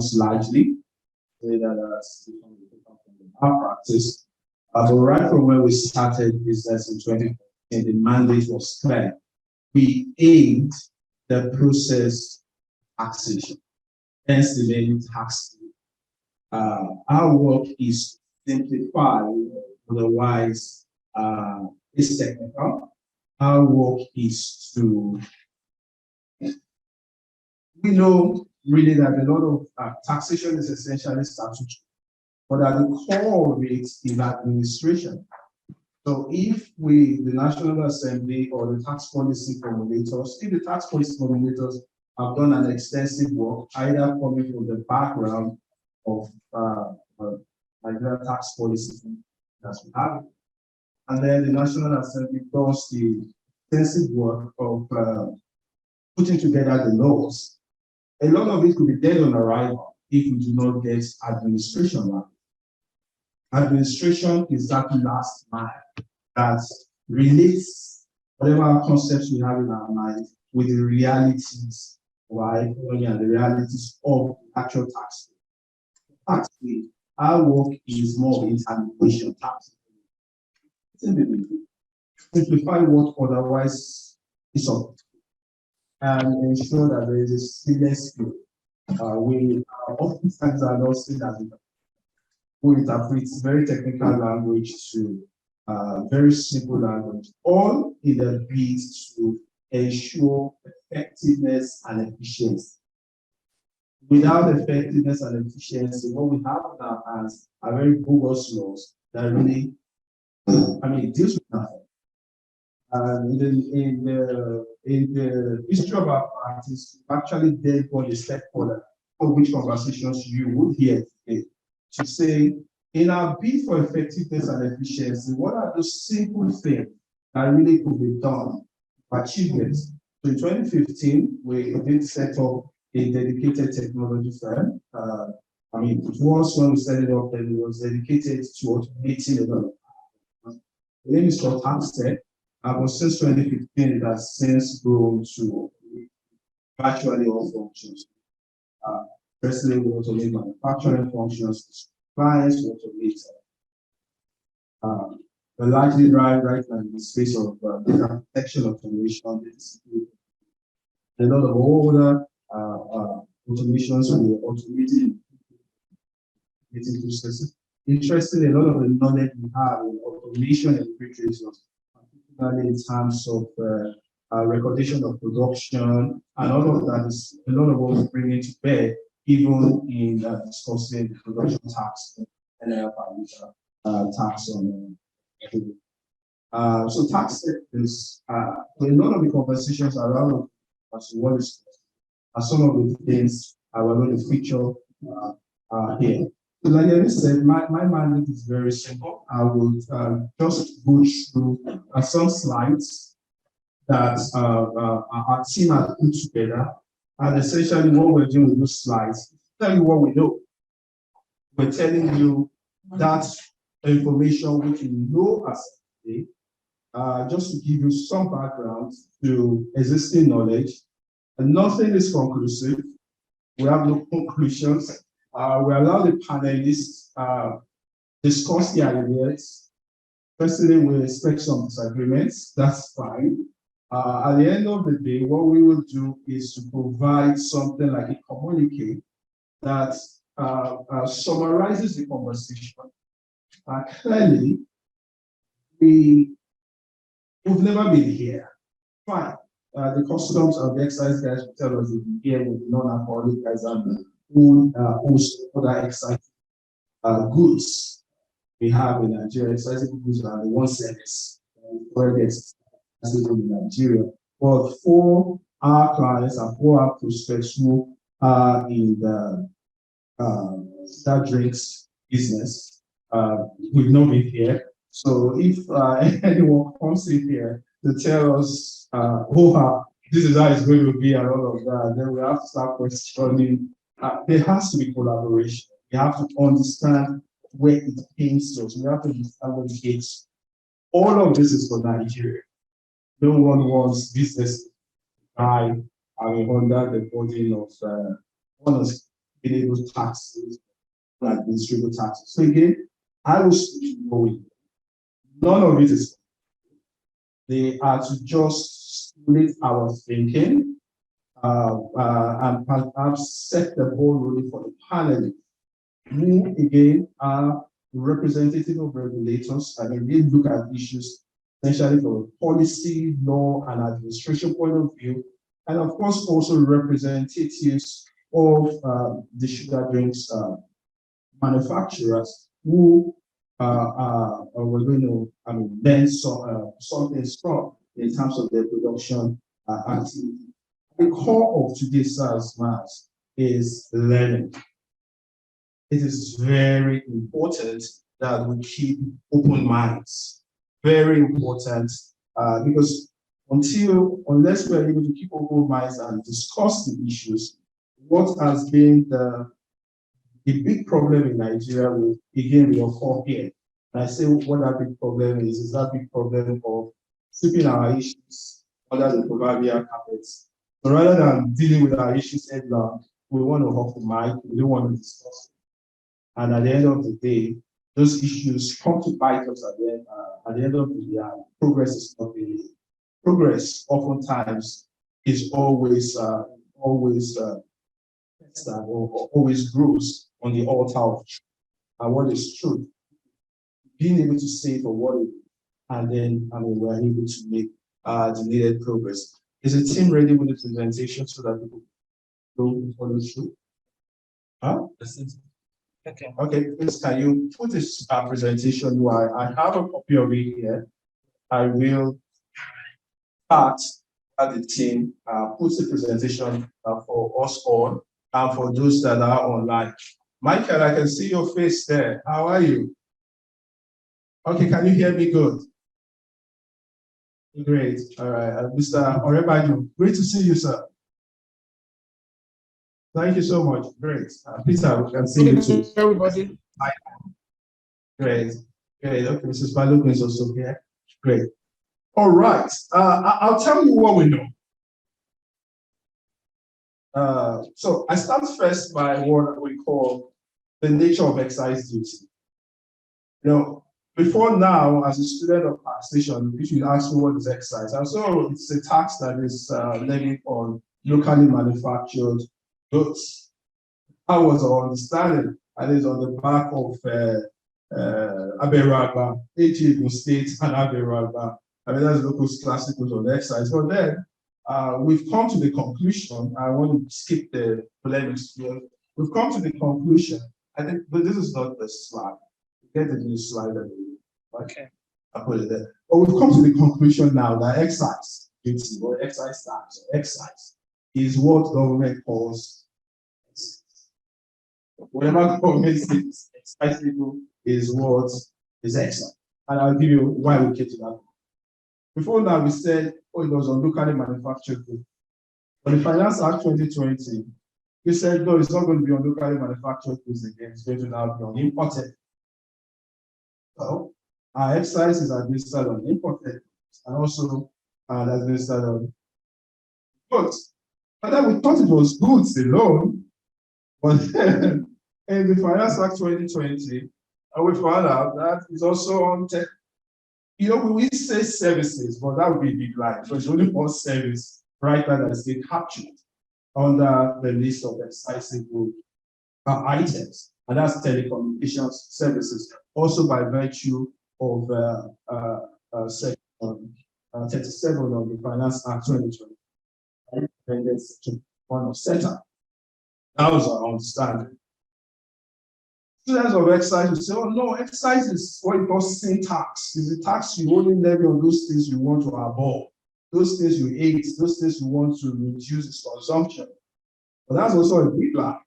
largely, say that that's our practice. But right from when we started business in 2014, the mandate was clear. We aimed the process taxation, hence the name Taxaide. Our work is simplified, otherwise it's technical. Our work is to, we know really that a lot of taxation is essentially statutory, but at the core of it is administration. So if we, the National Assembly or the tax policy formulators, if the tax policy formulators have done an extensive work, either coming from the background of Nigerian tax policy as we have, and then the National Assembly does the extensive work of putting together the laws, a lot of it could be dead on arrival if we do not get administration right. Administration is that last mile that relates whatever concepts we have in our mind with the realities of our economy and the realities of actual tax. Actually, our work is more of intermediation tax. Simplify what otherwise is up and ensure that there is a seamless flow. We oftentimes are not seen as who interprets very technical language to very simple language, all in the bid to ensure effectiveness and efficiency. Without effectiveness and efficiency, what we have in our hands are very bogus laws that really, deals with nothing. In the history of our practice, we actually did for the stakeholder, of which conversations you would hear today, to say, in our bid for effectiveness and efficiency, what are those simple things that really could be done to achieve this? So in 2015, we did set up a dedicated technology firm. It was when we set it up, and it was dedicated to automating a lot of. The name is called Taxaide. But since 2015, it has since grown to virtually all functions. Firstly, we automate manufacturing functions, clients, we automate. We're largely right now in the space of data protection automation. A lot of older automations we automated processes. Interestingly, a lot of the knowledge we have in automation and applications, particularly in terms of recordation of production, and all of that is a lot of what we bring into bear, even in discussing the production tax and tax on so tax is a lot of the conversations around as what is some of the things I will going to feature here. So like I said, my mandate is very simple. I will just go through some slides that our team has put together. And essentially what we're doing with those slides, tell you what we know. We're telling you that information which you know as today, just to give you some background to existing knowledge. And nothing is conclusive. We have no conclusions. We allow the panelists discuss their ideas. Personally, we expect some disagreements. That's fine. At the end of the day, what we will do is to provide something like a communique that summarizes the conversation. Clearly, we've never been here. Fine. The customs of the excise guys will tell us we've been here with non-alcoholic guys and who host other excise goods we have in Nigeria. Excise goods are the one service where it's in Nigeria. But for our clients and for our prospects who are in the that drinks business, we've not been here. So if anyone comes in here to tell us, this is how it's going to be and all of that, then we have to start questioning. There has to be collaboration. We have to understand where it pains us. We have to understand what it takes. All of this is for Nigeria. No one wants business to die under the burden of honors. enable taxes, administrative taxes. So again, I was going. None of it is. They are to just stimulate our thinking and perhaps set the ball rolling for the panelists, who again are representative of regulators, and they look at issues essentially from a policy, law, and administration point of view, and of course also representatives of the sugar drinks manufacturers who we're going to learn something from in terms of their production activity. The core of today's SaaS Mass is learning. It is very important that we keep open minds. Very important because unless we're able to keep open minds and discuss the issues, what has been the big problem in Nigeria will again reoccur here. And I say what that big problem is that big problem of sweeping our issues under the proverbial carpets. So rather than dealing with our issues headlong, we want to off the mic, we don't want to discuss it. And at the end of the day, those issues come to bite us at the end of the day. Progress is not really. Progress oftentimes is always always grows on the altar of truth. And what is truth? Being able to say for what it is, and then we're able to make the needed progress. Is the team ready with the presentation so that people go follow through? Huh? Okay. Okay, please can you put this presentation while I have a copy of it here. I will start at the team puts the presentation for us all and for those that are online. Michael, I can see your face there. How are you? Okay, can you hear me good? Great. All right. Mr. Orebaju, great to see you, sir. Thank you so much. Great. Peter, we can see you too. Everybody. Great. Great. Okay, Mrs. Balukun is also here. Great. All right. I'll tell you what we know. So I start first by what we call the nature of excise duty. You know, before now, as a student of taxation, if you ask me what is excise, and so it's a tax that is levied on locally manufactured goods. That was our understanding, and it's on the back of Aberaba, AG State and Aberaba. I mean, that's local classicals on excise. But then we've come to the conclusion. I want to skip the polemics here. We've come to the conclusion. I think, but this is not the slide. Get the new slide. Okay, I put it there. But we've come to the conclusion now that excise duty or excise tax or excise is what government calls excise. Whatever government says excise is what is excise. And I'll give you why we came to that. Before that, we said, oh, it was on locally manufactured goods. But the Finance Act 2020, we said, no, it's not going to be on locally manufactured goods again. It's going to now be on imported. So, our excise is administered on imported goods and also administered on goods. And then we thought it was goods alone, but then in the Finance Act 2020, we found out that it's also on tech. You know, we say services, but that would be a big lie. So it's only one service right now that is being captured under the list of excisable items, and that's telecommunications services, also by virtue of Section 37 of the Finance Act 2020. And then Section 1 of SETA. That was our understanding. Students of excise will say, oh no, excise is what you call sin tax. It's a tax you only levy on those things you want to avoid, those things you hate, those things you want to reduce its consumption. But that's also a big lie,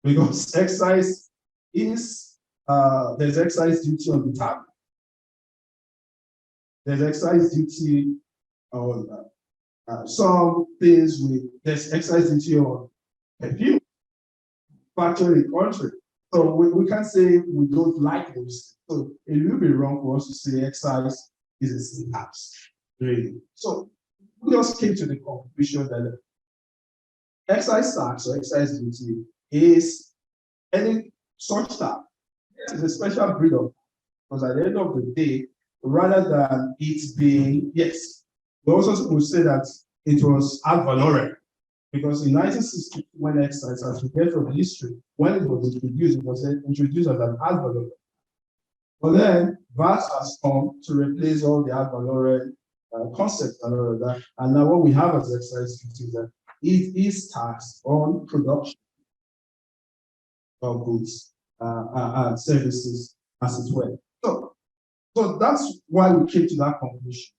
because excise is, there's excise duty on the tap. There's excise duty on some things there's excise duty on perfume, factory in country. So we can't say we don't like those. So it will be wrong for us to say excise is a sin tax, really. So we just came to the conclusion that excise tax or excise duty is any such tax. It's a special breed of, because at the end of the day, rather than it being, yes, we also would say that it was ad valorem, because in 1960, when excise, as we get from history, when it was introduced as an ad valorem. But then VAT has come to replace all the ad valorem concepts and all of that. And now what we have as excise duty is that it is taxed on production of goods and services, as it were. So that's why we came to that conclusion.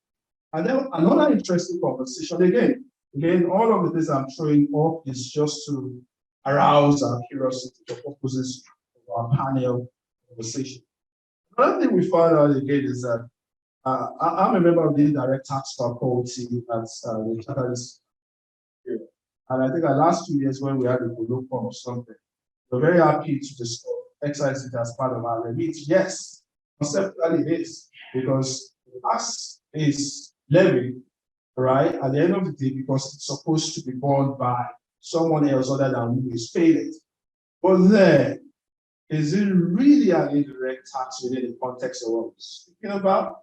And then another interesting conversation, again, all of the things I'm showing up is just to arouse our curiosity for purposes of our panel conversation. Another thing we found out again is that I'm a member of the indirect tax faculty at the Taxaide. And I think the last 2 years when we had a colloquium or something, we're very happy to discuss excise duty as part of our remit. Yes, conceptually it is, because the tax is levied, right, at the end of the day, because it's supposed to be borne by someone else other than who is paid it. But then, is it really an indirect tax within the context of what we're speaking about?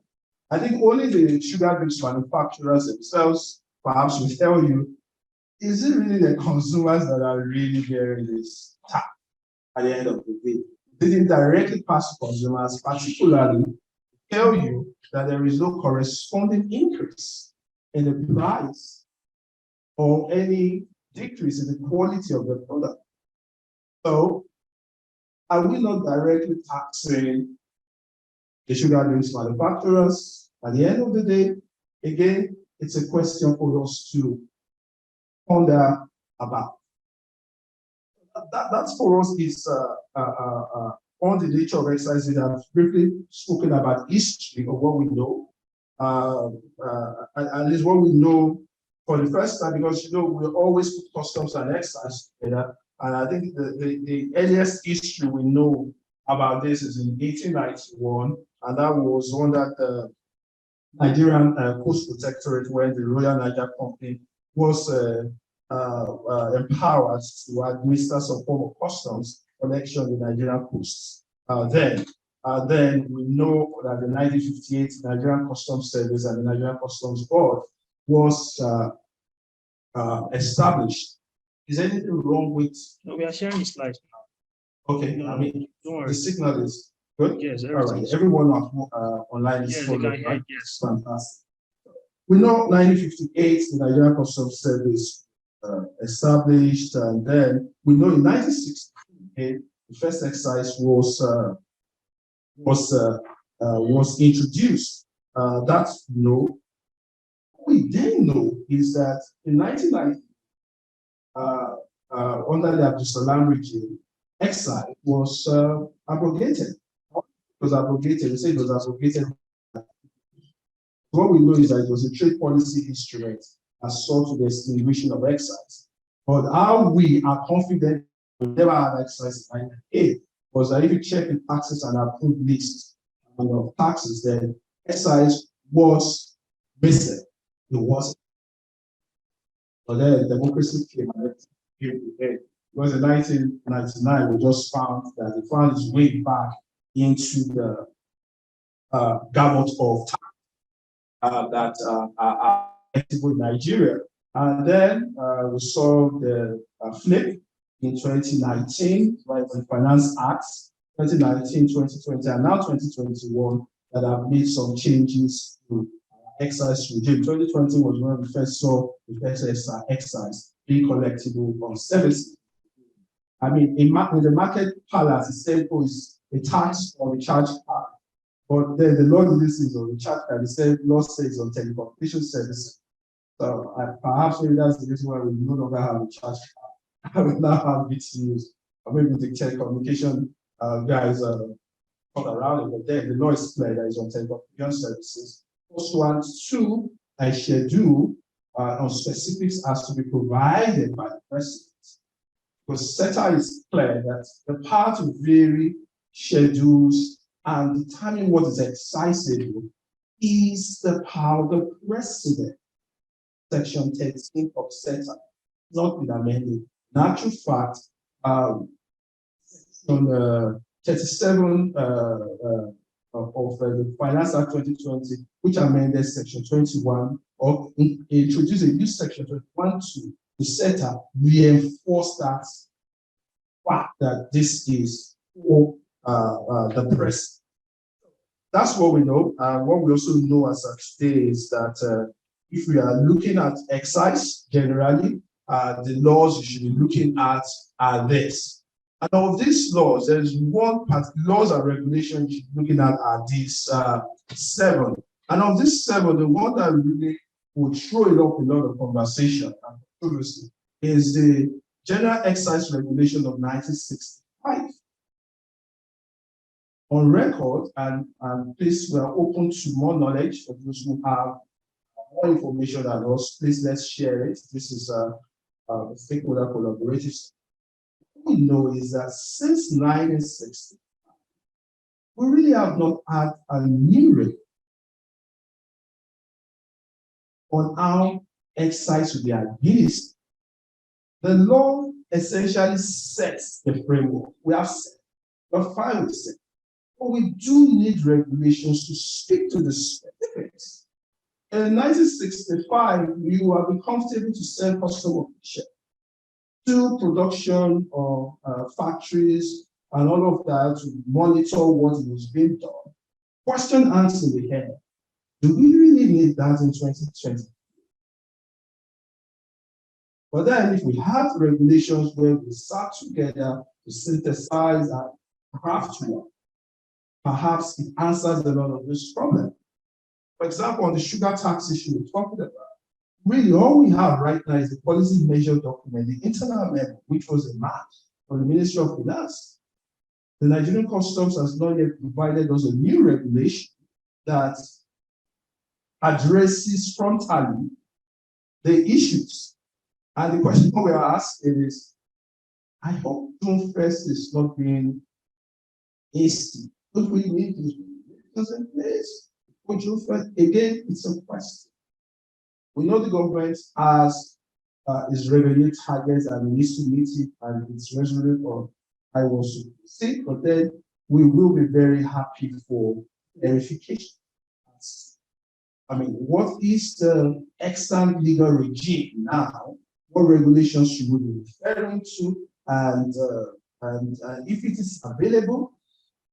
I think only the sugar drinks manufacturers themselves perhaps will tell you, is it really the consumers that are really bearing this tax at the end of the day? It didn't directly pass to consumers, particularly tell you that there is no corresponding increase in the price or any decrease in the quality of the product. So, are we not directly taxing the sugar drinks manufacturers? At the end of the day, again, it's a question for us to ponder about. That's for us is on the nature of excise. I've briefly spoken about history of what we know, at least what we know for the first time, because we always put customs and excise together. And I think the earliest history we know about this is in 1891, and that was under the Nigerian Coast Protectorate, where the Royal Niger Company was empowered to administer some form of customs collection on the Nigerian coasts. Then we know that the 1958 Nigerian Customs Service and the Nigerian Customs Board was established. Is anything wrong with? No, we are sharing the slides now. Okay, No, I mean, don't worry. the signal is good. Yes, all right. Everyone online is following, right? Yes, fantastic. We know 1958 the Nigerian Customs Service established, and then we know in 1968 the first excise was introduced. That's no. What we then know is that in 1990. Under the Abdus-Salam regime, excise was abrogated. It was abrogated. We say it was abrogated. What we know is that it was a trade policy instrument as sought to the extinguishing of excise. But how we are confident we never had excise in 1998 was that if you check the taxes and approved list of taxes, then excise was missing. It wasn't. But then democracy came and because in 1999, we just found that it found its way back into the gamut of tax that are active in Nigeria. And then we saw the flip in 2019, right, the Finance Acts, 2019, 2020, and now 2021, that have made some changes to excise regime. 2020 was when we first saw the first excise being collectible on services. I mean, in the market palace, it said, oh, it's a tax or a charge card. But then the law didn't say it's on the charge card. The law says on telecommunication services. So perhaps maybe that's the reason why we no longer have a charge card. We now have BTUs, or maybe the telecommunication guys come around it. But then the law is clear that it's on telecommunication services. Also, and two, a schedule on specifics has to be provided by the president. Because SETA is clear that the power to vary schedules and determine what is excisable is the power of the president. Section 13 of SETA, not been amended. In actual fact, on 37 of the Finance Act 2020, which amended Section 21 or introduced a new Section 21 to set up, reinforce that fact that this is for the press. That's what we know. What we also know as of today is that if we are looking at excise generally, the laws you should be looking at are this. And of these laws, there is one part, laws and regulations you should be looking at are these 7. And of these 7, the one that really would throw it up a lot of conversation is the General Excise Regulation of 1965. On record, and please, we are open to more knowledge of those who have more information than us. Please, let's share it. This is a stakeholder collaborative. What we know is that since 1960, we really have not had a new rate on how excise will be administered. The law essentially sets the framework. We have set, but fine with set. But we do need regulations to speak to the specifics. In 1965, you have been comfortable to send custom officials to production of factories and all of that to monitor what was being done. Question hangs in the air. Do we really need that in 2020? But then if we have regulations where we sat together to synthesize and craft one, perhaps it answers a lot of this problem. For example, on the sugar tax issue we're talking about, really all we have right now is the policy measure document, the internal memo, which was a match from the Ministry of Finance. The Nigerian Customs has not yet provided us a new regulation that addresses frontally the issues. And the question we are asking is, I hope June 1st is not being hasty. Don't we need these regulations in place for June 1st? Again, it's a question. We know the government has its revenue targets and needs to meet it, and it's resolute or I will see, but then we will be very happy for verification. I mean, what is the extant legal regime now? What regulations should we be referring to? And if it is available,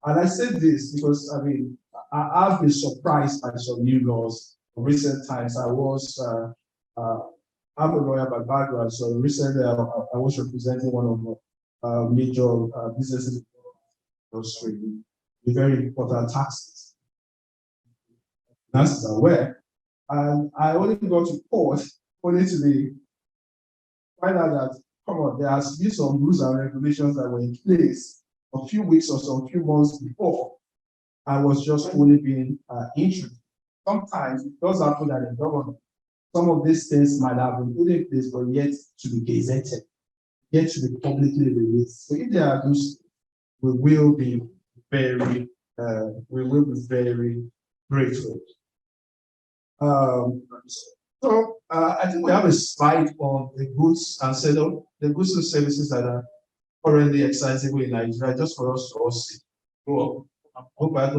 and I said this because I mean, I've been surprised by some new laws in recent times. I'm a lawyer by background, so recently I was representing one of the major businesses industry, the very important taxes. That's aware, and I only got to court only to find out that come on, there has been some rules and regulations that were in place a few weeks or some few months before. I was just only being introduced. Sometimes it does happen that in government, some of these things might have been put in place, but yet to be gazetted, yet to be publicly released. So if they are those, we will be very grateful. So I think we have a slide on the goods and services that are currently accessible in Nigeria, just for us to all see. Go on. Go back.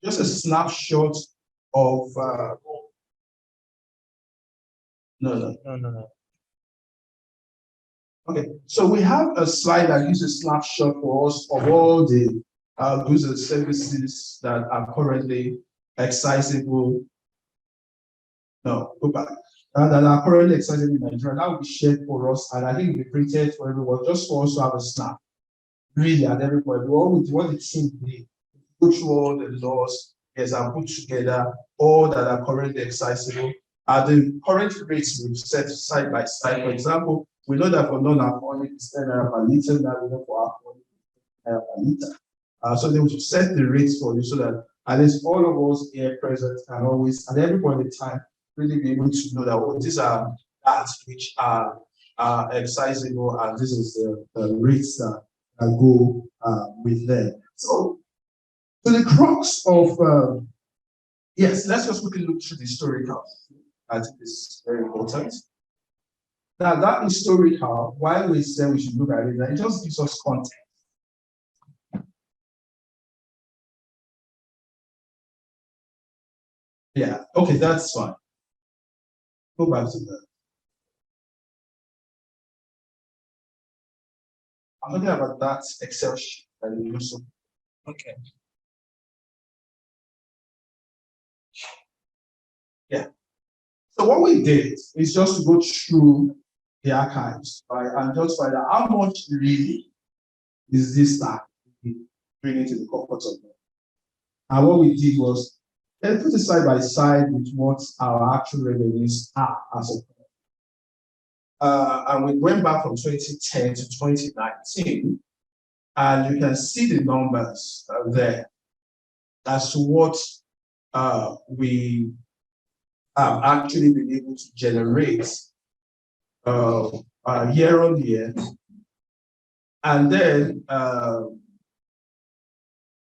Just a snapshot of no. Okay, so we have a slide that gives a snapshot for us of all the goods and services that are currently accessible. No, go back. That are currently accessible in Nigeria. That will be shared for us, and I think it'll be printed for everyone, just for us to have a snap. Really, at every point, what the team did, go through all the laws, as I put together all that are currently accessible. The current rates we've set side by side. For example, we know that for non-alcoholic it's 10 naira per liter, now we know for alcoholic per liter. So they will set the rates for you so that at least all of us here present can always, at every point in time, really be able to know that these are that which are accessible, and this is the rates that go with them. So So the crux of, yes, let's just quickly look through the historical. I think it's very important. Now that historical, why we say we should look at it, it just gives us context. Yeah, okay, that's fine. Go back to that. I'm talking about that Excel sheet that you use. Okay. Yeah. So what we did is just to go through the archives, right, and just find out how much really is this tax bringing to the comfort of God. And what we did was let's put it side by side with what our actual revenues are as a and we went back from 2010 to 2019, and you can see the numbers there as to what we have actually been able to generate year on year. And then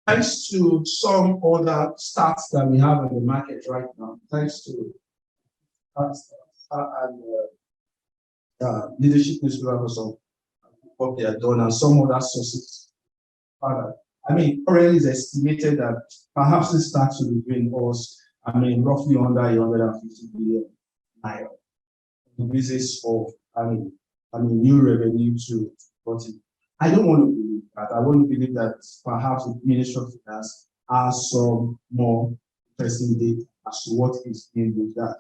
thanks to some other stats that we have in the market right now, thanks to leadership newspaper, some what they are done, and some other sources. I mean, currently it's estimated that perhaps this tax will be doing us, I mean, roughly under 150 billion naira. The basis of, I mean, new revenue to 40. I don't want to believe that. I want to believe that perhaps the Ministry of Finance has some more interesting data as to what is being with that.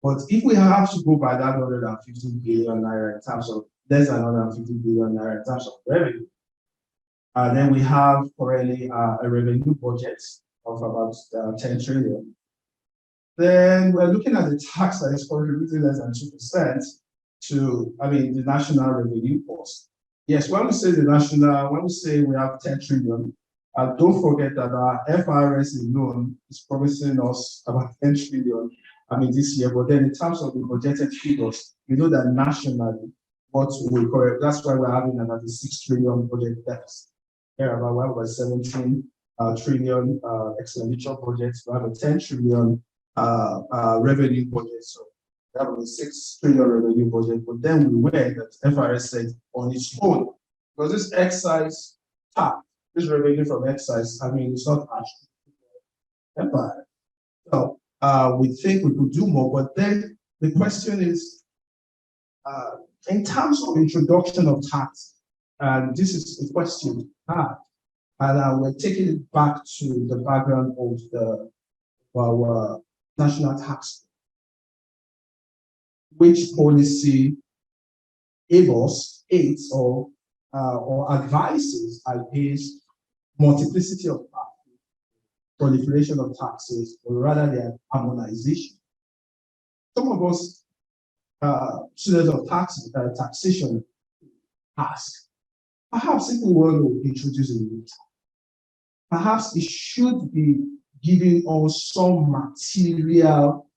But if we have to go by that 150 billion naira in terms of less than 150 billion naira in terms of revenue, then we have currently a revenue budget of about 10 trillion. Then we're looking at the tax that is contributing less than 2% to, I mean, the national revenue cost. Yes, when we say when we say we have 10 trillion, don't forget that our FRS alone is promising us about 10 trillion, I mean, this year. But then in terms of the budgeted figures, we know that nationally, what we correct, that's why we're having about a 6 trillion budget deficit. Here, about 17 trillion expenditure budgets, we have a 10 trillion revenue budget. So that was a 6 trillion revenue budget. But then we were that FRS said on its own, because this excise tax, this revenue from excise, I mean, it's not actually empire. So we think we could do more, but then the question is, in terms of introduction of tax, and this is a question, and we're taking it back to the background of our national tax. Which policy aids or advises against multiplicity of taxes, proliferation of taxes, or rather their harmonization? Some of us students of taxation ask, perhaps if we want to introduce a new tax, perhaps it should be giving us some material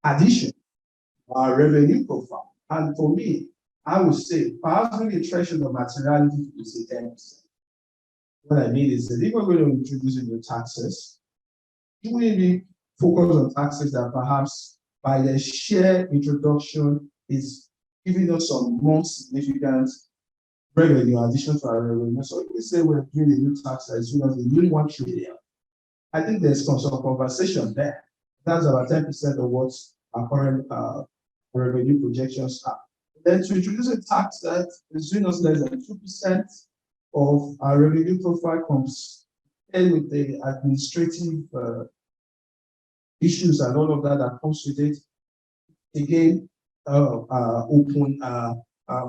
addition to our revenue profile. And for me, I would say perhaps maybe a threshold of materiality is 10%. What I mean is that if we're going to introduce new taxes, we really focus on taxes that perhaps by their sheer introduction is giving us some more significant revenue addition to our revenue. So if we say we're doing a new tax as soon as the new 1 trillion, I think there's some conversation there. That's about 10% of what our current revenue projections are. Then to introduce a tax that is doing us less than 2% of our revenue profile comes in with the administrative issues and all of that comes with it. Again, open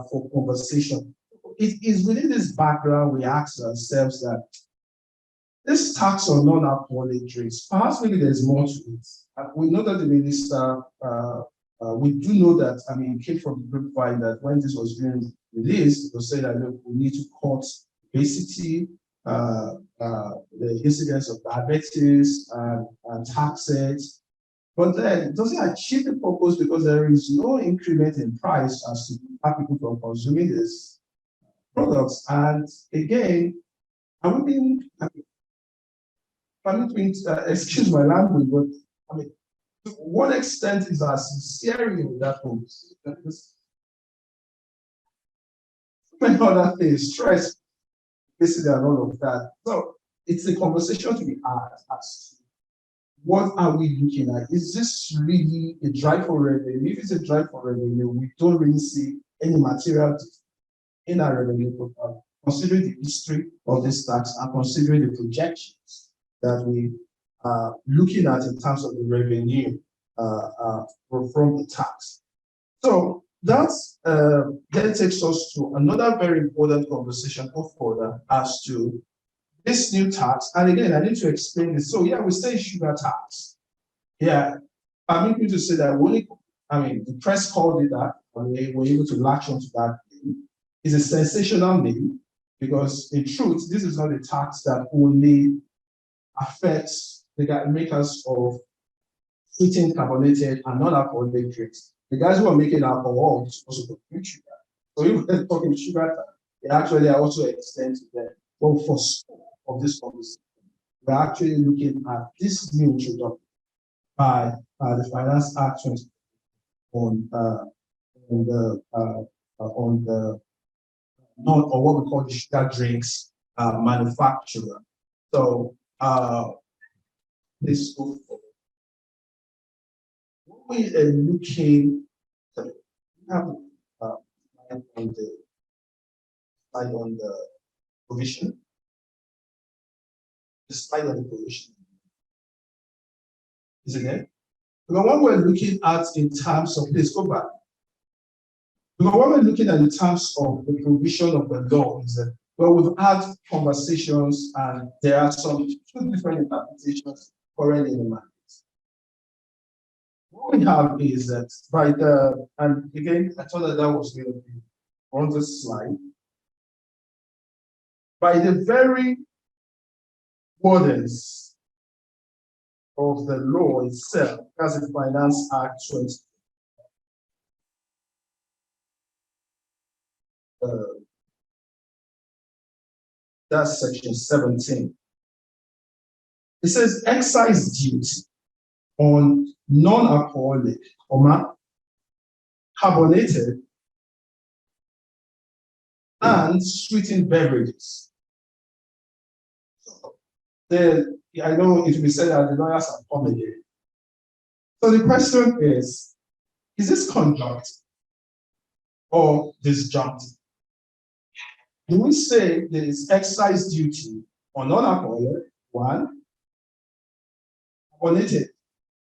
for conversation. It is within this background we ask ourselves that this tax on non-alcoholic drinks, perhaps maybe there's more to it. We know that the minister, we do know that, I mean, it came from the grapevine that when this was being released, it was said that look, we need to cut obesity, the incidence of diabetes, and taxes. But then it doesn't achieve the purpose because there is no increment in price as to stop people from consuming these products. And again, have we been Permit me, excuse my language, but I mean, to what extent is our sincerity with that homes? Many other things, stress, basically, and all of that. So it's a conversation to be had as to what are we looking at? Is this really a drive for revenue? If it's a drive for revenue, we don't really see any material in our revenue profile, considering the history of this tax and considering the projections that we are looking at in terms of the revenue from the tax. So that's then takes us to another very important conversation of further as to this new tax. And again, I need to explain this. So yeah, we say sugar tax. Yeah, permit me to say that the press called it that, and we were able to latch onto that name. It's a sensational name because in truth, this is not a tax that only affects the makers of sweetened, carbonated, and non-alcoholic drinks. The guys who are making alcohol is also produce sugar. So if we're talking sugar tax, it actually also extends to them. Well, for scope of this conversation, we're actually looking at this new introduction by the Finance Act 20 on the non or what we call the sugar drinks manufacturer. So this what we are looking we have on the provision. The slide on the provision. Is it there? Because what we're looking at in terms of this, go back. Because what we're looking at in terms of the provision of the law is that, well, we've had conversations and there are two different interpretations currently in the market. What we have is that and again, I thought that was going to be on this slide. By the very wordings of the law itself, as the Finance Act 20. That's section 17. It says excise duty on non-alcoholic, carbonated, and sweetened beverages. I know it will be said that the lawyers have come again. So the question is this conjunctive or disjunctive? Do we say there is excise duty on non-alcoholic, 1, carbonated,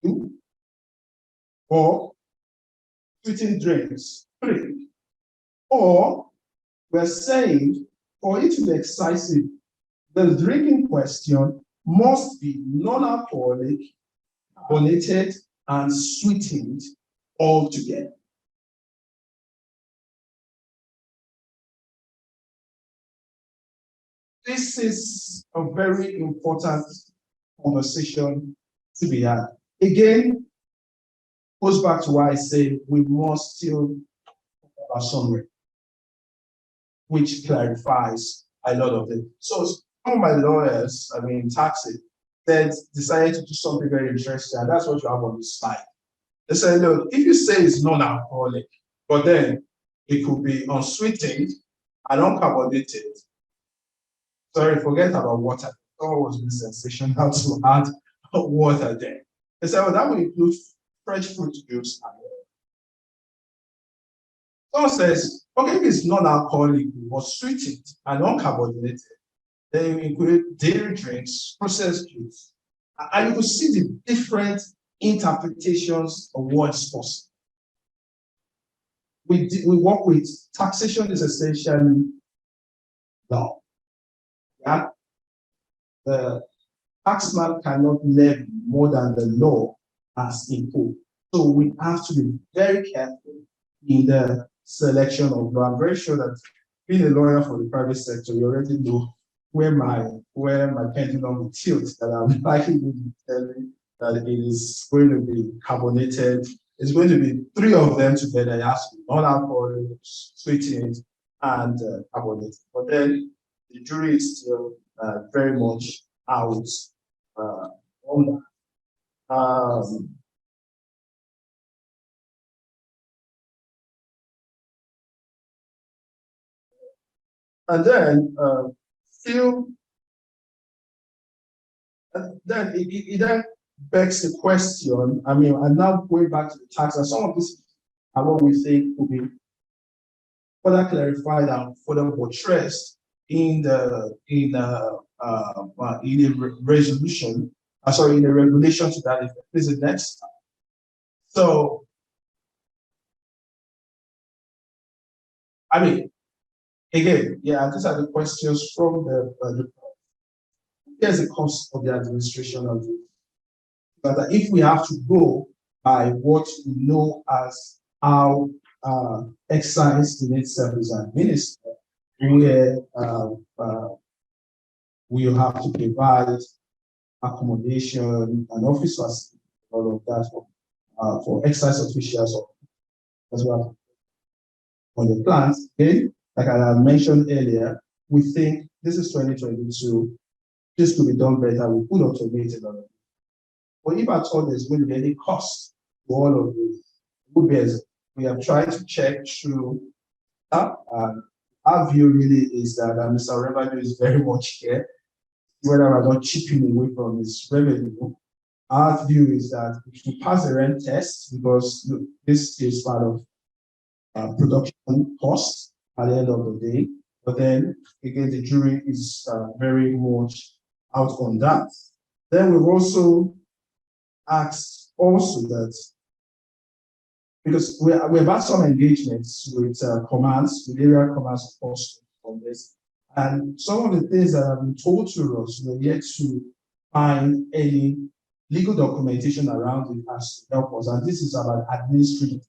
2, or sweetened drinks, 3, or we're saying for it to be excisive, the drink in question must be non-alcoholic, carbonated, and sweetened altogether. This is a very important conversation to be had. Again, goes back to why I say we must still have a summary, which clarifies a lot of it. So some of my lawyers, Taxaide, decided to do something very interesting, and that's what you have on the slide. They said, look, if you say it's non-alcoholic, but then it could be unsweetened and uncarbonated. Sorry, forget about water. Someone was being sensational to add water there. They said, well, that will include fresh fruit juice. Someone says, okay, if it's non-alcoholic or sweetened and uncarbonated, then you include dairy drinks, processed juice. And you will see the different interpretations of what's possible. We work with taxation is essentially law. Yeah? The taxman cannot levy more than the law has imposed. So we have to be very careful in the selection of law. I'm very sure that being a lawyer for the private sector, you already know where my pendulum will tilt, that I'm likely to be telling that it is going to be carbonated. It's going to be 3 of them together. It has to be non-alcoholic, sweetened, and carbonated. But then the jury is still very much out on that. And then then it then begs the question. I mean, and now going back to the tax, and some of this are what we think could be further clarified and further buttressed in the resolution. Sorry, in the regulation to that effect. This is the next. So, I mean, again, yeah, these are the questions from the here's the cost of the administration of it. But if we have to go by what we know as how excise in itself is administered, where we have to provide accommodation and office facility, all of that for excise officials as well. On the plants, again, like I mentioned earlier, we think this is 2022. This could be done better. We could automate it. But if at all there's going to be any cost to all of this, we have tried to check through that. Our view really is that Mr. Revenue is very much here, whether we're not chipping away from his revenue. Our view is that if we pass the rent test, because this is part of production costs at the end of the day, but then again, the jury is very much out on that. Then we've also asked that, because we've had some engagements with commands, with area commands, of course, on this, and some of the things that have been told to us, we're yet to find any legal documentation around it as to help us, and this is about administering.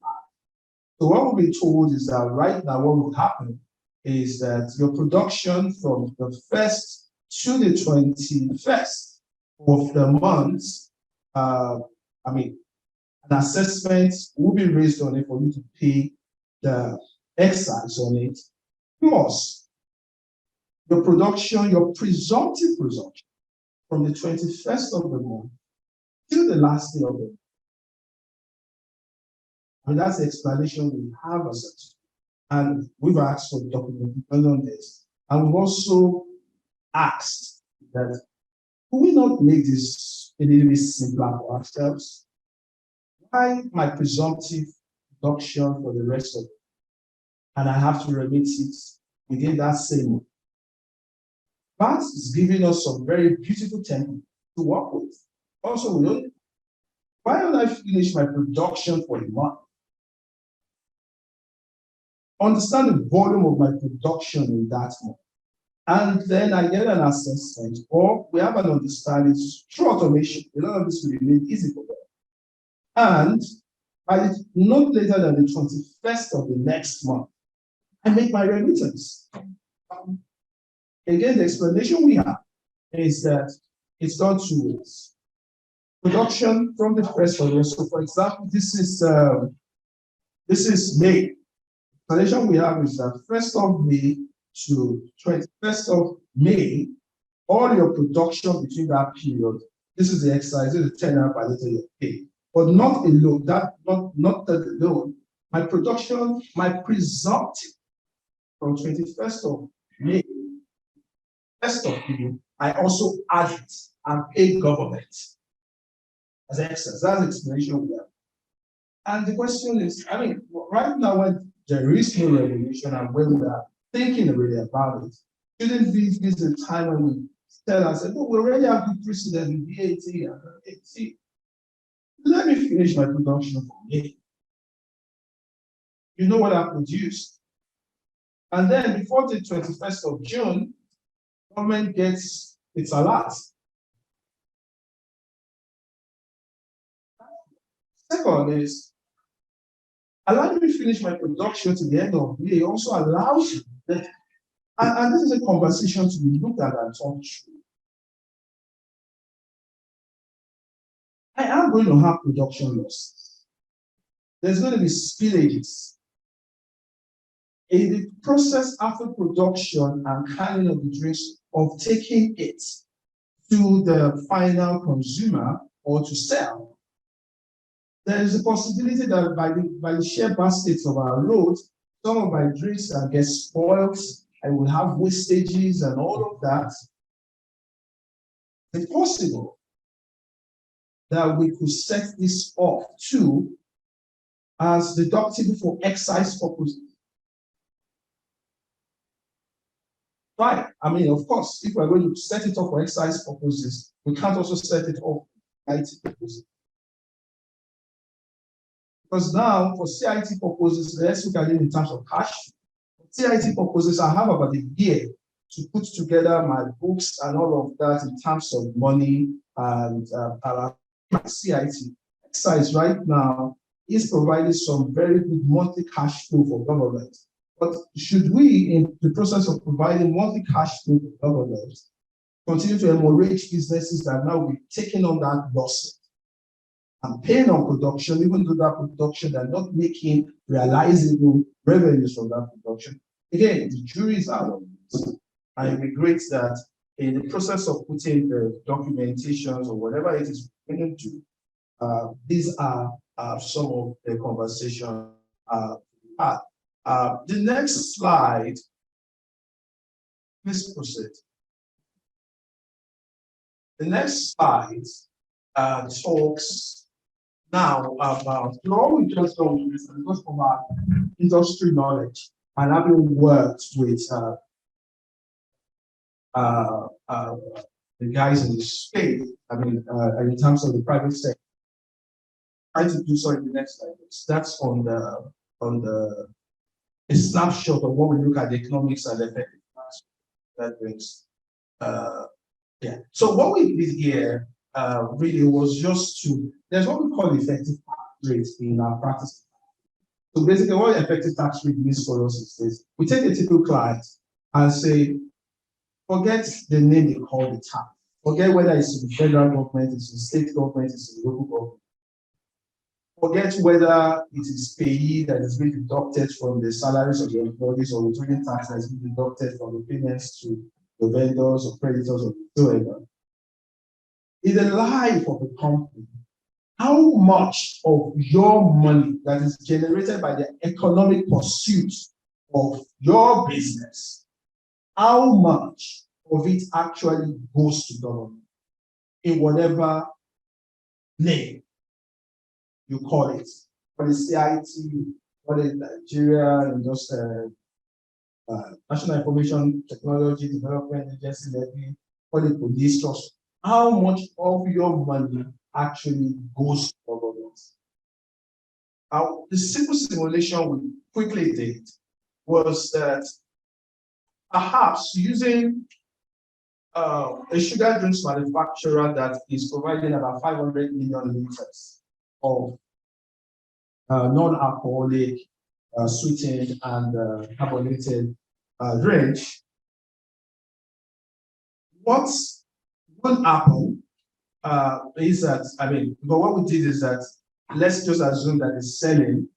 So what we've been told is that right now what will happen is that your production from the 1st to the 21st of the month, I mean, an assessment will be raised on it for you to pay the excise on it, plus your production, your presumptive production from the 21st of the month till the last day of the month. I mean, that's the explanation we have as such. And we've asked for documentation on this. And we've also asked that, could we not make this a little bit simpler for ourselves? Why my presumptive production for the rest of it, and I have to remit it within that same month? That is giving us some very beautiful template to work with. Also, we don't, why don't I finish my production for a month? Understand the volume of my production in that month. And then I get an assessment, or we have an understanding through automation. A lot of this will be made easy for them. And by not later than the 21st of the next month, I make my remittance. Again, the explanation we have is that it's done 2 ways. Production from the first of the year. So, for example, this is May. The explanation we have is that 1st of May to 21st of May, all your production between that period, this is the excise, this is the 10 naira per liter you pay. But not alone, not that alone. My production, my presumptive from 21st of May, 1st of May, I also add it and pay government as excess. That's the explanation we have. And the question is, I mean, right now when there is no regulation and when we are thinking really about it, shouldn't this be the time when we tell ourselves, oh, we already have good precedent in VAT and VAT. Let me finish my production for me. You know what I produced. And then before the 21st of June, government gets its alert. Second is, allow me to finish my production to the end of May also allows you that, and this is a conversation to be looked at and talked through. I am going to have production losses. There's going to be spillages. in the process after production and canning of the drinks, of taking it to the final consumer or to sell, there is a possibility that by the sheer baskets of our load, some of my drinks get spoiled, I will have wastages and all of that. It's possible that we could set this off too as deductible for excise purposes. Right. I mean, of course, if we're going to set it off for excise purposes, we can't also set it off for CIT purposes. Because now, for CIT purposes, let's look at it in terms of cash. For CIT purposes, I have about a year to put together my books and all of that in terms of money and CIT. Excise right now is providing some very good monthly cash flow for government. But should we, in the process of providing monthly cash flow for government, continue to encourage businesses that now will be taking on that loss and paying on production, even though that production they're not making realizable revenues from that production? Again, the jury is out on this. I regret that in the process of putting the documentations or whatever it is we're going to do, these are some of the conversations we had. The next slide, please proceed. The next slide talks now about, all we just done with this because of our industry knowledge and having worked with the guys in the space, I mean, in terms of the private sector. Trying to do so in the next slide. That's on the a snapshot of what we look at the economics and effective tax that brings. Yeah. So what we did here really was just to, there's what we call effective tax rate in our practice. So basically what effective tax rate means for us is this: we take a typical client and say, forget the name they call the tax. Forget whether it's in the federal government, it's in the state government, it's in the local government. Forget whether it is payee that is being deducted from the salaries of the employees or withholding tax that is being deducted from the payments to the vendors or creditors or whatsoever. In the life of the company, how much of your money that is generated by the economic pursuit of your business, how much of it actually goes to government in whatever name you call it, for the CIT, for the Nigeria National Information Technology Development Agency, for the police trust. How much of your money actually goes to government? The simple simulation we quickly did was that perhaps using a sugar drinks manufacturer that is providing about 500 million liters of non-alcoholic, sweetened, and carbonated drinks. What will happen is that, but what we did is that, let's just assume that it's selling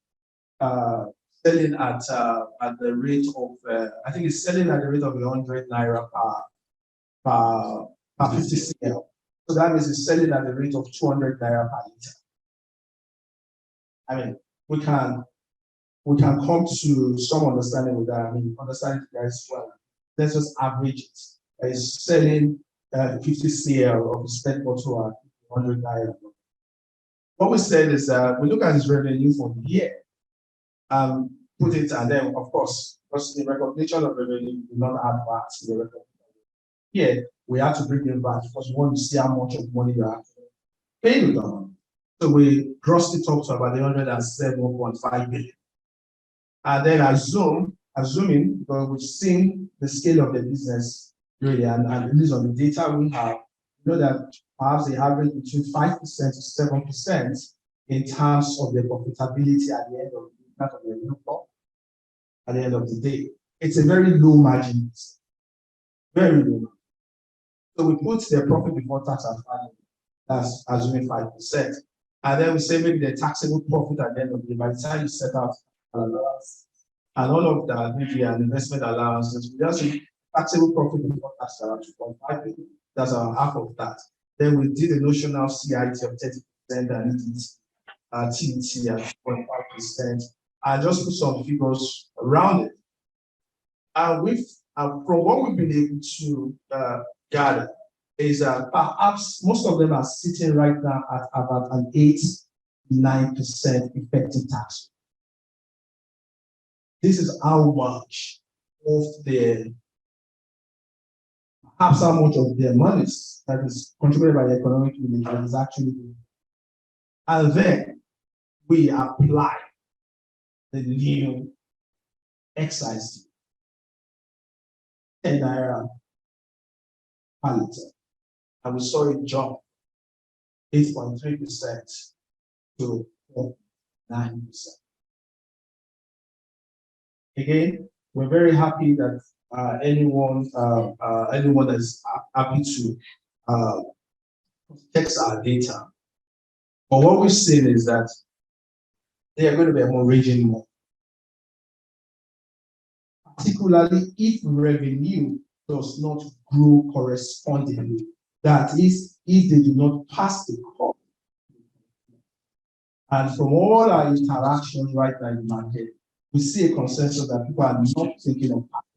at the rate of, I think it's selling at the rate of 100 naira per 50 cl. So that means it's selling at the rate of 200 naira per liter. We can come to some understanding with that. Understanding the guys well. Let's just average it. It's selling 50 cl of the spent bottle at 100 naira. What we said is that we look at his revenue for the year, put it, and then of course, because the recognition of revenue do not add back to the record. Here, we have to bring them back because we want to see how much of money you have paid with them. So we grossed it up to about 107.5 billion. And then assuming, because we've seen the scale of the business really, and based on the data we have, you know that perhaps they average between 5% to 7% in terms of their profitability at the end of at the end of the day. It's a very low margin, very low. So we put their profit before tax at 5%, that's assuming 5%. And then we say maybe the taxable profit at the end of the day, by the time you set out and all of that, maybe an investment allowances, we just say taxable profit before tax around 2.5 billion. That's our half of that. Then we did a notional CIT of 30% and TET at 2.5%. I just put some figures around it. And from what we've been able to gather, is perhaps most of them are sitting right now at about an 8-9% effective tax rate. This is how much of perhaps how much of their money that is contributed by the economic unit that is actually, and then we apply the new excise 10 naira per liter, and we saw it jump 8.3% to 9%. Again, we're very happy that anyone that is happy to protect our data. But what we've seen is that they are going to be hemorrhaging more, particularly if revenue does not grow correspondingly. That is, if they do not pass the cost. And from all our interactions right now in the market, we see a consensus that people are not thinking of passing.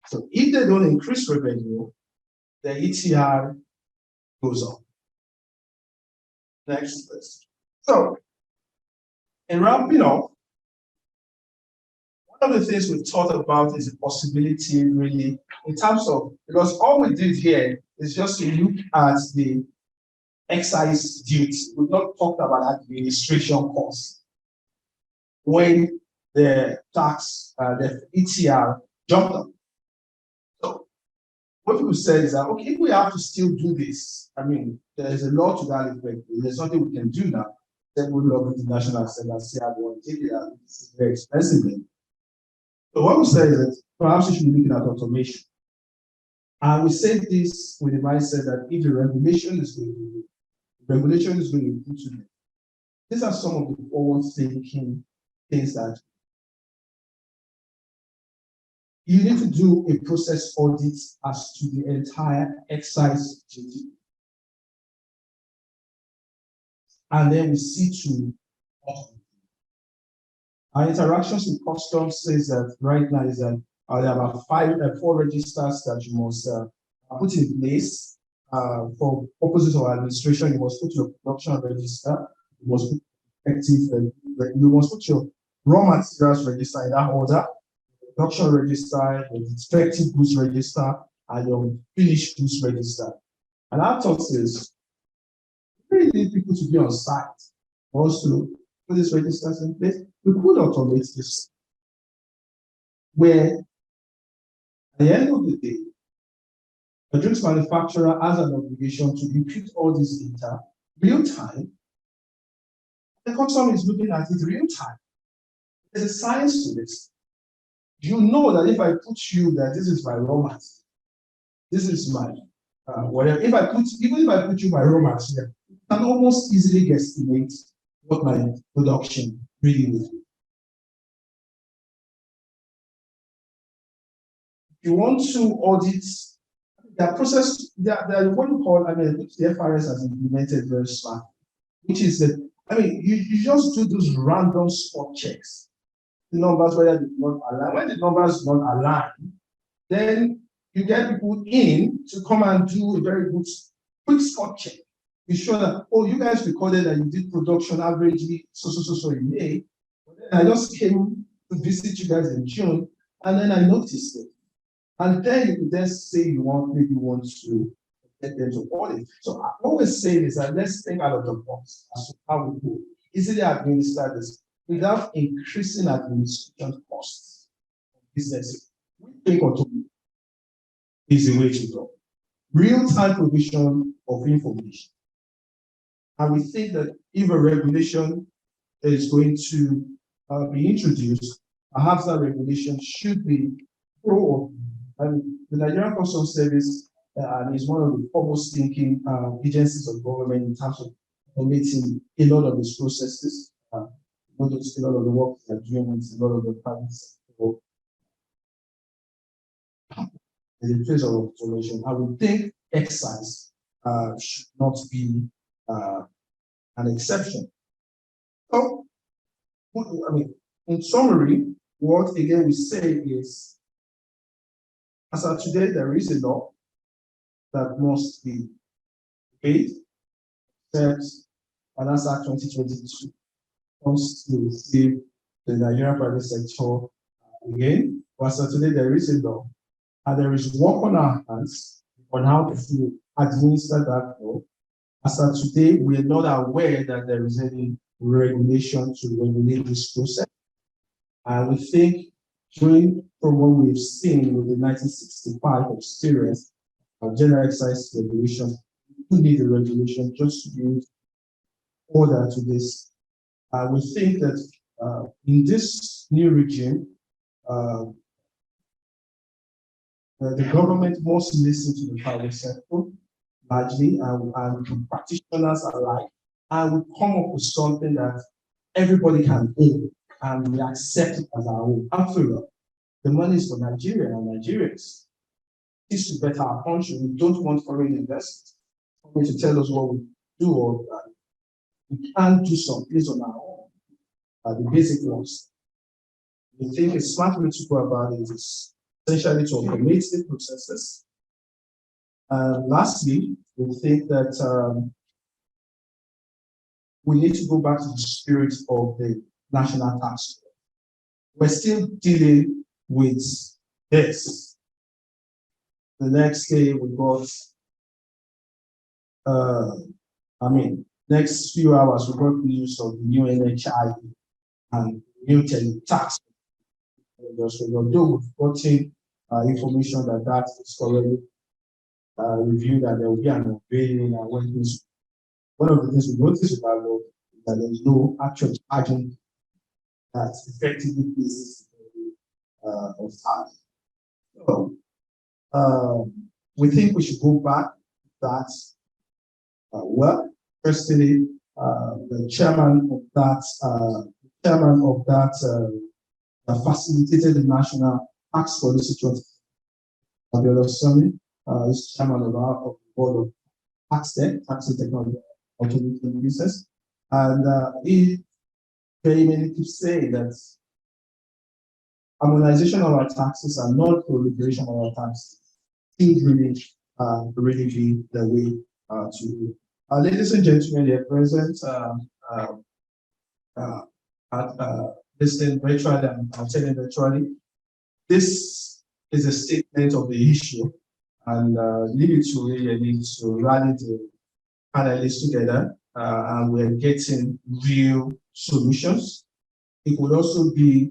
So if they don't increase revenue, the ETR goes up. Next, please. So, in wrapping up, one of the things we thought about is the possibility, really, in terms of, because all we did here is just to look at the excise duty. We've not talked about administration costs. When the tax, the ETR jumped up. So, what people said is that, okay, if we have to still do this, I mean, there's a law to that effect. There's nothing we can do now. Then we'll log into the National Assembly and see how they want to take it out. It's very expensive. So what we say is that perhaps we should be looking at automation. And we say this with the mindset that if the regulation is going to put to them. These are some of the forward-thinking things that you need to do a process audit as to the entire excise duty. And then we see to our interactions with customs says that right now is that there are about 4 registers that you must put in place for purposes of administration. You must put your production register, you must put effective, you must put your raw materials register in that order, production register, your defective goods register, and your finished goods register. And our thought is, we really need people to be on site for us to put these registers in place. We could automate this, where at the end of the day, the drinks manufacturer has an obligation to input all this data real time. The customer is looking at it real time. There's a science to this. You know that if I put you that this is my raw material, this is my whatever. Even if I put you my raw material, you can almost easily guesstimate what my production really will be. If you want to audit the process, what you call, which the FRS has implemented very smart, which is that, you just do those random spot checks. The numbers, whether they do not align. When the numbers do not align, then you get people in to come and do a very good quick spot check. You show that, oh, you guys recorded that you did production averagely so in May. I just came to visit you guys in June, and then I noticed it. And then you could then say you want to get them to audit. So what we're saying is that let's think out of the box as to how we go. Easily administer this without increasing administration costs for businesses. We think automation is the way to go. Real-time provision of information. And we think that if a regulation is going to be introduced, perhaps that regulation should be pro. And the Nigerian Customs Service is one of the foremost thinking agencies of government in terms of automating a lot of these processes. Notice a lot of the work they are doing with a lot of the private sector in the place of automation. I would think excise should not be an exception. So, I mean, in summary, what again we say is, as of today, there is a law that must be paid, and that's Act 2022 comes to save the Nigerian private sector again. But as of today, there is a law, and there is work on our hands on how to administer that law. As of today, we are not aware that there is any regulation to regulate this process. And we think, from what we've seen with the 1965 experience of general excise regulation, we need a regulation just to give order to this. We think that in this new regime, the government must listen to the private sector largely and practitioners alike, and we come up with something that everybody can own and we accept it as our own. After all, the money is for Nigeria and Nigerians. It's to better our country. We don't want foreign investors coming to tell us what we do or we can't do some things on our own, the basic ones. We think a smart way to go about it is essentially to automate the processes. Lastly, we think that we need to go back to the spirit of the national tax code. We're still dealing with this. The next day we got, next few hours we got news of the new NHI and new tax. Although we've gotten information that is already reviewed, that there will be an unveiling and when things. One of the things we noticed about law is that there is no actual charging that effectively places of tax. So we think we should go back to that. Well, firstly, the chairman of that facilitated the national tax policy 20. Is chairman of the board of Taxaide Technology Automated Business, and he very many keeps saying that harmonization of our taxes and non-proliferation of our taxes should really be the way to do. Ladies and gentlemen, they are present listening virtually and attending virtually. This is a statement of the issue, and leave it to really to rally the panelists together, and we're getting real solutions. It would also be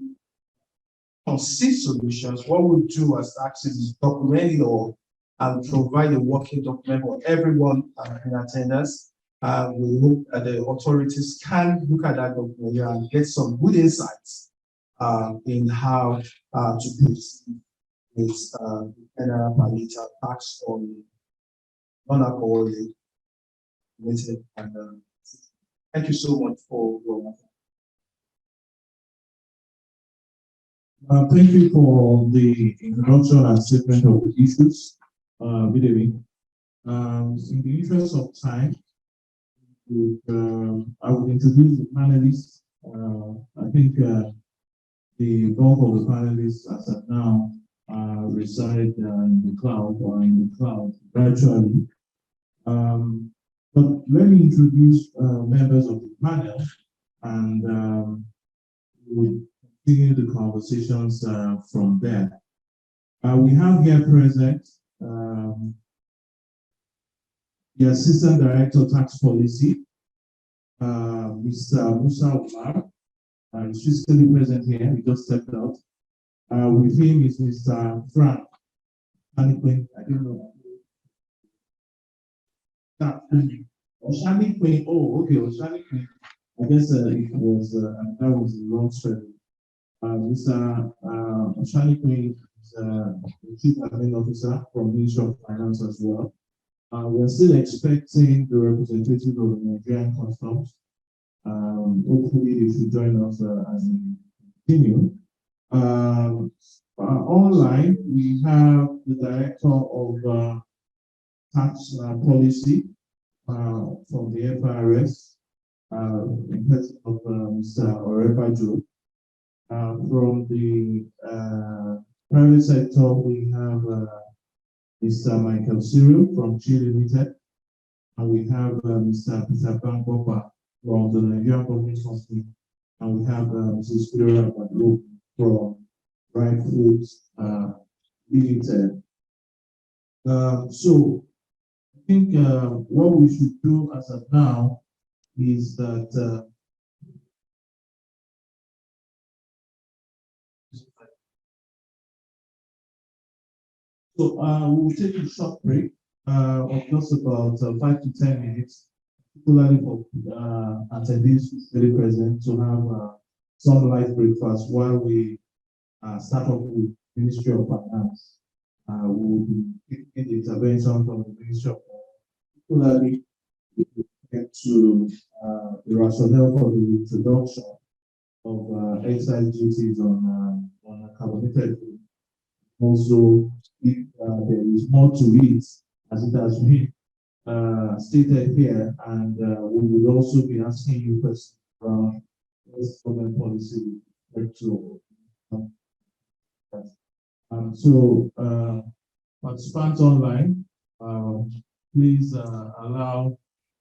concise solutions. What we do as Taxaide is document law and provide a working document for everyone in attendance. We hope that the authorities can look at that document and get some good insights in how to do this general per liter tax on non-alcoholic. And thank you so much for your thank you for the introduction and statement of the issues. In the interest of time, I will introduce the panelists. I think the bulk of the panelists as of now reside in the cloud or in the cloud virtually. But let me introduce members of the panel, and we'll continue the conversations from there. We have here present the Assistant Director of Tax Policy, Mr. Musa Umar. He's physically present here, he just stepped out. With him is Mr. Frank. I don't know. Oshani Queen. Oh, okay, Oshani Queen. I guess it was that was the wrong spelling. Mr. Oshani Queen is the Chief Admin Officer from Ministry of Finance as well. We're still expecting the representative of the Nigerian Customs Hopefully, you should join us as we continue. Online, we have the Director of Tax Policy from the FIRS, in person of Mr. Orebajo. From the private sector, we have Mr. Michael Cyril from Chi Limited, and we have Mr. Peter Bangopa from the Nigerian Government Company, and we have Mrs. Flora Badlo from Right Foods Limited. So I think what we should do as of now is that we'll take a short break of just about 5 to 10 minutes, particularly for attendees really present, to have some light breakfast while we start off with Ministry of Finance. We will be taking the intervention from the Ministry of Finance, particularly get to the rationale for the introduction of excise duties on carbonated food. Also, if there is more to it, as it has been stated here, and we will also be asking you questions around this government policy with respect to participants online, please allow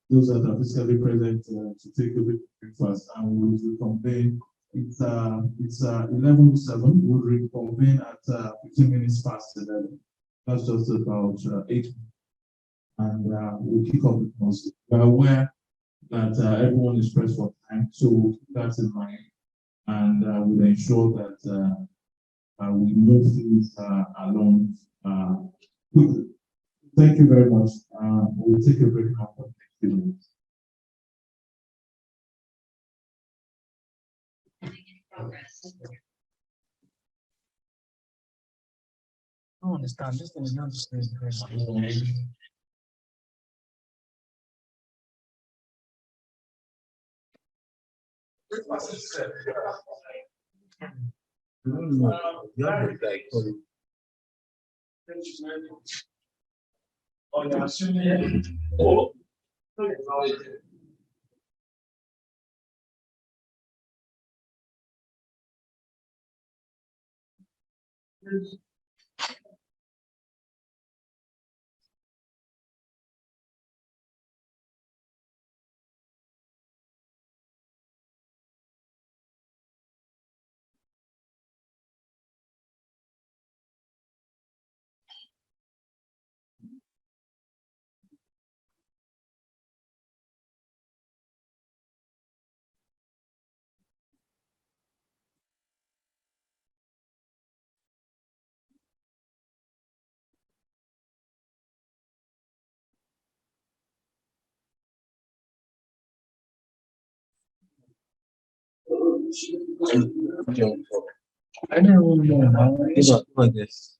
those that are physically present to take a bit of breakfast, and we will reconvene. It's 11:07. We'll reconvene at 15 minutes past 11. That's just about 8 minutes. And we'll kick off the process. We're aware that everyone is pressed for time, so we'll keep that in mind, and we'll ensure that we move things along quickly. Thank you very much. We'll take a break now for 15 minutes. I don't understand. This thing is not just I don't know how this.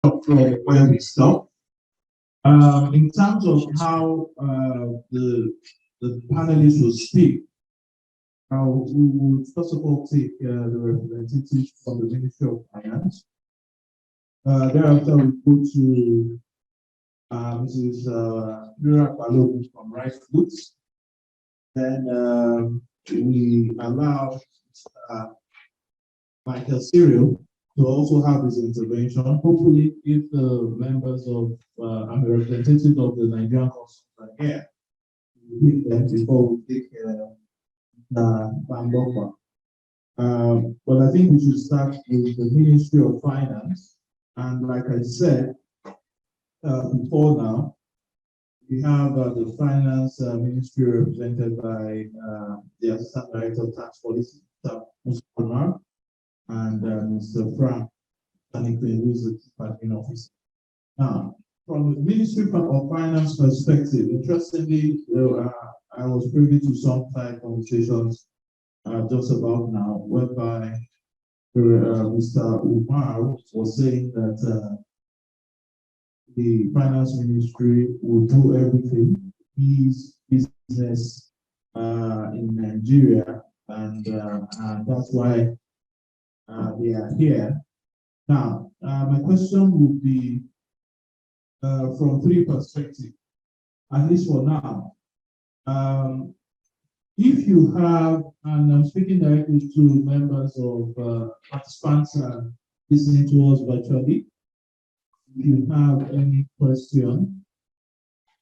from where we stop. In terms of how the panelists will speak, we will first of all take the representatives from the Ministry of Finance. Thereafter, we go to Mrs. Mira Balogun from Rice Foods. Then we allow Michael Cyril to also have his intervention. Hopefully, if the members of and the representatives of the Nigerian Customs are here, we meet them before we take Bambofa. But I think we should start with the Ministry of Finance. And like I said before now, we have the Finance Ministry represented by the Assistant Director of Tax Policy, Mr. Omar, and Mr. Frank, who is the Chief Admin Officer. Now, from the Ministry of Finance perspective, interestingly, I was privy to some side conversations just about now, whereby Mr. Umar was saying that the Finance Ministry will do everything, his business in Nigeria, and that's why they are here. Now, my question would be from three perspectives, at least for now. If you have, and I'm speaking directly to members of participants listening to us virtually, if you have any question,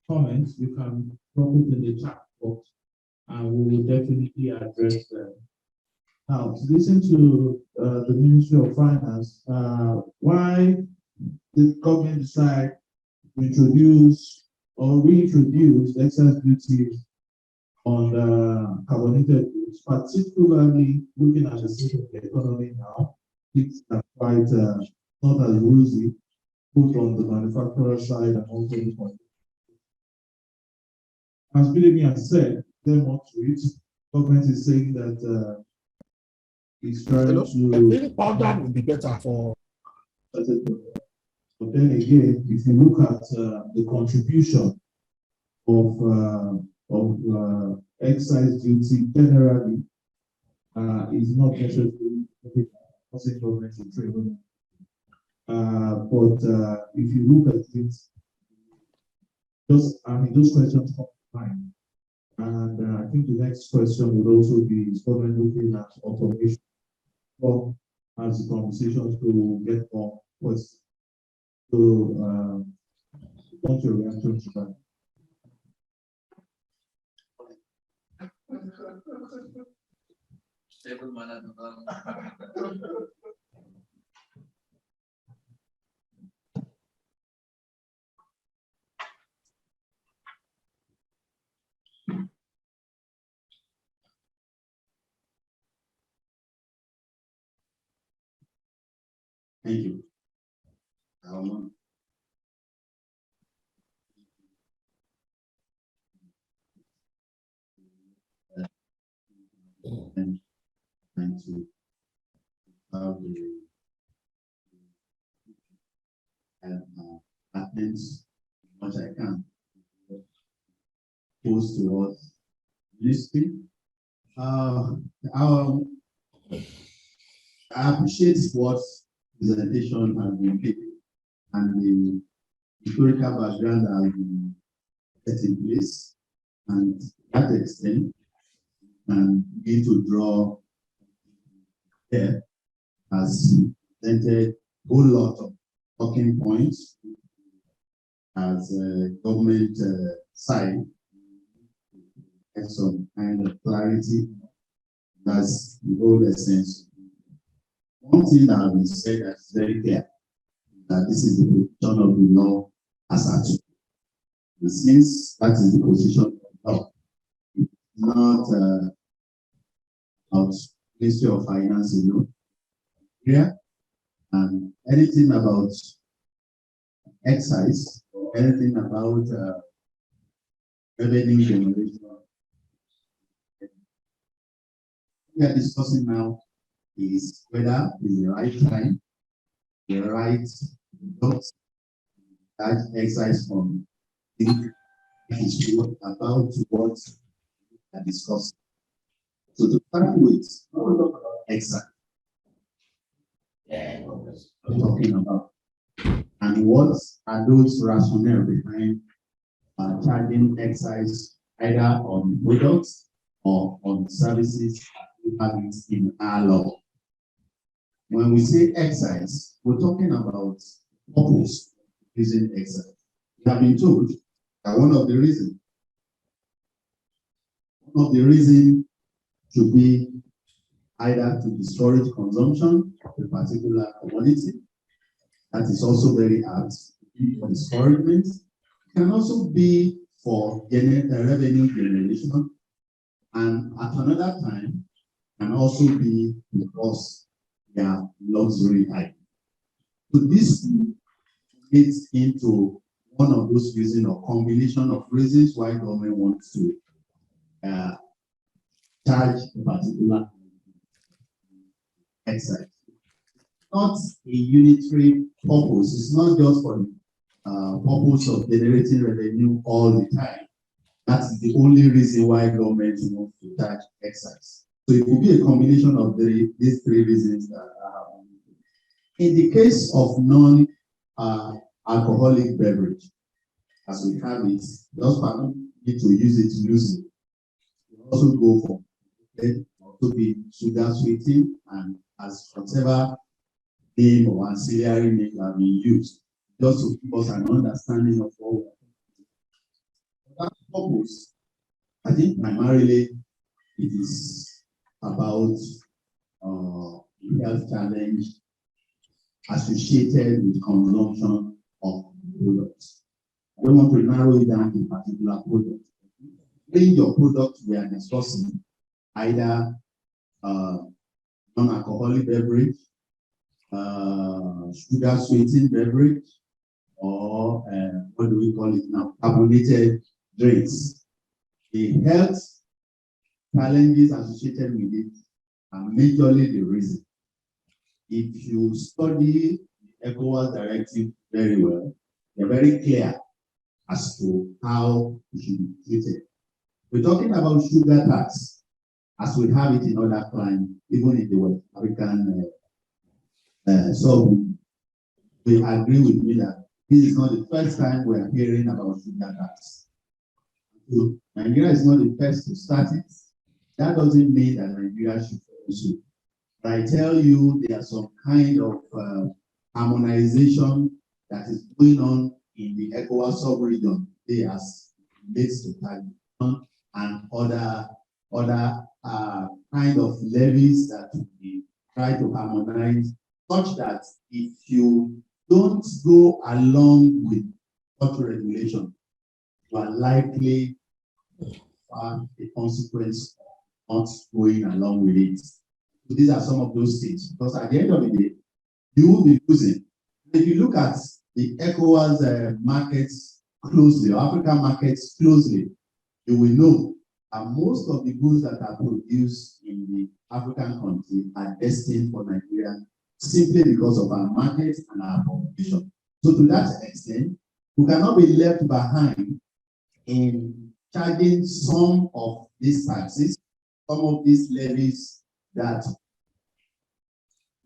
comments, you can drop it in the chat box and we will definitely address them. Now, to listen to the Ministry of Finance, why did the government decide to introduce or reintroduce excise duty on carbonated goods, particularly looking at the state of the economy now? Things are quite not as rosy, both on the manufacturer side and also the consumer. As Billy has said, then more to it, government is saying that it's trying to. Powder would be better for. But then again, if you look at the contribution of excise duty generally, is not necessarily causing government to trade. But if you look at it, those questions come to mind. And I think the next question would also be, is government looking at automation or as the conversations to get more questions? So, what's your reaction to that? Thank you. And trying to have the attempts as much I can close towards listening. I appreciate what presentation has been given and the historical background that has been set in place, and to that extent, and begin to draw here has presented a whole lot of talking points as a government side and some kind of clarity. That's the whole essence. One thing that has been said that is very clear, that this is the position of the law as such. And since that is the position of the law, it's not about Ministry of Finance, here, and anything about excise, or anything about revenue generation. We are discussing now is whether it's the right time, the right not charge excise from it is about what we are discussing. So to start with, when we talk about excise, we're talking about, and what are those rationale behind charging excise either on products or on services we have it in our law. When we say excise, we're talking about purpose using excise. We have been told that one of the reasons should be either to discourage consumption of a particular commodity. That is also very apt for discouragement. It can also be for revenue generation, and at another time can also be because they are luxury items. So this fits into one of those reasons or combination of reasons why government wants to charge a particular excise. Not a unitary purpose. It's not just for the purpose of generating revenue all the time. That's the only reason why government wants to charge excise. So it will be a combination of these three reasons that are. In the case of non-alcoholic beverage, as we have it, just permit me to use it loosely. We also go for it, also be sugar sweetened, and as whatever name or ancillary name have been used, just to give us an understanding of what we're that purpose. I think primarily it is about health challenge associated with consumption of products. I don't want to narrow it down to a particular product. Range your product we are discussing, either non-alcoholic beverage, sugar sweetened beverage, or what do we call it now? Carbonated drinks. The health challenges associated with it are majorly the reason. If you study the ECOWAS directive very well, they're very clear as to how it should be treated. We're talking about sugar tax, as we have it in other climes, even in the West African so we agree with me that this is not the first time we are hearing about sugar tax. So Nigeria is not the first to start it. That doesn't mean that Nigeria should follow suit. But I tell you, there are some kind of harmonization that is going on in the ECOWAS sub-region. They as relates to taxation and other kind of levies that we try to harmonize, such that if you don't go along with such regulation, you are likely to have a consequence of not going along with it. So these are some of those things, because at the end of the day, you will be losing. If you look at the ECOWAS markets closely, or African markets closely, you will know that most of the goods that are produced in the African country are destined for Nigeria simply because of our market and our population. So to that extent, we cannot be left behind in charging some of these taxes, some of these levies that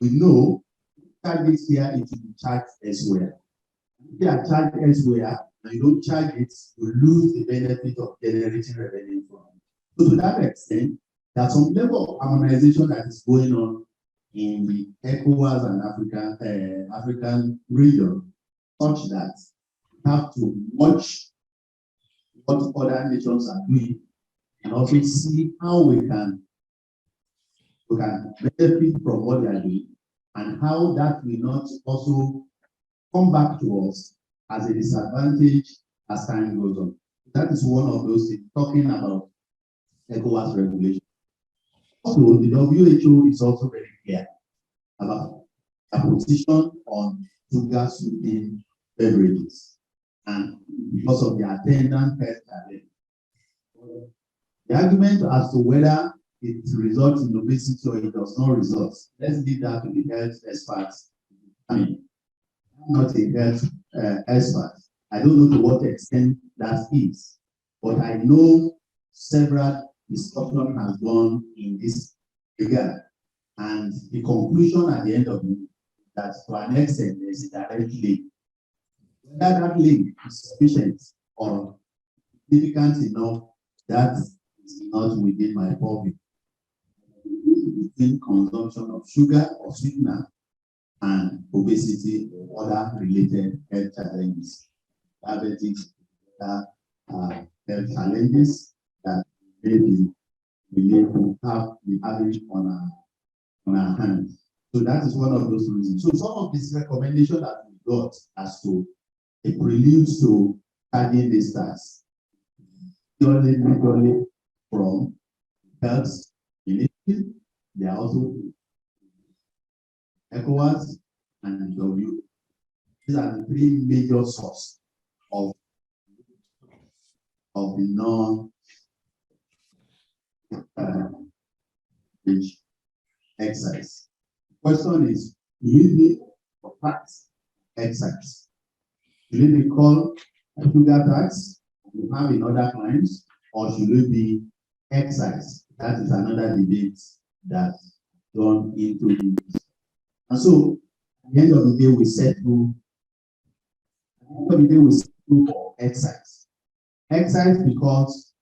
we know charges here, it will be charged elsewhere. If they are charged elsewhere and you don't charge it, you lose the benefit of generating revenue from it. So to that extent, there's some level of harmonization that is going on in the ECOWAS and African region, such that we have to watch what other nations are doing and also see how we can benefit from what they are doing, and how that will not also come back to us as a disadvantage as time goes on. That is one of those things, talking about ECOWAS regulation. Also, the WHO is also very clear about a position on sugar sweetened beverages, and because of the attendant health challenge. The argument as to whether it results in obesity or it does not result, let's leave that to the health experts. I mean, I'm not a health expert. I don't know to what extent that is, but I know several discussions have gone in this regard. And the conclusion at the end of it, that to an extent there is a direct link. Whether that link is sufficient or significant enough, that is not within my purview. Between consumption of sugar or sweetener and obesity or other related health challenges, diabetes, health challenges that maybe we need to have the average on our hands. So that is one of those reasons. So some of these recommendations that we got as to a prelude to adding these tasks, purely from health initiative, they are also ECOWAS and W. These are the three major sources of the non excise. The question is, do you need a tax excise? Should it be called a sugar tax you have in other clients, or should it be excise? That is another debate that gone into this. And so at the end of the day, we settle for excise. Excise because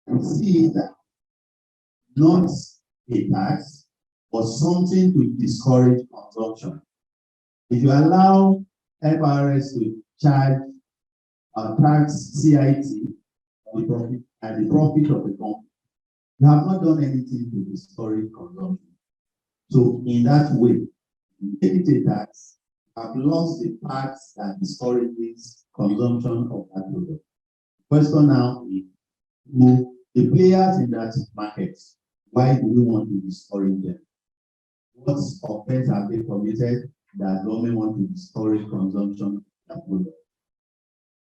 we see that not a tax, but something to discourage consumption. If you allow FRS to charge or tax CIT on the profit of the company, you have not done anything to discourage consumption. So in that way, you make it a tax, you have lost the part that discourages consumption of that product. The question now is, who the players in that market, why do we want to discourage them? What offense have they committed that government want to discourage consumption of that product?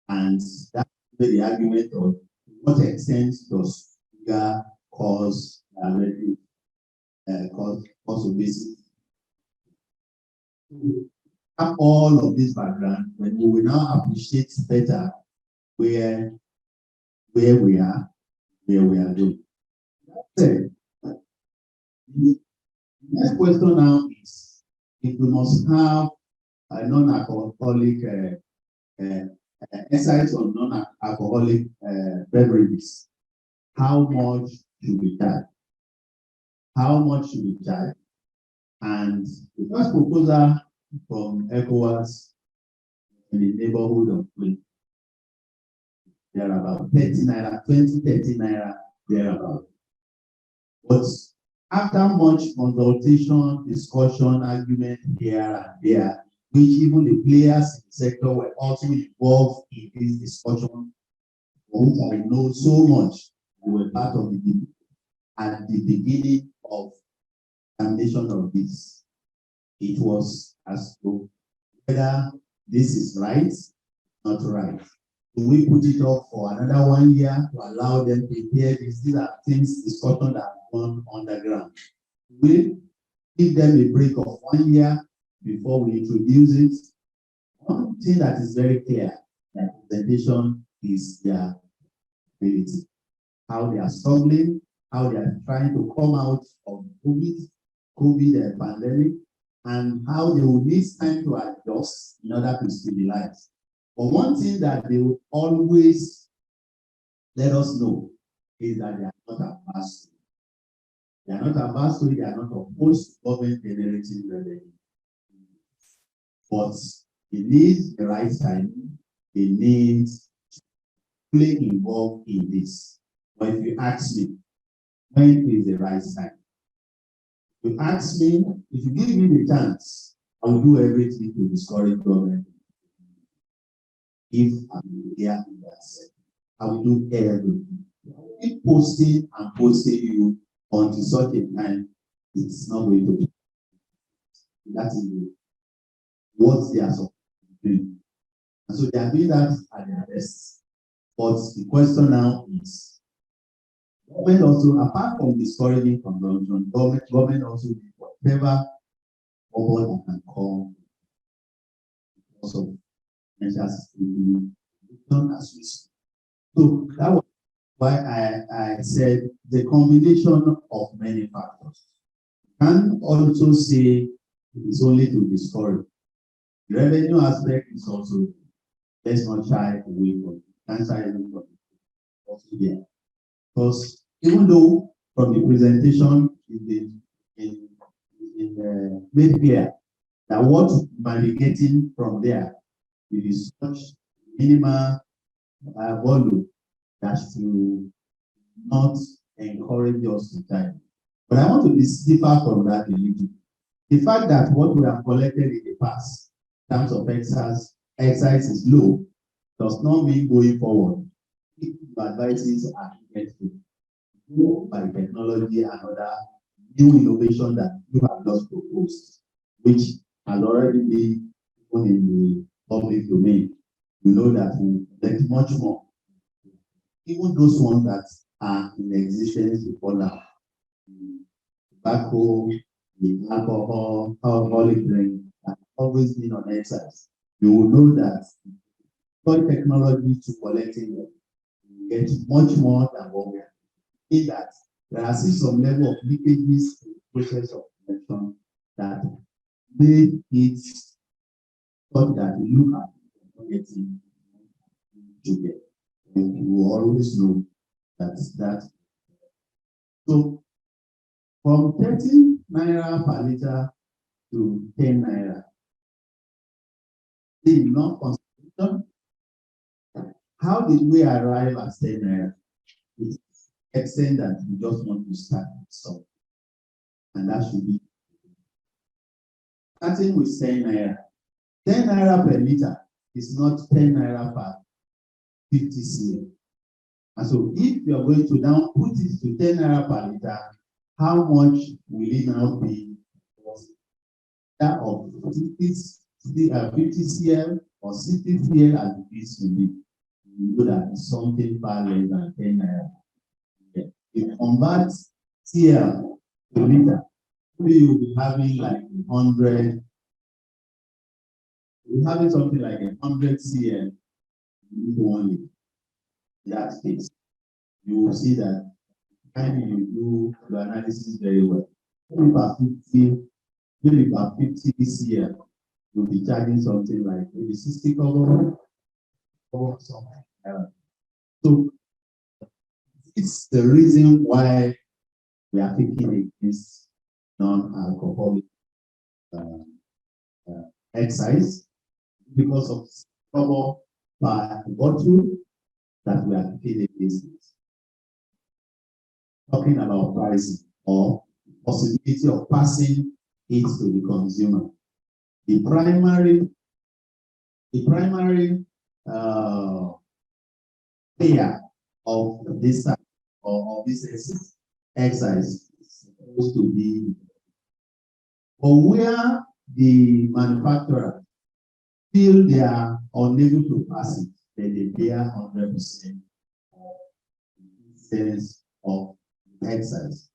And that's the argument of what extent does sugar cause obesity. Have all of this background, when we will now appreciate better where we are going. The next question now is, if we must have a non-alcoholic excise on non-alcoholic beverages, how much should we charge? How much should we charge? And the first proposal from ECOWAS in the neighborhood of 20, thereabout 30 naira, 20, 30 naira, thereabout. But after much consultation, discussion, argument here and there, which even the players in the sector were also involved in this discussion, for which I know so much, they were part of the debate at the beginning of the examination of this. It was as to whether this is right, not right. Do we put it off for another 1 year to allow them to hear this? These are things, discussion that have gone underground. We give them a break of 1 year before we introduce it. One thing that is very clear, that presentation is their ability, how they are struggling, how they are trying to come out of COVID pandemic, and how they will need time to adjust in order to stabilize. But one thing that they will always let us know is that they are not averse to it. They are not averse to it, they are not opposed to government generating revenue. But they need the right time, they need to play involved in this. But if you ask me, when is the right time? If you ask me, if you give me the chance, I will do everything to discourage government. If I'm here in that sector, I will do everything. Keep posting and posting you until such a time it's not going to be. That is what they are supposed to do. And so they are doing that at their best. But the question now is, government also, apart from discouraging consumption, government also did whatever government can call. also financial security as we speak. So that was why I said the combination of many factors. You can also say it's only to discourage. The revenue aspect is also, let's not shy away from it. Can't shy away from it. Also there. Because even though from the presentation made clear that what you might be getting from there is such minimal volume that to not encourage us to time. But I want to differ from that a little. The fact that what we have collected in the past in terms of excise is low does not mean going forward. If advices are needed to go by technology and other new innovation that you have just proposed, which has already been put in the public domain. You know that we collect much more. Even those ones that are in existence before now, tobacco, the alcohol, alcoholic drink, have always been on excise. You will know that for technology to collecting them, you get much more than what we are. In that there are still some level of leakages in the process of collection that made it thought that you look at getting to get. You will always know that. So from 30 naira per liter to 10 naira, the non-consumption. How did we arrive at 10 naira? It's extent that we just want to start with something, and that should be starting with 10 naira. 10 naira per liter is not 10 naira per 50 cl. And so if you are going to now put it to 10 naira per liter, how much will it now be? That of 50 cl or 60 cl as the case may be. You know that it's something far less than 10 naira. If you convert cl to liter, maybe you'll be having like 100. We're having something like 100 cl into 1 liter. In that case, you will see that kind you do the analysis very well. Maybe about 50 cl, you'll be charging something like maybe 60 kobo or something. So it's the reason why we are thinking against non-alcoholic excise, because of kobo per bottle that we are thinking against it. Talking about pricing or possibility of passing it to the consumer. The primary payer of this type or this excise is supposed to be, but where the manufacturer feel they are unable to pass it, then they bear 100% of excise.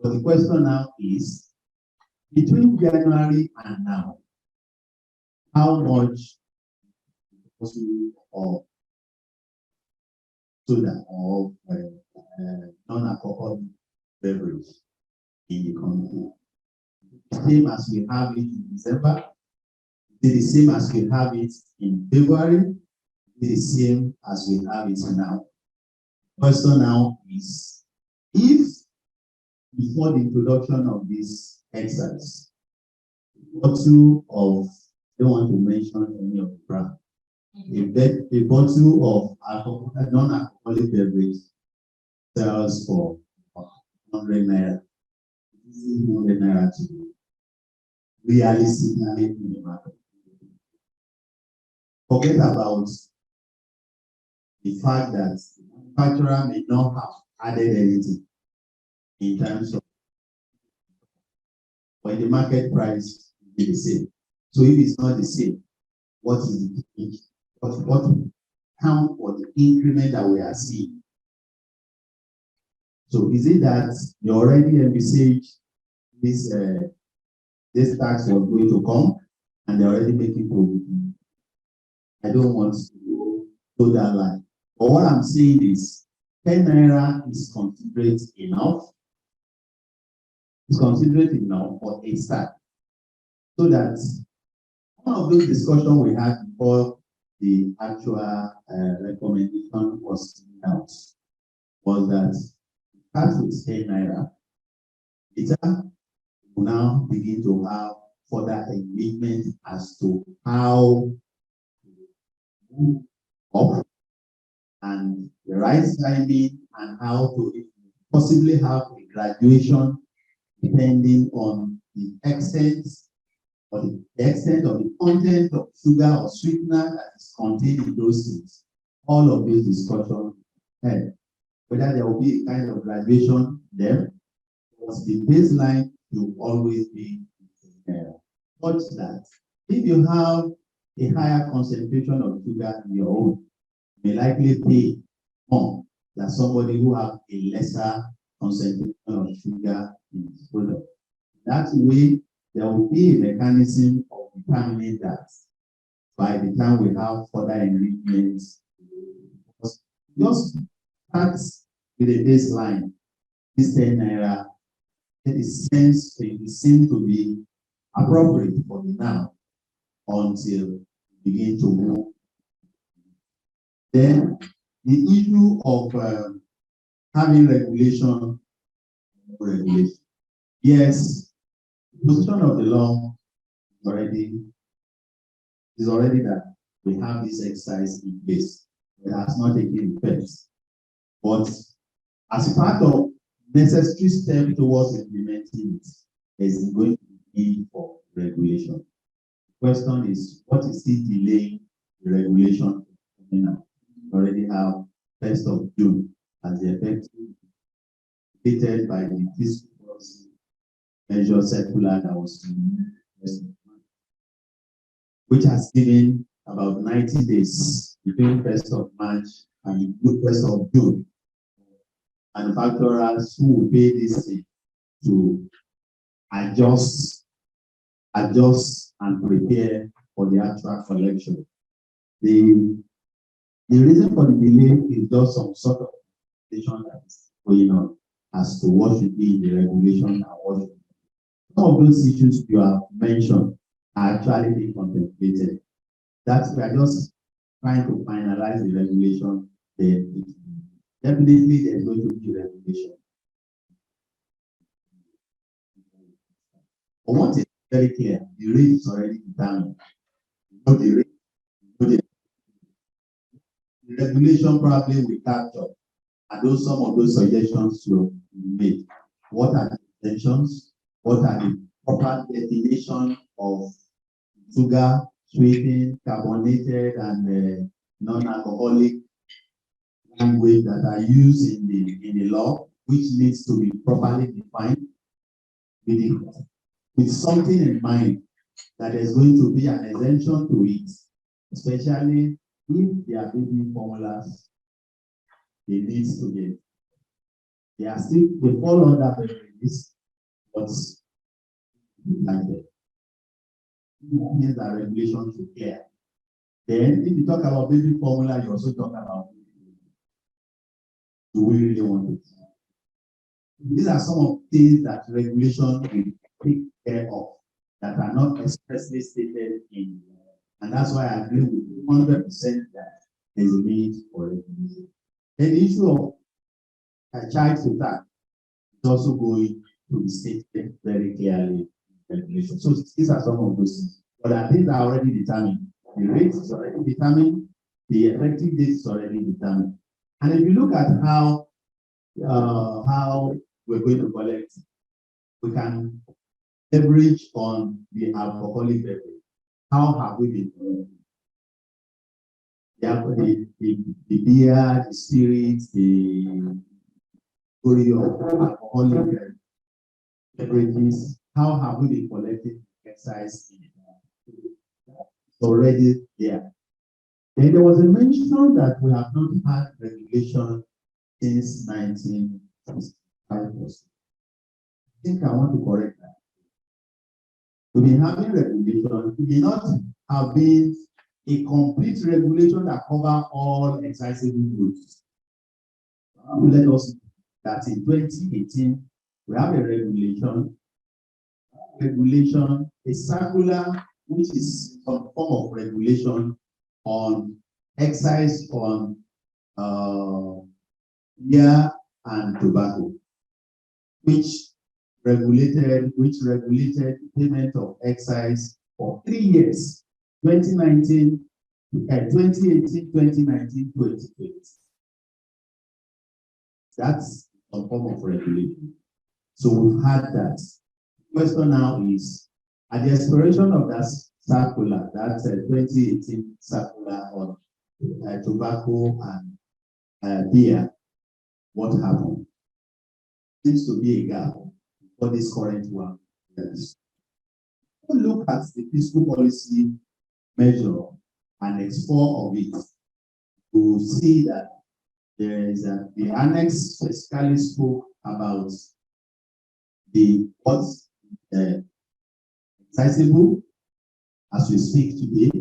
But the question now is, between January and now, how much of soda or non-alcoholic beverage in the country? The same as we have it in December, the same as we have it in February, the same as we have it now. Question now is, if before the introduction of this excise, bottle of, I don't want to mention any of the brand, a bottle of non-alcoholic beverage sells for 100 naira. 100 naira to realistically in the market. Forget about the fact that the manufacturer may not have added anything in terms of when the market price is the same. So if it's not the same, what is the change? What count for the increment that we are seeing? So is it that you already envisaged this tax was going to come and they're already making provision? I don't want to go that line. But what I'm saying is 10 naira is considerate enough. It's considerate enough for a start. So that one of those discussions we had before the actual recommendation was out was that start with 10 naira. Later, we now begin to have further engagement as to how to move up and the right timing and how to possibly have a graduation depending on the extent or the extent of the content of sugar or sweetener that is contained in those things. All of these discussions, whether there will be a kind of graduation there, because the baseline will always be such that if you have a higher concentration of sugar in your own, you may likely pay more than somebody who has a lesser concentration of sugar in his product. That way, there will be a mechanism of determining that by the time we have further enrichments. Just start with a baseline. This 10 naira, it seems to be appropriate for me now until we begin to move. Then the issue of having regulation. Yes, the position of the law is already that we have this exercise in place. It has not taken effect. But as part of necessary step towards implementing it, there is going to be need for regulation. The question is, what is still delaying the regulation? We already have 1st of June as the effective stated by the fiscal policy measure circular that was which has given about 90 days between 1st of March and 1st of June. Manufacturers who will pay this thing to adjust and prepare for the actual collection. The reason for the delay is just some sort of regulation that is going on as to what should be the regulation and what should be. Some of those issues you have mentioned are actually being contemplated. That's we are just trying to finalize the regulation. Then definitely there's going to be regulation. But what is very clear, the rate is already determined. The regulation probably will capture, and those some of those suggestions will be made. What are the intentions? What are the proper definition of sugar, sweetened, carbonated, and non-alcoholic language that are used in the law, which needs to be properly defined with something in mind that there's going to be an exemption to it, especially if they are baby formulas, they need to get. They fall under this, but like that. Means that regulation to clear. Then, if you talk about baby formula, you also talk about do we really want it? These are some of the things that regulation will take care of that are not expressly stated in, and that's why I agree with 100% that there's a need for regulation. Then the issue of a child to tax is also going to be stated very clearly in regulation. So these are some of those things. But I think are already determined. The rate is already determined, the effective date is already determined. And if you look at how we're going to collect, we can leverage on the alcoholic beverage. How have we been collecting? The beer, the spirits, the story of alcoholic beverages. How have we been collecting excise? It's already there. Then there was a mention that we have not had regulation since 1965. I think I want to correct that. We've been having regulation. It may not have been a complete regulation that covers all excise-able goods. Let us know that in 2018, we have a regulation, a circular, which is some form of regulation on excise on beer and tobacco, which regulated the payment of excise for 3 years, 2018, 2019, 2020. That's a form of regulation. So we've had that. The question now is, at the expiration of that circular, that's 2018 circular on tobacco and beer, what happened? Seems to be a gap for this current one. Yes. Look at the fiscal policy measure and explore of it. To see that there is the annex specifically spoke about the what's accessible as we speak today,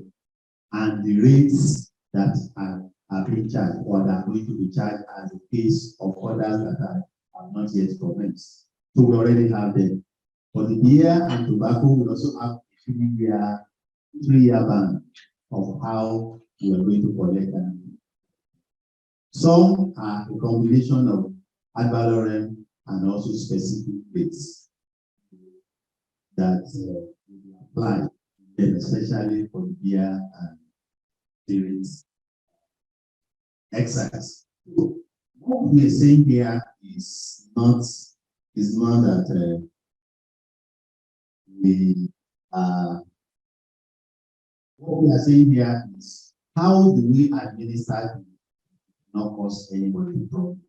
and the rates that are being charged or that are going to be charged as the case of others that are not yet commenced. So we already have them. For the beer and tobacco, we also have a 3-year ban of how we are going to collect them. Some are a combination of ad valorem and also specific rates that we apply, especially for the beer and spirits excise. So what we are saying here is not that what we are saying here is how do we administer not cause anybody problem.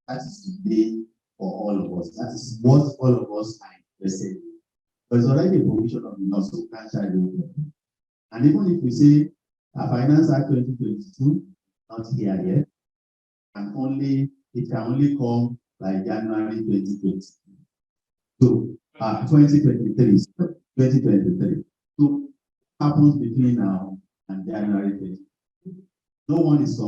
That is today for all of us. That is what all of us are interested in. There's already a provision of the law, so we can't charge you. And even if we say a Finance Act 2022, not here yet, and it can only come by January 2020. So 2023. So what happens between now and January 2020? No one is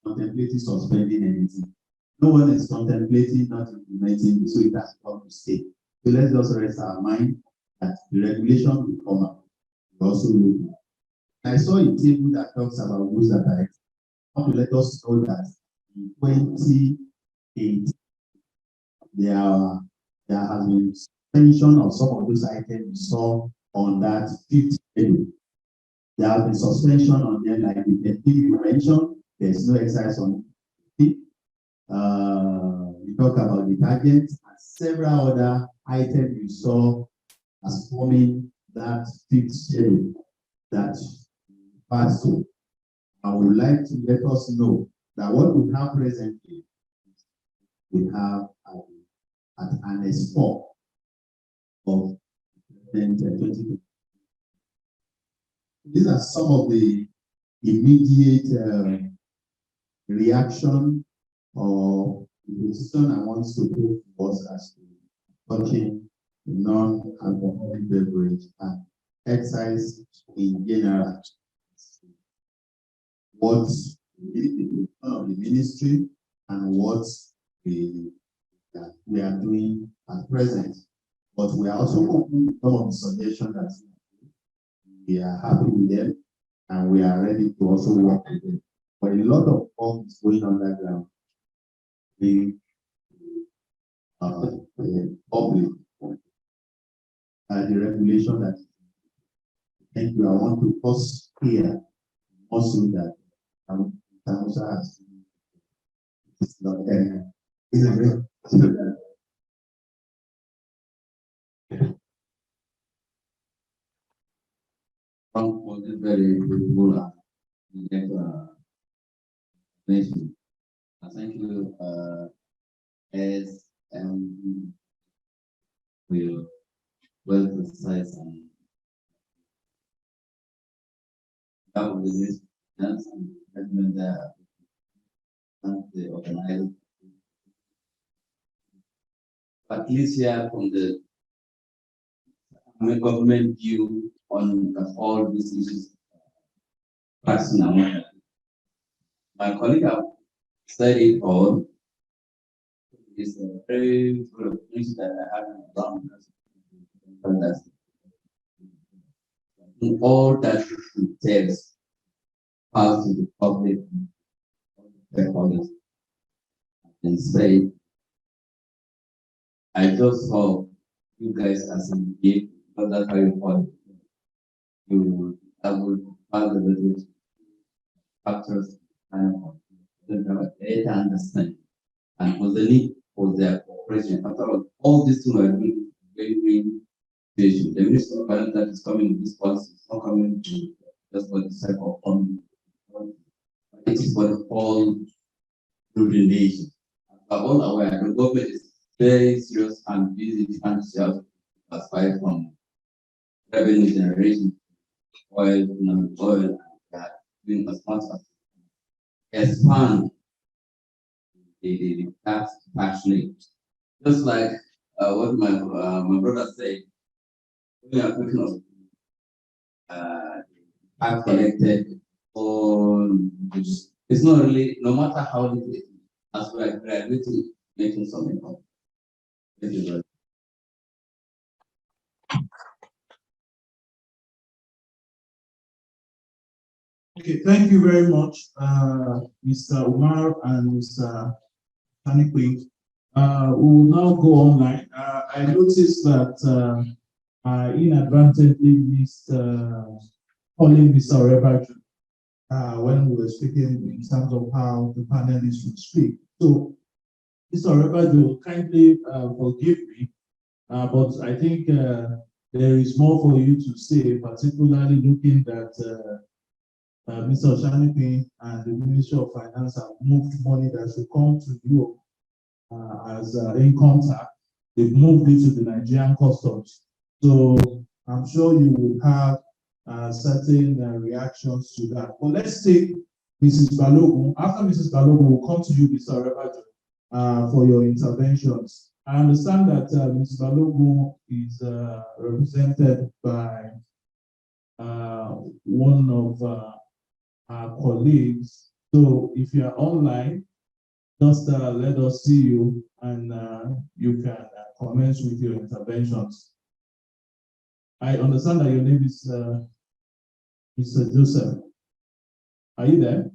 contemplating suspending anything. No one is contemplating not implementing it, so it has come to stay. So let's just rest our mind that the regulation will come out. We also look at. I saw a table that talks about goods that are want to let us know that in 2018 there has been suspension of some of those items we saw on that 5th schedule. There has been suspension on them, like the thing you mentioned. There's no excise on it. We talk about detergents and several other items you saw as forming that 5th schedule that passed through. I would like to let us know that what we have presently, we have at Annex 4 of 2020. These are some of the immediate reaction or the position I want to put was as to touching the non-alcoholic beverage and excise in general. What the ministry and what we are doing at present. But we are also open to some of the suggestions that we are happy with them and we are ready to also work with them. But a lot of work is going on that ground. The public, the regulation that. Thank you. I want to pause here also that Tamusa has it's not was very beautiful explanation. Thank you, as we well precise and how the and the organized. At least here from the government view on all these issues person. My colleague have said it all. It's a very good opportunity that I have in ground. In all that entails out to the public stakeholders and say, I just hope you guys as engaged, because that's how you call it, you will have the factors and have a better understanding and for the need for their cooperation. After all these things are doing very situation. The Ministry of Finance that is coming in this policy is not coming to just for the sake of funding. It is for the whole nation. We are all aware the government is very serious and busy financial aside from revenue generation, oil, oil, doing as much as expand the tax rate. Just like what my brother said, we are talking of tax collected, or it's not really, no matter how little it is, as we are graduating, making some income. Thank you very much. Okay, thank you very much, Mr. Umar and Mr. Tanikwe. We will now go online. I noticed that I inadvertently missed calling Mr. Orebaju when we were speaking in terms of how the panelists would speak. So, Mr. Orebaju, kindly forgive me, but I think there is more for you to say, particularly looking at Mr. Oshanipi and the Ministry of Finance have moved money that should come to you as income tax. They've moved it to the Nigerian customs. So I'm sure you will have certain reactions to that. But let's take Mrs. Balogun. After Mrs. Balogun, we'll come to you, Mr. Orebaju, for your interventions. I understand that Mrs. Balogun is represented by one of our colleagues. So if you are online, just let us see you and you can commence with your interventions. I understand that your name is Mr. Joseph. Are you there?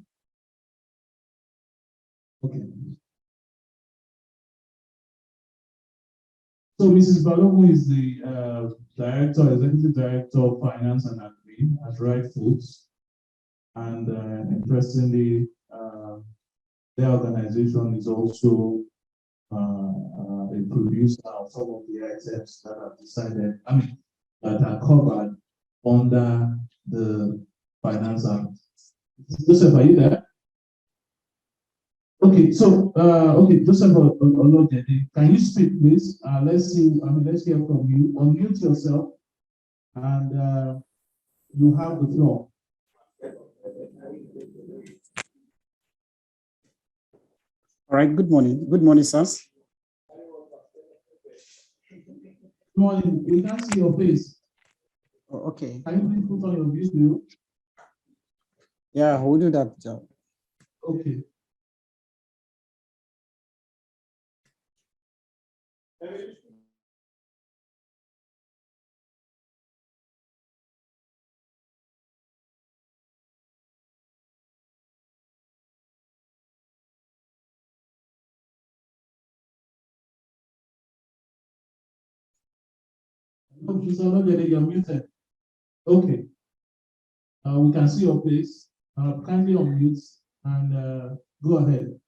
Okay. So Mrs. Balogun is the Executive Director of Finance and Admin at Right Foods. And interestingly, their organization is also a producer of some of the items that are decided, that are covered under the Finance Act. Joseph, are you there? Okay, so Joseph Olojede, can you speak, please? Let's see. Let's hear from you. Unmute yourself, and you have the floor. All right, good morning. Good morning, sirs. Good morning. We can't see your face. Oh, okay. Can you please put on your video? Yeah, I will do that job. Okay. No, she's already you're muted. Okay. We can see your face. Kindly unmute and go ahead.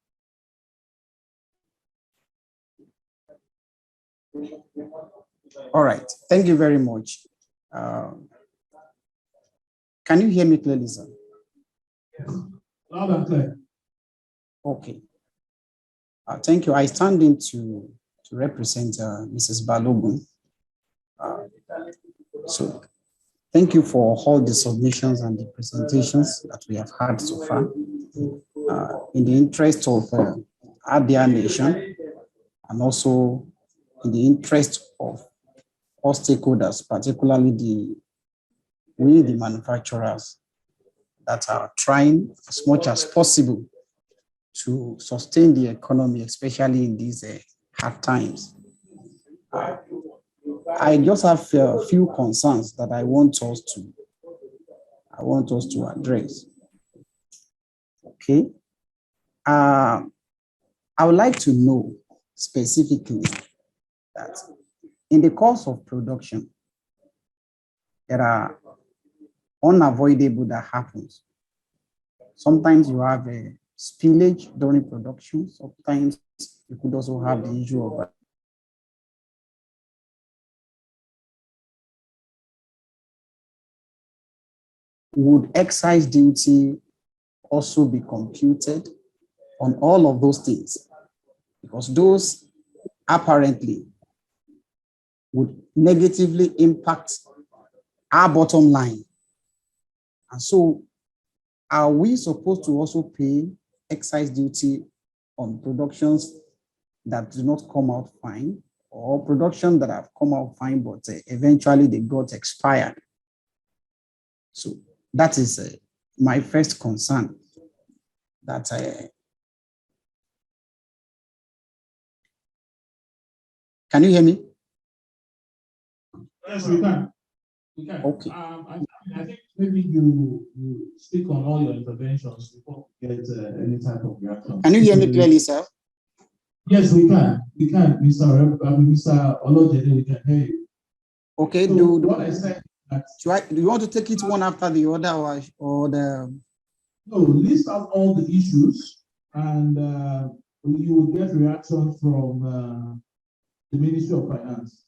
All right. Thank you very much. Can you hear me clearly, sir? Yes. Loud and clear. Okay. Thank you. I stand in to represent Mrs. Balogun. So thank you for all the submissions and the presentations that we have had so far. In the interest of our dear nation, and also in the interest of all stakeholders, particularly the manufacturers that are trying as much as possible to sustain the economy, especially in these hard times. I just have a few concerns that I want us to address. Okay. I would like to know specifically that in the course of production, there are unavoidable that happens. Sometimes you have a spillage during production. Sometimes you could also have the issue of would excise duty also be computed on all of those things? Because those apparently would negatively impact our bottom line. And so are we supposed to also pay excise duty on productions that do not come out fine, or production that have come out fine, but eventually they got expired? So that is my first concern. That can you hear me? Yes, we can. We can. Okay. I think maybe you speak on all your interventions before we get any type of reaction. Can you hear me clearly, sir? Yes, we can. We can, Mr. Olojede, we can hear you. Okay. So what I said that, do you want to take it one after the other, or the? No, list out all the issues, and you will get reaction from the Ministry of Finance.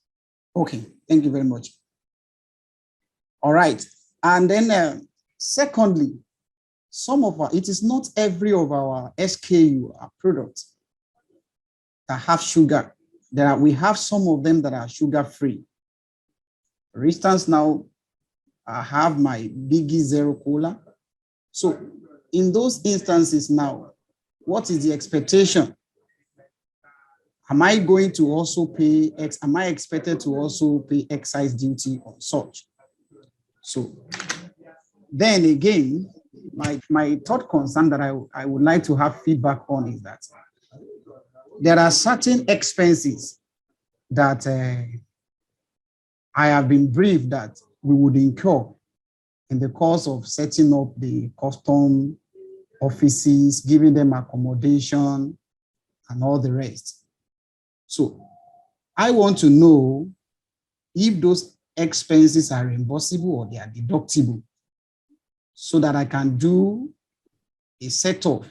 Okay, thank you very much. All right, and then secondly, it is not every of our SKU products that have sugar. We have some of them that are sugar free. For instance, now I have my Biggie Zero Cola. So in those instances now, what is the expectation? Am I going to also pay am I expected to also pay excise duty on such? So then again, my third concern that I would like to have feedback on is that there are certain expenses that I have been briefed that we would incur in the course of setting up the custom offices, giving them accommodation, and all the rest. So I want to know if those expenses are reimbursable or they are deductible, so that I can do a setup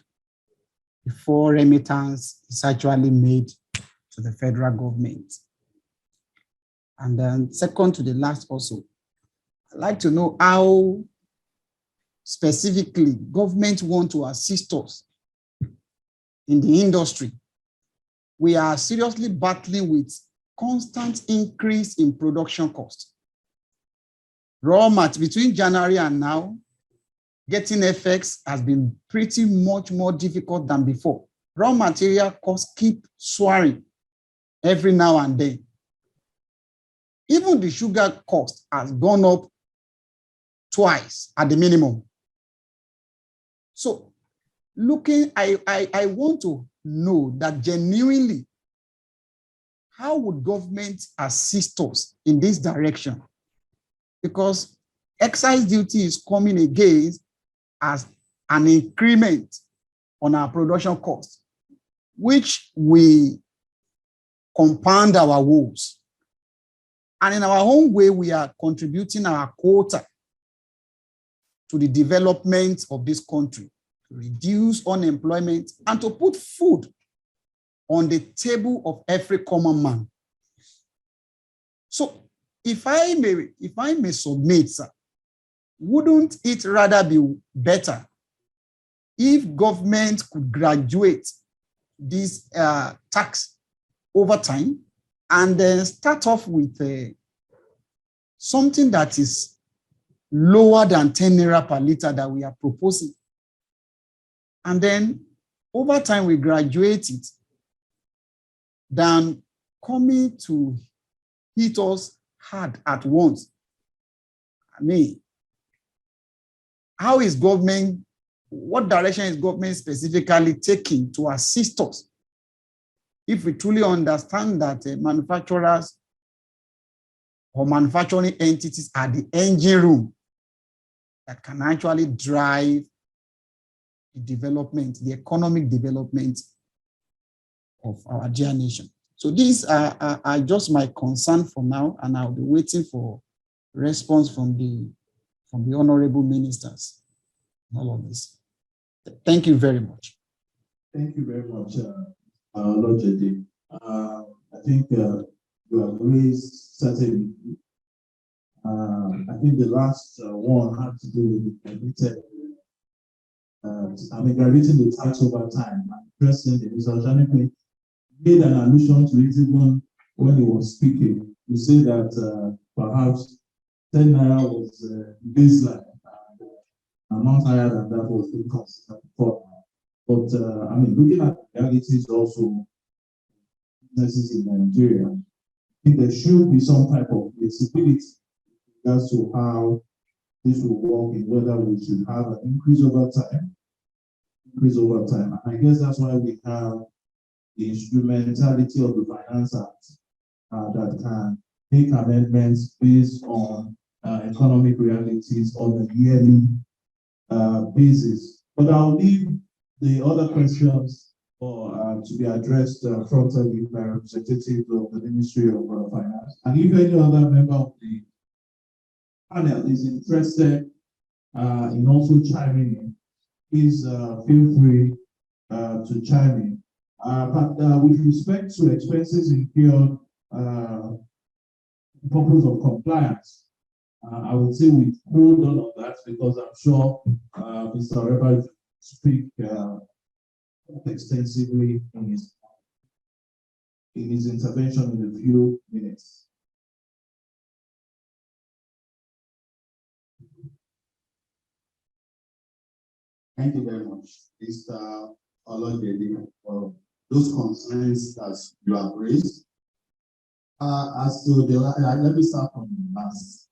before remittance is actually made to the federal government. And then second to the last also, I'd like to know how specifically government want to assist us in the industry. We are seriously battling with constant increase in production cost. Raw material between January and now, getting FX has been pretty much more difficult than before. Raw material costs keep soaring every now and then. Even the sugar cost has gone up twice at the minimum. So I want to know that genuinely, how would government assist us in this direction? Because excise duty is coming again as an increment on our production cost, which we compound our woes. And in our own way, we are contributing our quota to the development of this country, to reduce unemployment and to put food on the table of every common man. So if I may submit, sir, wouldn't it rather be better if government could graduate this tax over time and then start off with something that is lower than 10 naira per liter that we are proposing? And then over time we graduate it, than coming to hit us hard at once. I mean, how is government, what direction is government specifically taking to assist us? If we truly understand that manufacturers or manufacturing entities are the engine room that can actually drive the development, the economic development of our dear nation. So these are just my concern for now, and I'll be waiting for response from the honorable ministers. All of this. Thank you very much. Thank you very much, Lord JD. I think you have raised certain. I think the last one had to do with the graduating the tax over time. Interesting, Mr. Janike made an allusion to it even when he was speaking. You say that perhaps 10 naira was baseline, and amount higher than that was being considered before. But looking at realities also, businesses in Nigeria, I think there should be some type of flexibility as to how this will work, in whether we should have an increase over time. And I guess that's why we have the instrumentality of the Finance Act that can make amendments based on economic realities on a yearly basis. But I'll leave the other questions to be addressed frontally by representatives of the Ministry of Finance. And if any other member of the panel is interested in also chiming in, please feel free to chime in. But with respect to expenses incurred purpose of compliance, I would say we hold on that, because I'm sure Mr. Reba will speak extensively in his intervention in a few minutes. Thank you very much, Mr. Olojede, for those concerns that you have raised. As to the, let me start from the last.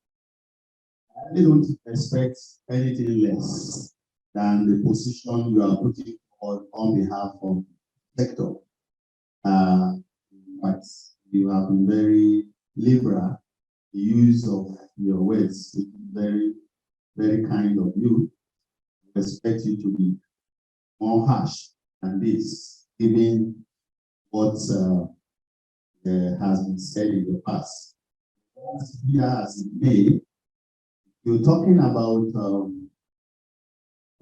I really don't expect anything less than the position you are putting forward on behalf of the sector. But you have been very liberal. The use of your words is very, very kind of you. I expect you to be more harsh than this, given what has been said in the past. As in May, you're talking about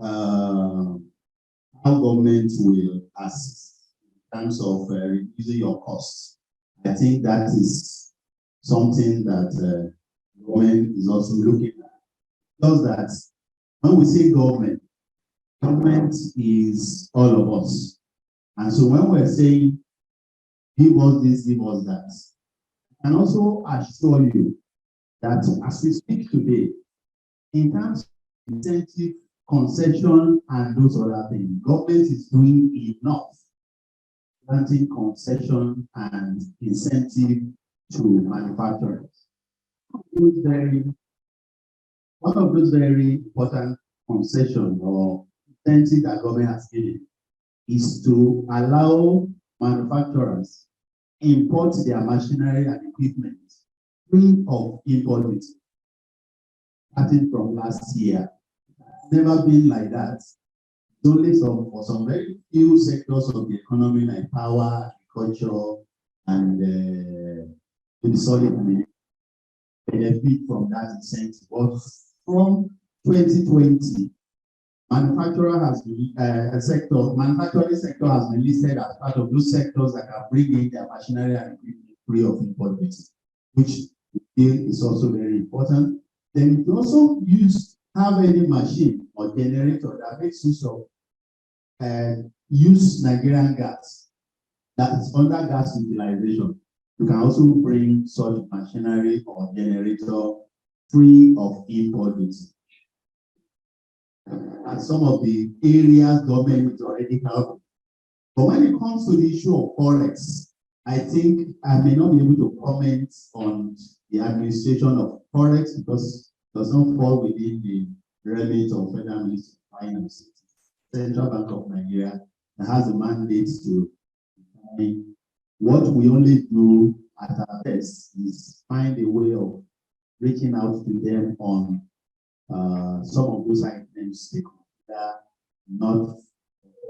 how government will assist in terms of reducing your costs. I think that is something that government is also looking at. Because that when we say government is all of us. And so when we're saying, give us this, give us that, and also assure you that as we speak today, in terms of incentive, concession, and those other things, government is doing enough granting concession and incentive to manufacturers. One of those very important concession or incentive that government has given is to allow manufacturers import their machinery and equipment free of import duty. Starting from last year, it's never been like that. It's only for some very few sectors of the economy like power, agriculture, and the solid benefit from that incentive. But from 2020, manufacturing sector has been listed as part of those sectors that are bringing their machinery and equipment free of import duty, which is also very important. Then you also have any machine or generator that makes use of use Nigerian gas that is under gas utilization. You can also bring such machinery or generator free of import duty. And some of the areas government is already helping. But when it comes to the issue of forex, I think I may not be able to comment on the administration of forex because it does not fall within the remit of Federal Ministry of Finance, Central Bank of Nigeria, that has a mandate to what we only do at our best is find a way of reaching out to them on some of those items they consider not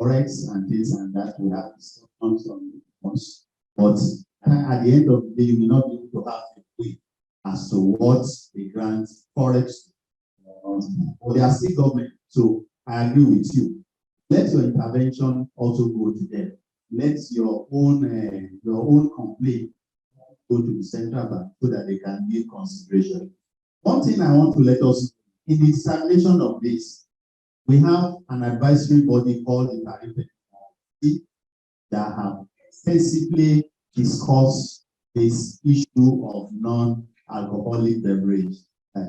forex and this and that. We have discussions on once, but at the end of the day, you will not be able to have a way as to what they grant forex. But they are still government, so I agree with you. Let your intervention also go to them. Let your own complaint go to the central bank so that they can give consideration. One thing I want to let us, in the examination of this, we have an advisory body called the Tariff that have extensively discussed this issue of non-alcoholic beverage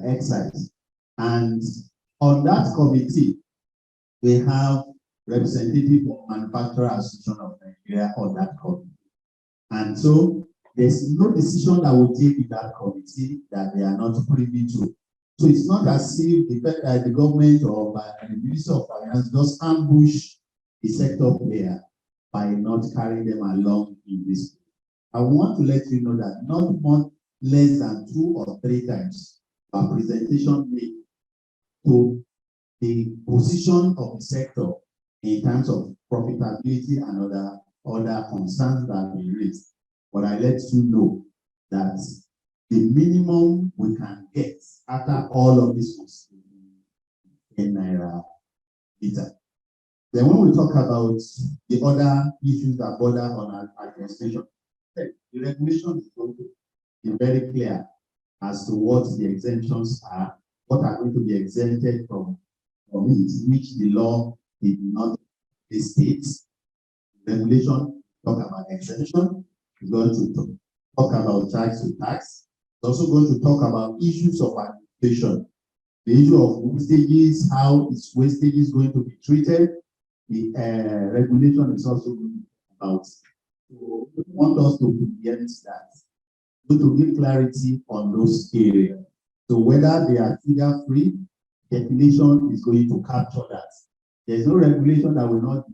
excise. And on that committee, we have representative of Manufacturer Association of Nigeria on that committee. And so there's no decision that will take in that committee that they are not privy to. So it's not as if the government or the Ministry of Finance just ambush the sector player by not carrying them along in this. I want to let you know that not more less than 2 or 3 times a presentation made to the position of the sector in terms of profitability and other concerns that have been raised. But I let you know that the minimum we can get after all of this was in Naira liter. Then when we talk about the other issues that border on our administration, the regulation is going to be very clear as to what the exemptions are, what are going to be exempted from it, which the law did not state. Regulation talk about exemption. It's going to talk about charge to tax. It's also going to talk about issues of administration. The issue of wastages, how is wastage going to be treated. The regulation is also going to talk about. So we want us to preempt that, to give clarity on those areas. So whether they are trigger free, definition is going to capture that. There's no regulation that will not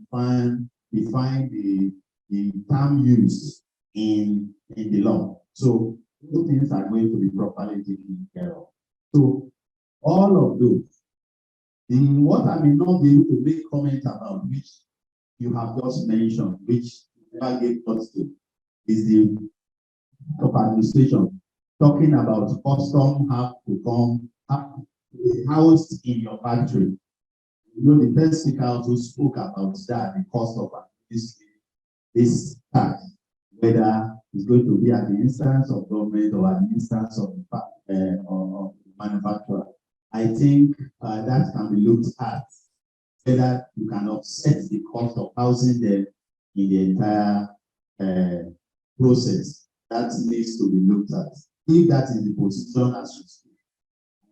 define the term used in the law. So those things are going to be properly taken care of. So all of those. What I may not be able to make comment about, which you have just mentioned, which never gave thoughts to, is the of administration, talking about custom have to come housed in your factory. You know, the first speaker also spoke about that, the cost of this tax, whether it's going to be at the instance of government or at the instance of the manufacturer. I think that can be looked at, whether you can offset the cost of housing them in the entire process. That needs to be looked at. If that is the position as you speak,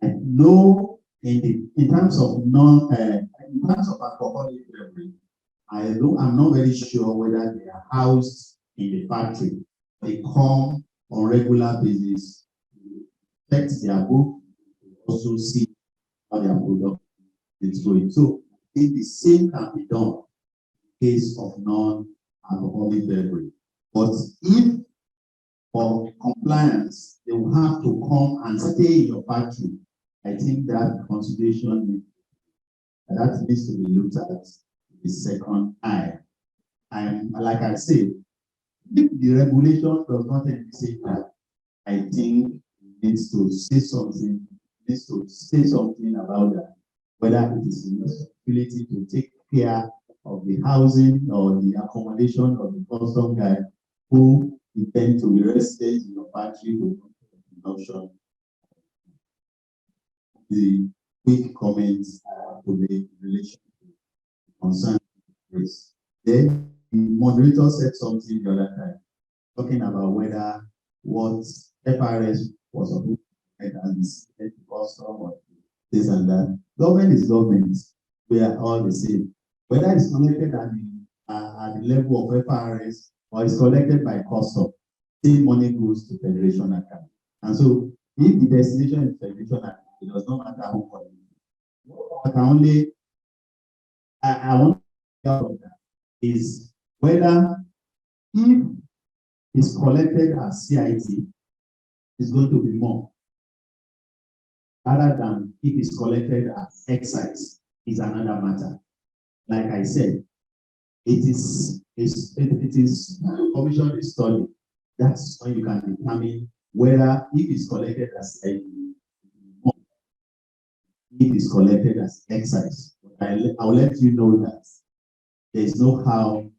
and no, in terms of in terms of alcoholic beverage, I'm not very sure whether they are housed in the factory. They come on regular basis, check their book, also see how their product is going. So if the same can be done in case of non-alcoholic beverage. But if for compliance, they will have to come and stay in your factory. I think that consideration that needs to be looked at the second eye. And like I said, if the regulation does not say that, I think it needs to say something, about that, whether it is the responsibility to take care of the housing or the accommodation of the custom guy who intend to be resident in your factory to production. The quick comments to make in relation to concern race. Then the moderator said something the other time, talking about whether what FRS was supposed to get as the custom or this and that. Government is government. We are all the same. Whether it's collected at the level of FRS or it's collected by custom, same money goes to federation account. And so if the destination is federation account, it does not matter who collects. I can only, I want to out of that is whether if it's collected as CIT, it's going to be more, rather than if it's collected as excise is another matter. Like I said, it is commission study. That's when you can determine whether if it's collected as CIT, if it's collected as excise. I'll let you know that there is no how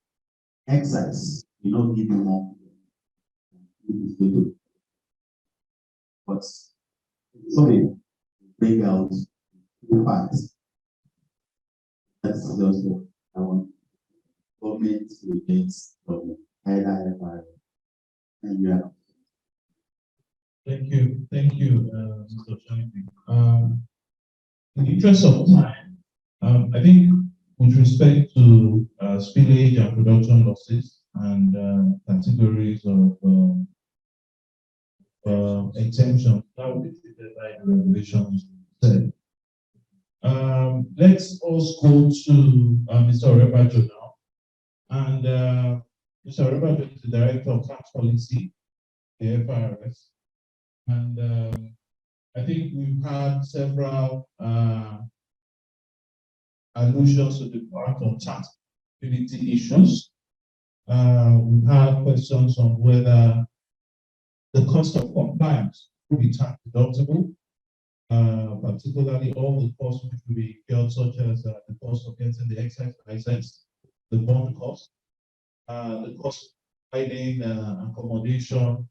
excise will not give you more. But sorry, bring out two parts. That's just what I want. Government against government, either and you are. Thank you, Mr. Shanti. In the interest of time, I think with respect to spillage and production losses and categories of exemption, that will be treated by the regulations said. Let's also go to Mr. Orebajo now. And Mr. Orebajo is the Director of Tax Policy, the FIRS. And I think we've had several allusions to the part of tax ability issues. We've had questions on whether the cost of compliance will be tax deductible, particularly all the costs which will be incurred, such as the cost of getting the excise license, the bond cost, the cost of providing accommodation,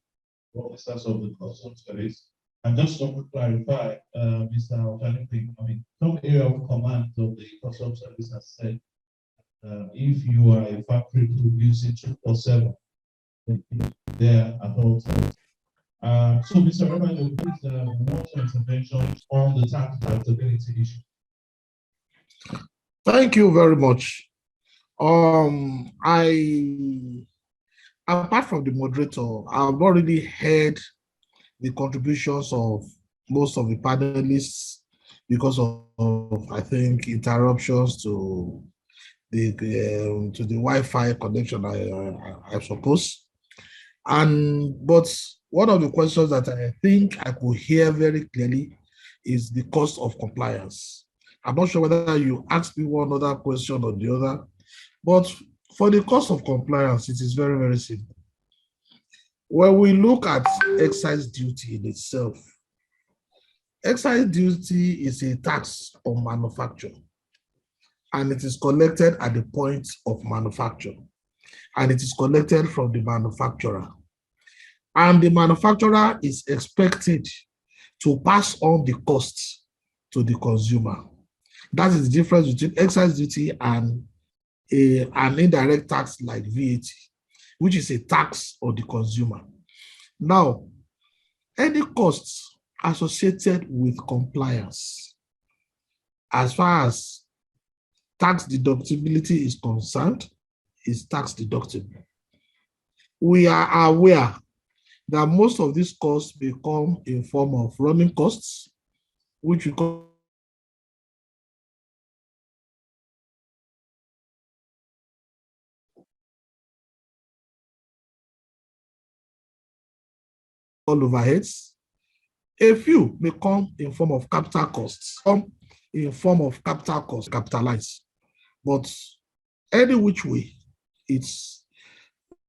officers of the customs service. And just to clarify, Mr. Otanipin, I mean, some area of command of the customs service has said, if you are a factory producing 247, there at all times. So, Mr. Orebajo, please, what's your intervention on the tax deductibility issue? Thank you very much. Apart from the moderator, I've already heard the contributions of most of the panelists because of I think interruptions to the Wi-Fi connection, I suppose. But one of the questions that I think I could hear very clearly is the cost of compliance. I'm not sure whether you asked me one other question or the other, but for the cost of compliance, it is very, very simple. When we look at excise duty in itself, excise duty is a tax on manufacture, and it is collected at the point of manufacture, and it is collected from the manufacturer. And the manufacturer is expected to pass on the costs to the consumer. That is the difference between excise duty and an indirect tax like VAT, which is a tax on the consumer. Now, any costs associated with compliance, as far as tax deductibility is concerned, is tax deductible. We are aware that most of these costs may come in form of running costs, which we call overheads. A few may come in form of capital costs, some in form of capital costs, capitalized. But any which way,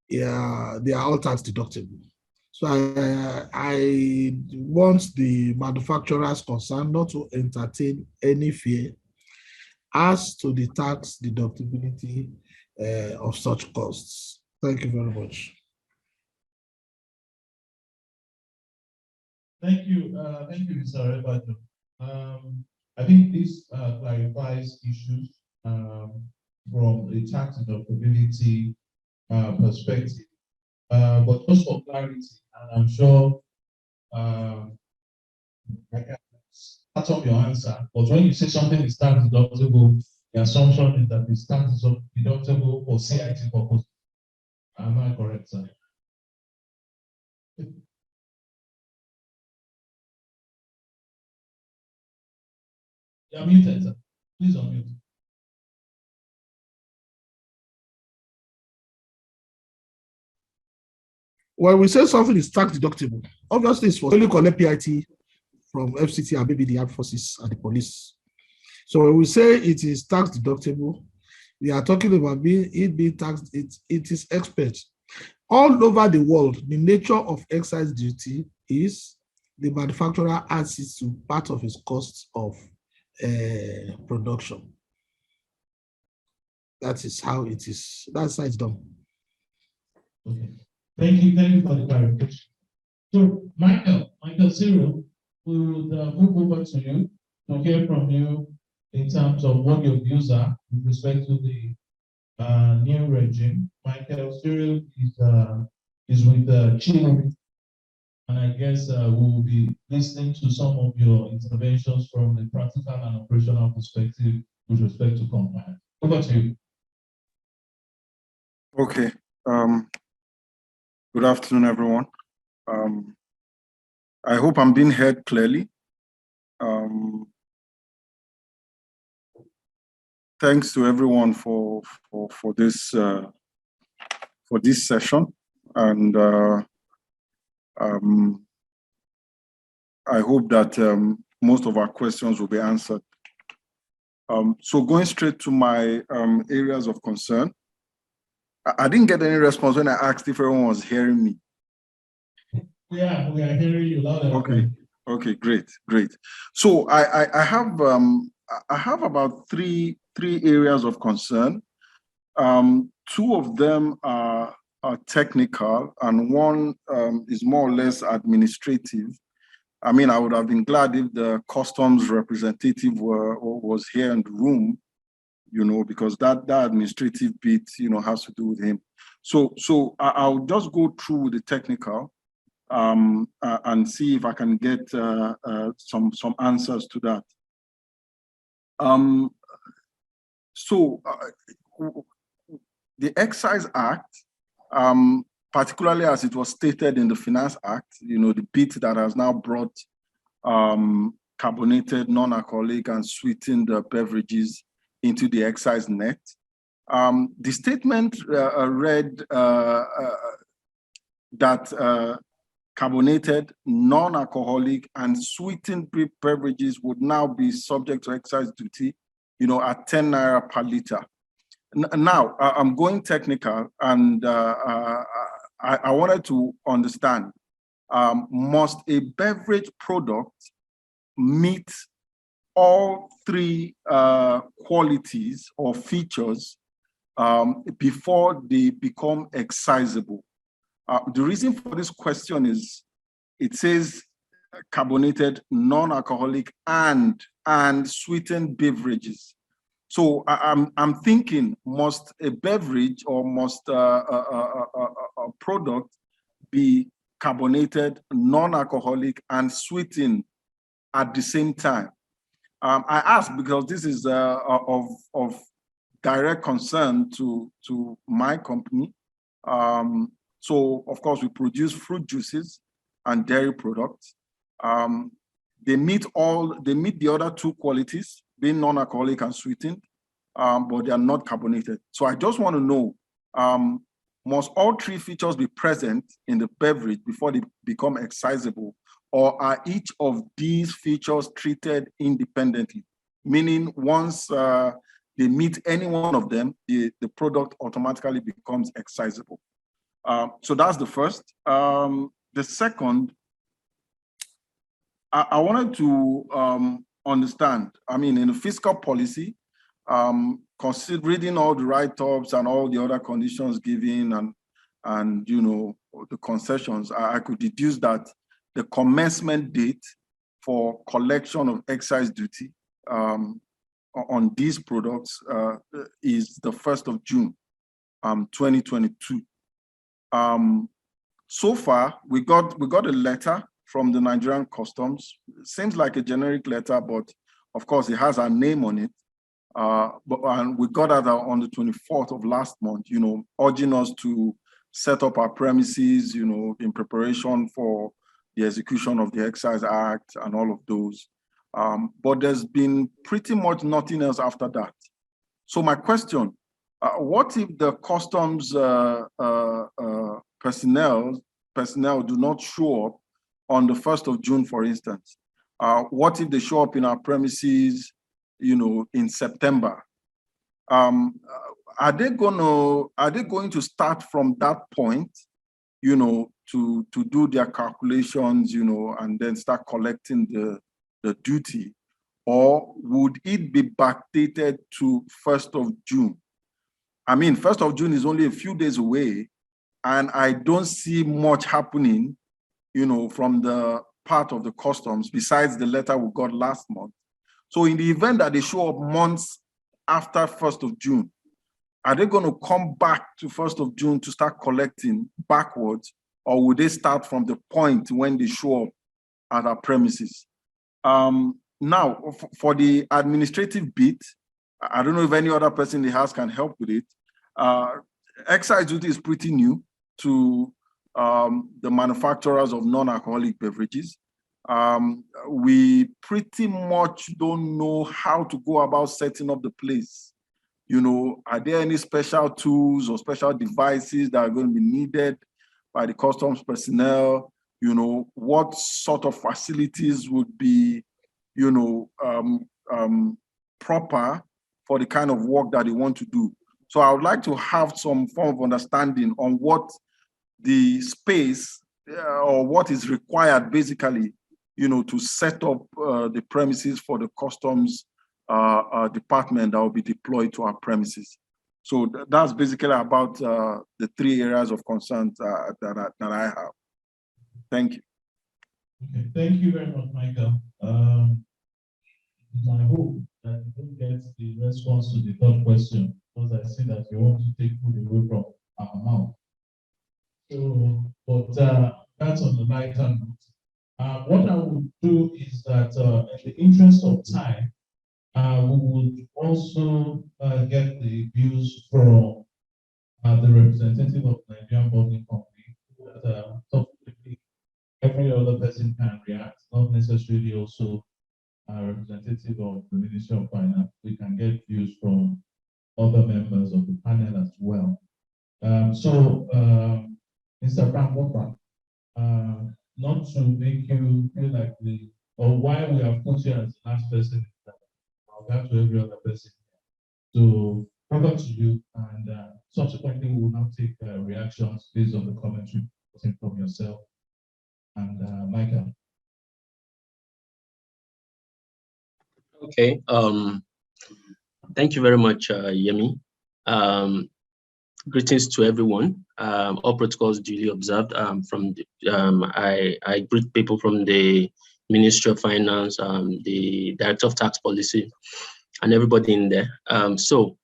they are all tax deductible. So I want the manufacturers concerned not to entertain any fear as to the tax deductibility of such costs. Thank you very much. Thank you, Mr. Orebajo. I think this clarifies issues from a tax deductibility perspective. But just for clarity, and I'm sure I can start off your answer, but when you say something is tax deductible, the assumption is that it's tax deductible for CIT purposes. Am I correct, sir? Yeah. You're muted, sir. Please unmute. When we say something is tax deductible, obviously it's for only collect PIT from FCT and maybe the armed forces and the police. So when we say it is tax deductible, we are talking about being taxed. It is expense. All over the world, the nature of excise duty is the manufacturer adds it to part of his cost of production. That is how it is. That's how it's done. Okay. Thank you for the clarification. So, Michael Cyril, we would move over to you to hear from you in terms of what your views are with respect to the new regime. Michael Cyril is with Chile, and I guess we will be listening to some of your interventions from the practical and operational perspective with respect to compliance. Over to you. Okay. Good afternoon, everyone. I hope I'm being heard clearly. Thanks to everyone for this session, and I hope that most of our questions will be answered. So going straight to my areas of concern. I didn't get any response when I asked if everyone was hearing me. We are hearing you loud and clear. Okay, great. So I have about three areas of concern. Two of them are technical, and one is more or less administrative. I mean, I would have been glad if the customs representative was here in the room, because that administrative bit, has to do with him. So I'll just go through the technical and see if I can get some answers to that. The Excise Act, particularly as it was stated in the Finance Act, the bit that has now brought carbonated, non-alcoholic, and sweetened beverages into the excise net. The statement read that carbonated, non-alcoholic, and sweetened beverages would now be subject to excise duty, at 10 naira per liter. Now, I'm going technical, and I wanted to understand, must a beverage product meet all three qualities or features before they become excisable? The reason for this question is it says carbonated, non-alcoholic, and sweetened beverages. So I'm thinking, must a beverage or must a product be carbonated, non-alcoholic, and sweetened at the same time? I ask because this is of direct concern to my company. So of course we produce fruit juices and dairy products. They meet the other two qualities, being non-alcoholic and sweetened, but they are not carbonated. So I just want to know, must all three features be present in the beverage before they become excisable? Or are each of these features treated independently? Meaning once they meet any one of them, the product automatically becomes excisable. So that's the first. The second, I wanted to understand, I mean, in the fiscal policy, considering all the write-ups and all the other conditions given and the concessions, I could deduce that the commencement date for collection of excise duty on these products is the 1st of June, 2022. So far, we got a letter from the Nigerian Customs. It seems like a generic letter, but of course it has our name on it. And we got that on the 24th of last month, urging us to set up our premises, in preparation for the execution of the Excise Act and all of those. But there's been pretty much nothing else after that. So my question, what if the customs personnel do not show up on the 1st of June, for instance? What if they show up in our premises, in September? Are they going to start from that point, to do their calculations, and then start collecting the duty? Or would it be backdated to 1st of June? I mean, 1st of June is only a few days away, and I don't see much happening, from the part of the customs besides the letter we got last month. So in the event that they show up months after 1st of June, are they going to come back to 1st of June to start collecting backwards, or will they start from the point when they show up at our premises? Now, for the administrative bit, I don't know if any other person in the house can help with it. Excise duty is pretty new to the manufacturers of non-alcoholic beverages. We pretty much don't know how to go about setting up the place. Are there any special tools or special devices that are going to be needed by the customs personnel? What sort of facilities would be proper for the kind of work that they want to do? So I would like to have some form of understanding on what the space or what is required basically, to set up the premises for the customs department that will be deployed to our premises. So that's basically about the 3 areas of concern that I have. Thank you. Okay, thank you very much, Michael. I hope that you don't get the response to the 3rd question, because I see that you want to take food away from our mouth. So, but that's on the lighter note. What I would do is that, in the interest of time, we would also get the views from the representative of the Nigerian Bottling Company. That every other person can react, not necessarily also a representative of the Ministry of Finance. We can get views from other members of the panel as well. Mr. Brambopa, not to make you feel like or why we have put you as the last person, I'll get to every other person. So over to you, and subsequently we will now take reactions based on the commentary from yourself and Michael. Okay. Thank you very much, Yemi. Greetings to everyone. All protocols duly observed. I greet people from the Ministry of Finance, the Director of Tax Policy, and everybody in there. So,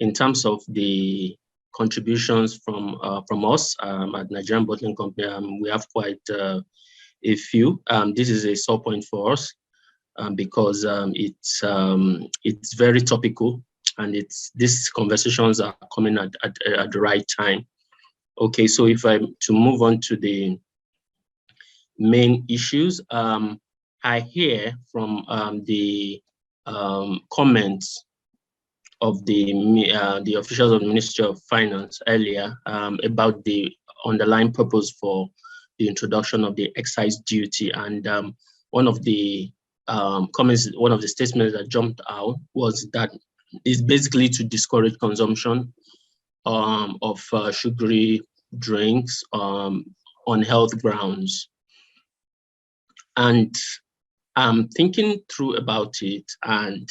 in terms of the contributions from us at Nigerian Bottling Company, we have quite a few. This is a sore point for us. Because it's very topical, and these conversations are coming at the right time. Okay, so if I'm to move on to the main issues, I hear from the comments of the officials of the Ministry of Finance earlier about the underlying purpose for the introduction of the excise duty, and one of the comments, one of the statements that jumped out was that it's basically to discourage consumption of sugary drinks on health grounds. And I'm thinking through about it, and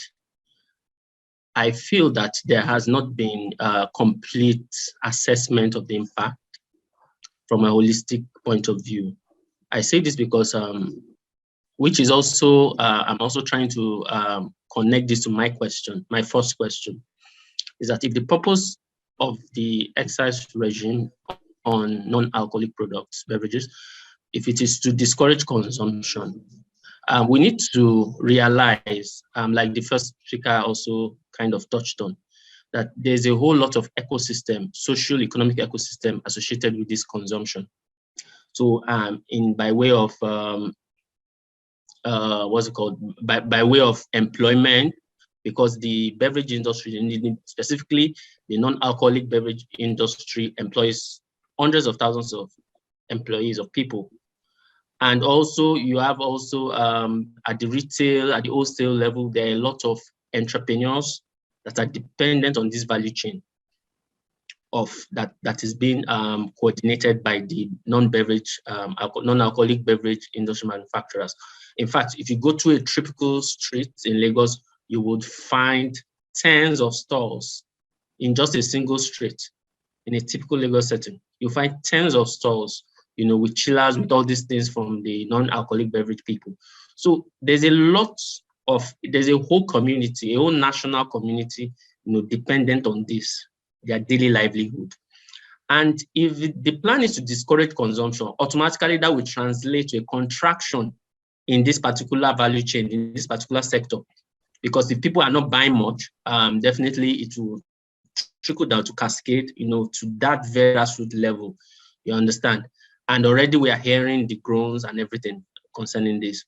I feel that there has not been a complete assessment of the impact from a holistic point of view. I say this because which is also, I'm also trying to connect this to my question. My first question is that if the purpose of the excise regime on non-alcoholic products, beverages, if it is to discourage consumption, we need to realize, like the first speaker also kind of touched on, that there's a whole lot of ecosystem, social economic ecosystem associated with this consumption. So by way of what's it called, by way of employment, because the beverage industry, specifically the non-alcoholic beverage industry, employs hundreds of thousands of employees, of people. And also you have also at the retail, at the wholesale level, there are a lot of entrepreneurs that are dependent on this value chain of that is being coordinated by the non-alcoholic beverage industry manufacturers. In fact, if you go to a typical street in Lagos, you would find tens of stalls in just a single street. In a typical Lagos setting, you find tens of stalls, you know, with chillers, with all these things from the non-alcoholic beverage people. So there's a whole community, a whole national community, you know, dependent on this, their daily livelihood. And if the plan is to discourage consumption, automatically that will translate to a contraction in this particular value chain, in this particular sector. Because if people are not buying much, definitely it will trickle down to cascade, you know, to that very grassroots level, you understand? And already we are hearing the groans and everything concerning this.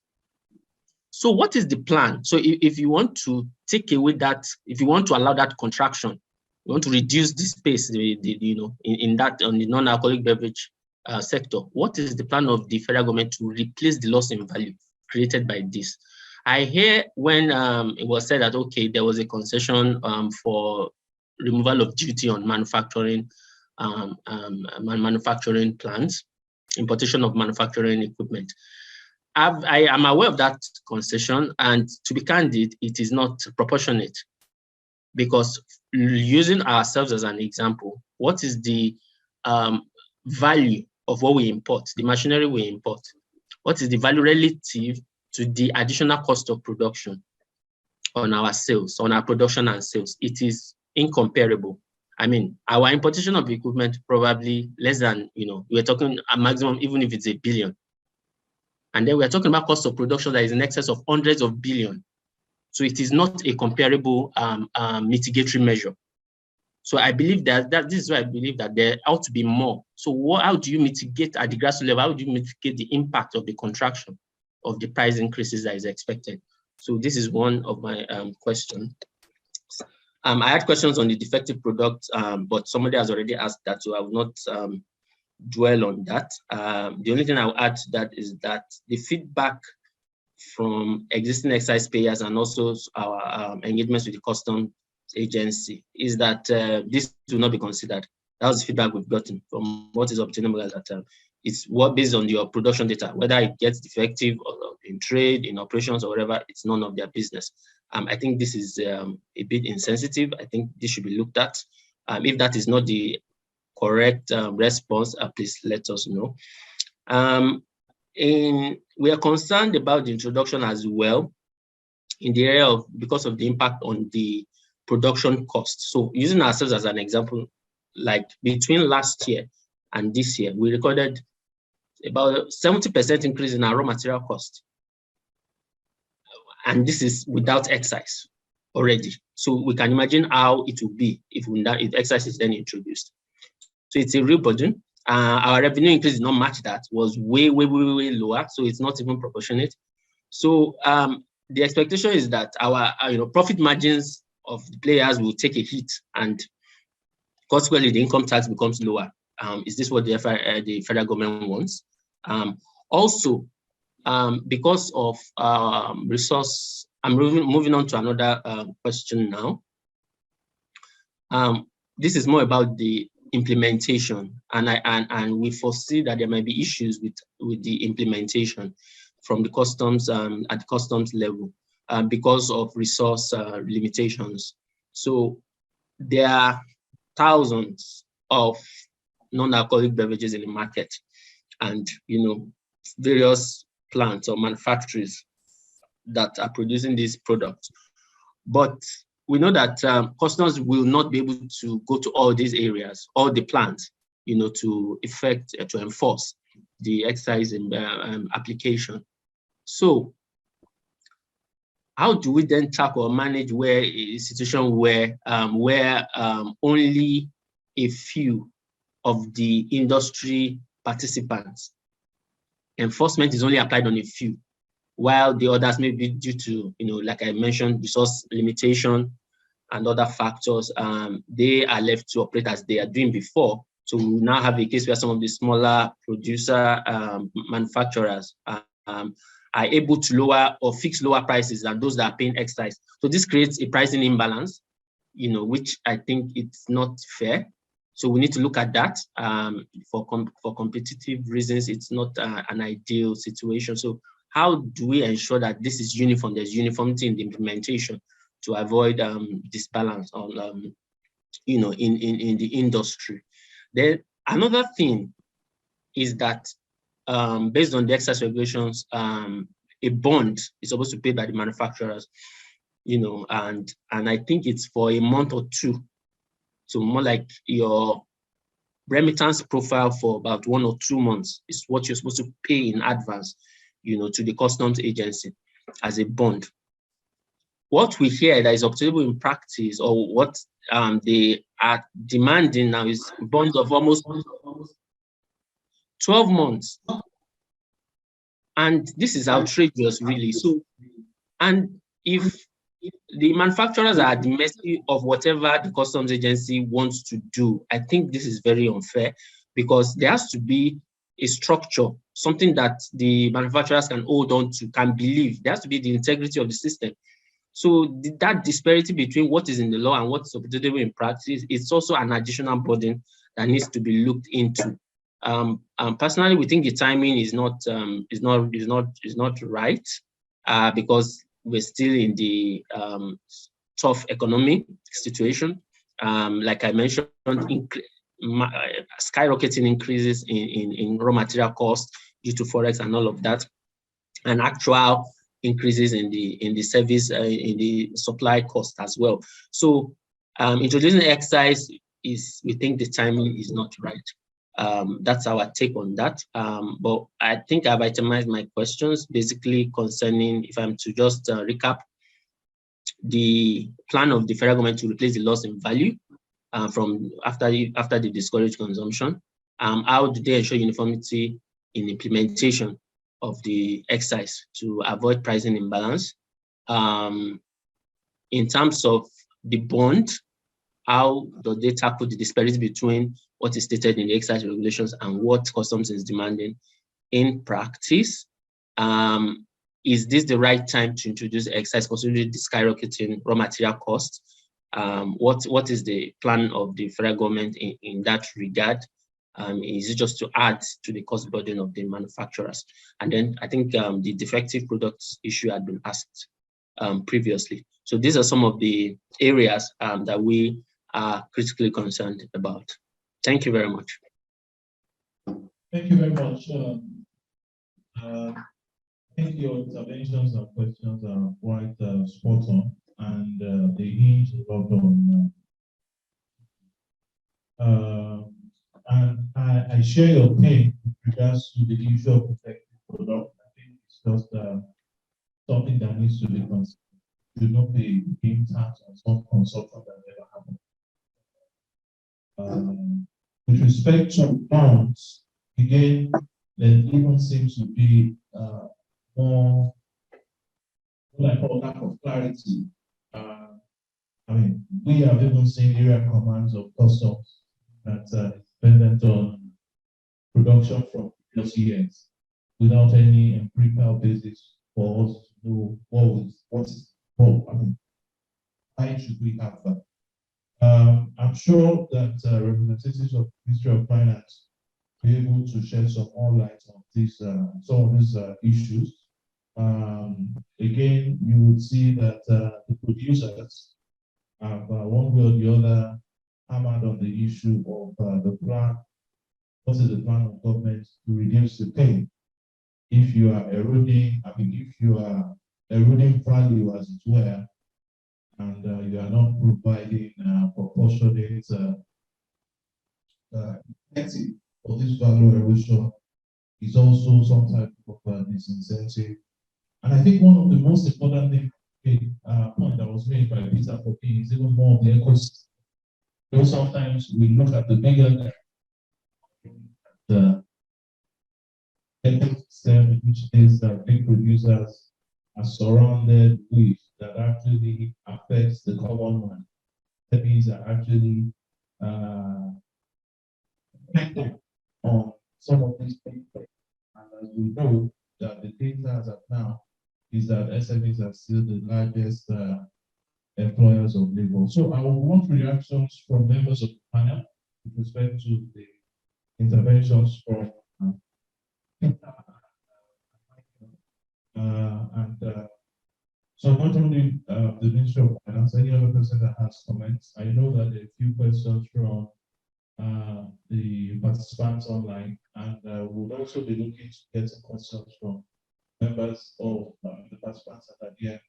So what is the plan? So if you want to take away that, if you want to allow that contraction, you want to reduce the space, you know, in that, on the non-alcoholic beverage sector, what is the plan of the federal government to replace the loss in value created by this? I hear when it was said that, okay, there was a concession for removal of duty on manufacturing, manufacturing plants, importation of manufacturing equipment. I am aware of that concession, and to be candid, it is not proportionate, because using ourselves as an example, what is the value of what we import, the machinery we import? What is the value relative to the additional cost of production on our sales, on our production and sales? It is incomparable. I mean, our importation of equipment probably less than, you know, we're talking a maximum, even if it's $1 billion. And then we're talking about cost of production that is in excess of hundreds of billions. So it is not a comparable mitigatory measure. So I believe that this is why I believe that there ought to be more. So how do you mitigate at the grassroots level? How do you mitigate the impact of the contraction of the price increases that is expected? So this is one of my questions. I had questions on the defective product, but somebody has already asked that, so I will not dwell on that. The only thing I will add to that is that the feedback from existing excise payers and also our engagements with the customs agency is that this will not be considered. That was the feedback we've gotten from what is obtainable at that time. It's what based on your production data, whether it gets defective or in trade, in operations or whatever, it's none of their business. I think this is a bit insensitive. I think this should be looked at. If that is not the correct response, please let us know. We are concerned about the introduction as well in the area of, because of the impact on the production cost. So using ourselves as an example, like between last year and this year, we recorded about 70% increase in our raw material cost. And this is without excise already. So we can imagine how it will be if excise is then introduced. So it's a real burden. Our revenue increase did not match that, was way lower. So it's not even proportionate. So the expectation is that our profit margins of the players will take a hit, and consequently the income tax becomes lower. Is this what the federal government wants? Also, because of resource, I'm moving on to another question now. This is more about the implementation, and we foresee that there might be issues with the implementation from the customs at the customs level because of resource limitations. So there are thousands of non-alcoholic beverages in the market, and various plants or manufacturers that are producing these products. But we know that customers will not be able to go to all these areas, all the plants, to enforce the excise application. So how do we then tackle or manage a situation where only a few of the industry participants, enforcement is only applied on a few, while the others may be due to, like I mentioned, resource limitation and other factors, they are left to operate as they are doing before. So we now have a case where some of the smaller producer manufacturers are able to lower or fix lower prices than those that are paying excise. So this creates a pricing imbalance, which I think it's not fair. So we need to look at that. For competitive reasons, it's not an ideal situation. So how do we ensure that this is uniform? There's uniformity in the implementation to avoid disbalance on, in the industry. Then another thing is that based on the excise regulations, a bond is supposed to be paid by the manufacturers, and I think it's for a month or two. So more like your remittance profile for about 1 or 2 months is what you're supposed to pay in advance, to the customs agency as a bond. What we hear that is obtainable in practice, or what they are demanding now, is bonds of almost 12 months. And this is outrageous, really. So, and if the manufacturers are at the mercy of whatever the customs agency wants to do, I think this is very unfair, because there has to be a structure, something that the manufacturers can hold on to, can believe. There has to be the integrity of the system. So that disparity between what is in the law and what is obtainable in practice, it's also an additional burden that needs to be looked into. Personally, we think the timing is not right, because we're still in the tough economic situation. Like I mentioned, skyrocketing increases in raw material costs due to forex and all of that, and actual increases in the service, in the supply cost as well. So introducing excise we think the timing is not right. That's our take on that. But I think I've itemized my questions, basically concerning, if I'm to just recap, the plan of the federal government to replace the loss in value from after the discouraged consumption. How do they ensure uniformity in implementation of the excise to avoid pricing imbalance? In terms of the bond, how do they tackle the disparity between what is stated in the excise regulations and what customs is demanding in practice? Is this the right time to introduce excise, considering the skyrocketing raw material costs? What is the plan of the federal government in that regard? Is it just to add to the cost burden of the manufacturers? And then I think the defective products issue had been asked previously. So these are some of the areas that we are critically concerned about. Thank you very much. Thank you very much. I think your interventions and questions are quite spot on, and they hinge a lot on. And I share your pain with regards to the issue of defective product. I think it's just something that needs to be considered. Should not be game tax on some consumption that never happened. With respect to bonds, again, there even seems to be more like a lack of clarity. I mean, we have even seen area commands of customs that dependent on production from previous years without any empirical basis for us to know why should we have that? I'm sure that representatives of the Ministry of Finance will be able to shed some more light on this, some of these issues. Again, you would see that the producers have one way or the other hammered on the issue of the plan. What is the plan of government to reduce the pain? If you are eroding, if you are eroding value, as it were, and you are not providing proportionate effective for this value erosion, is also some type of disincentive. And I think one of the most important point that was made by Peter Kopi is even more of the ecosystem. So sometimes we look at the bigger the ecosystem, which is big producers are surrounded with that actually affects the common man. These are actually dependent on some of these people. And as we know, that the data as of now is that SMEs are still the largest employers of labor. So I would want reactions from members of the panel with respect to the interventions from so not only the Ministry of Finance, any other person that has comments. I know that there are a few questions from the participants online, and we'll also be looking to get some questions from members of the participants that are here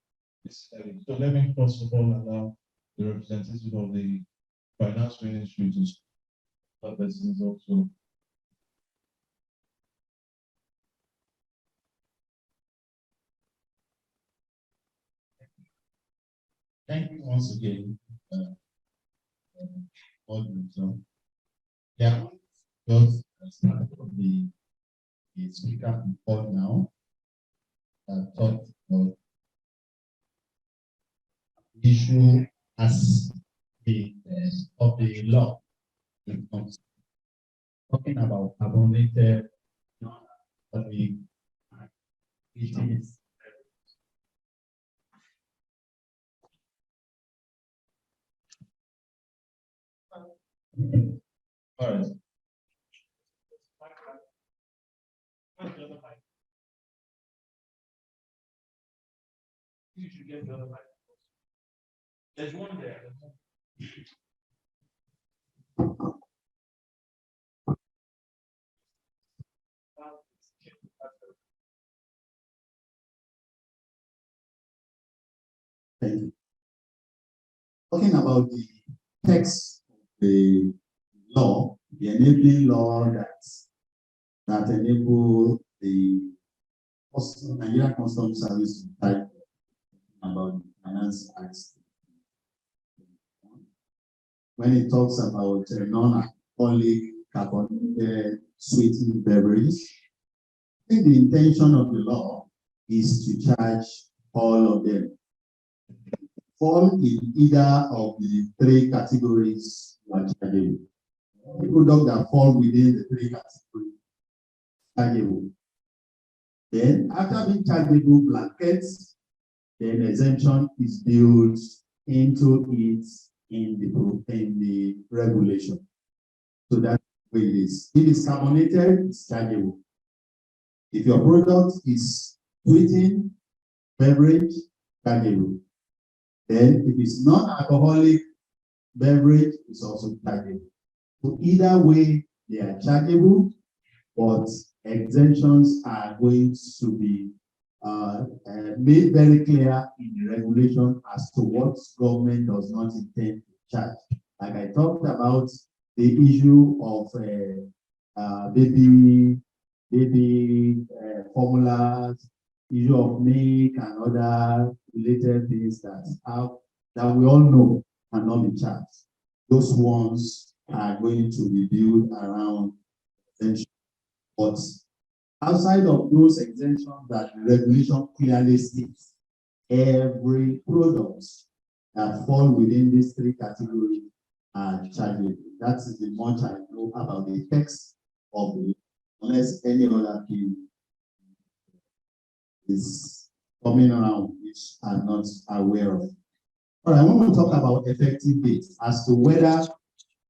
this study. So let me first of all allow the representative of the Finance Ministry to start this also. Thank you once again. Yeah, just start from the speaker before now talked about the issue as the of the law. It comes talking about carbonated non-alcoholic issues. All right. You should get the other mic. There's one there. Thank you. Talking about the text of the law, the enabling law that enable the Nigerian Customs Service to type about the Finance Act. When it talks about non-alcoholic carbonated sweetened beverage, I think the intention of the law is to charge all of them. Fall in either of the three categories are chargeable. The product that fall within the three categories chargeable. Then after being chargeable blankets, then exemption is built into it in the regulation. So that's the way it is. If it's carbonated, it's chargeable. If your product is sweetened beverage, chargeable. Then if it's non-alcoholic beverage, it's also chargeable. So either way, they are chargeable, but exemptions are going to be made very clear in the regulation as to what government does not intend to charge. Like I talked about the issue of baby formulas, issue of milk and other related things that we all know cannot be charged. Those ones are going to be built around exemption. But outside of those exemptions that the regulation clearly states, every product that fall within these three categories are chargeable. That is the much I know about the text of the, unless any other thing is coming around which I'm not aware of. All right, I want to talk about effective dates as to whether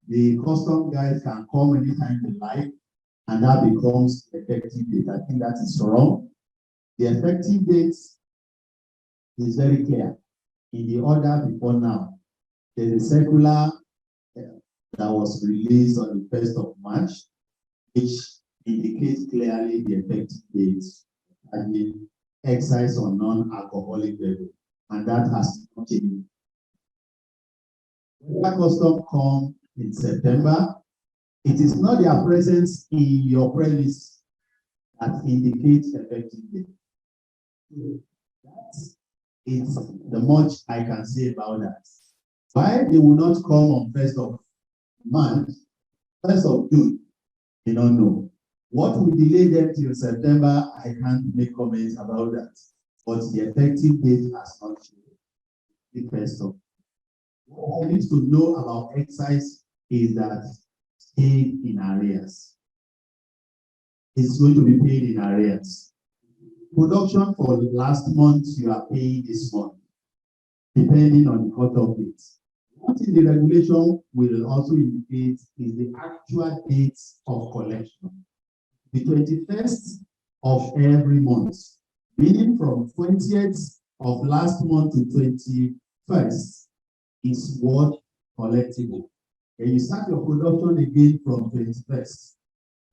the custom guys can come anytime they like, and that becomes effective date. I think that is wrong. The effective date is very clear. In the order before now, there's a circular that was released on the 1st of March, which indicates clearly the effective date and the excise on non-alcoholic beverage, and that has not changed. When custom come in September, it is not their presence in your premise that indicates effective date. That is the much I can say about that. Why they will not come on 1st of March, 1st of June, they don't know. What will delay them till September, I can't make comments about that. but the effective date has not changed. The first of what I need to know about excise is that paid in arrears. It's going to be paid in arrears. Production for the last month, you are paying this month, depending on the cutoff date. What in the regulation will also indicate is the actual date of collection. The 21st of every month, meaning from 20th of last month to 21st is what collectible. And you start your production again from 21st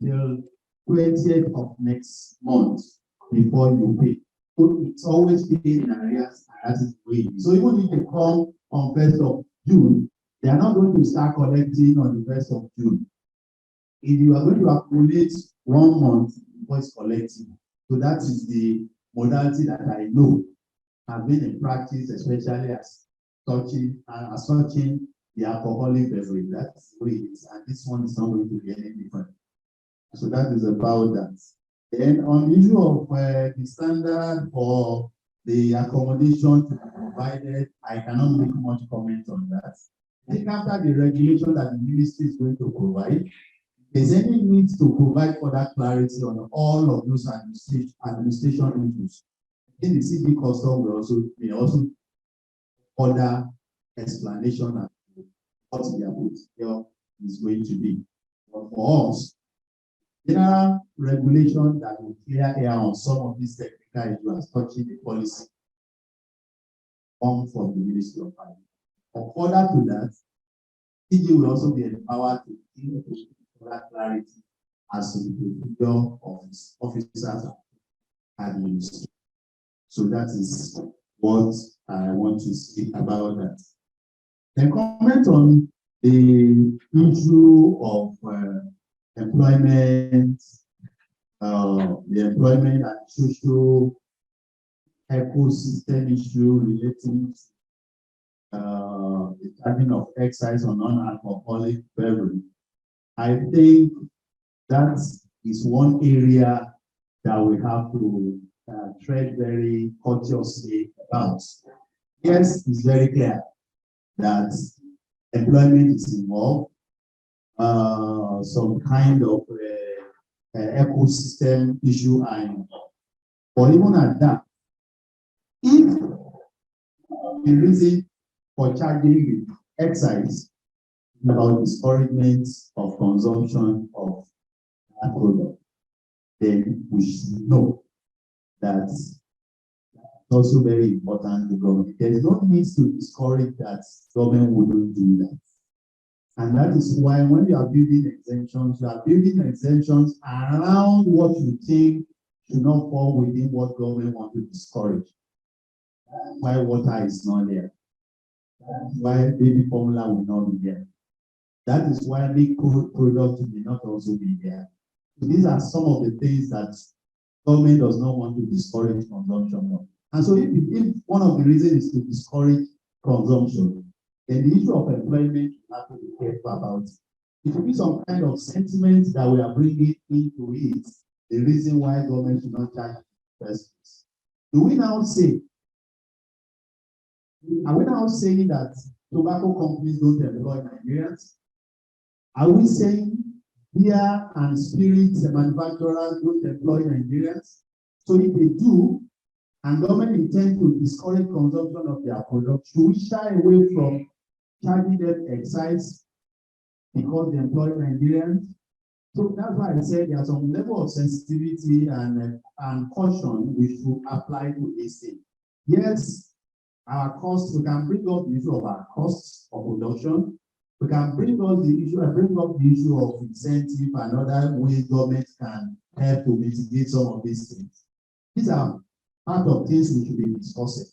till 20th of next month before you pay. So it's always paid in arrears, and that is the way. So even if they come on 1st of June, they are not going to start collecting on the 1st of June. If you are going to accumulate 1 month before it's collecting, so that is the modality that I know have been in practice, especially as touching the alcoholic beverage. That's the way it is, and this one is not going to be any different. So that is about that. Then on the issue of the standard for the accommodation to be provided, I cannot make much comment on that. I think after the regulation that the ministry is going to provide, if there's any need to provide further clarity on all of those administration issues, I think the CB custom may also order explanation of what the approach here is going to be. But for us, general regulation that will clear air on some of these technical issues touching the policy come from the Ministry of Finance. Or further to that, CG will also be empowered to give further clarity as to the procedure of its officers and ministry. So that is what I want to speak about that. Then comment on the issue of employment, the employment and social ecosystem issue relating to the charging of excise on non-alcoholic beverage. I think that is one area that we have to tread very cautiously about. Yes, it's very clear that employment is involved, some kind of ecosystem issue are involved. But even at that, if the reason for charging excise about discouragement of consumption of that product, then we should know that it's also very important to government. There is no need to discourage that government wouldn't do that. And that is why when you are building exemptions, you are building exemptions around what you think should not fall within what government wants to discourage. That's why water is not there. That's why baby formula will not be there. That is why milk products may not also be there. So these are some of the things that government does not want to discourage consumption of. And so if one of the reasons is to discourage consumption, then the issue of employment we have to be careful about. It will be some kind of sentiment that we are bringing into it, the reason why government should not charge the first place. Do we now say, are we now saying that tobacco companies don't employ Nigerians? Are we saying beer and spirits manufacturers don't employ Nigerians? So if they do, and government intends to discourage consumption of their products, should we shy away from charging them excise because they employ Nigerians? So that's why I said there's some level of sensitivity and caution we should apply to this thing. Yes, our costs, we can bring up the issue of our costs of production. We can bring up the issue of incentive and other ways government can help to mitigate some of these things. These are part of things we should be discussing.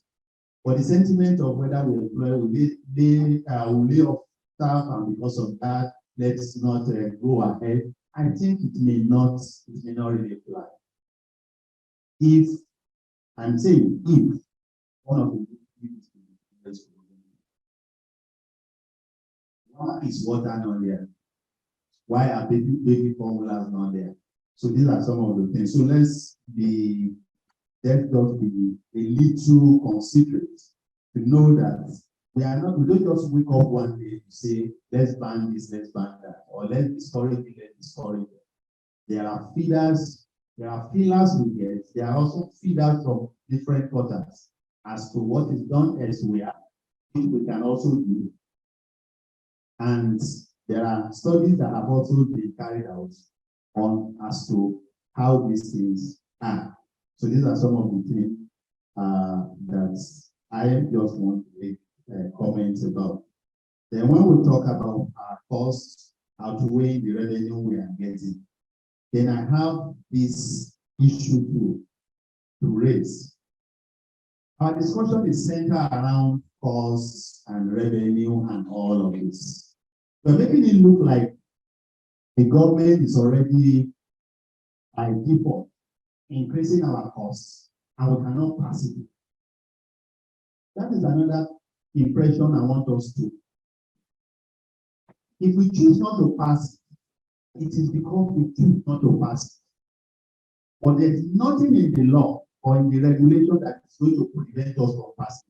But the sentiment of whether we employ, we lay off staff, and because of that, let's not go ahead. I think it may not really apply. If I'm saying if one of the why is water not there? Why are baby formulas not there? So these are some of the things. So let's be let's just be a little considerate to know that we don't just wake up one day to say, let's ban this, let's ban that, or let's discourage it, let's discourage it. There are feeders, there are feelers we get, there are also feeders from different quarters as to what is done elsewhere, which we can also do. And there are studies that have also been carried out on as to how these things are. So these are some of the things that I just want to make comments about. Then when we talk about our costs outweighing the revenue we are getting, then I have this issue to raise. Our discussion is centered around costs and revenue and all of this. We're making it look like the government is already by default increasing our costs and we cannot pass it. That is another impression I want us to. If we choose not to pass it, it is because we choose not to pass it. But there's nothing in the law or in the regulation that is going to prevent us from passing.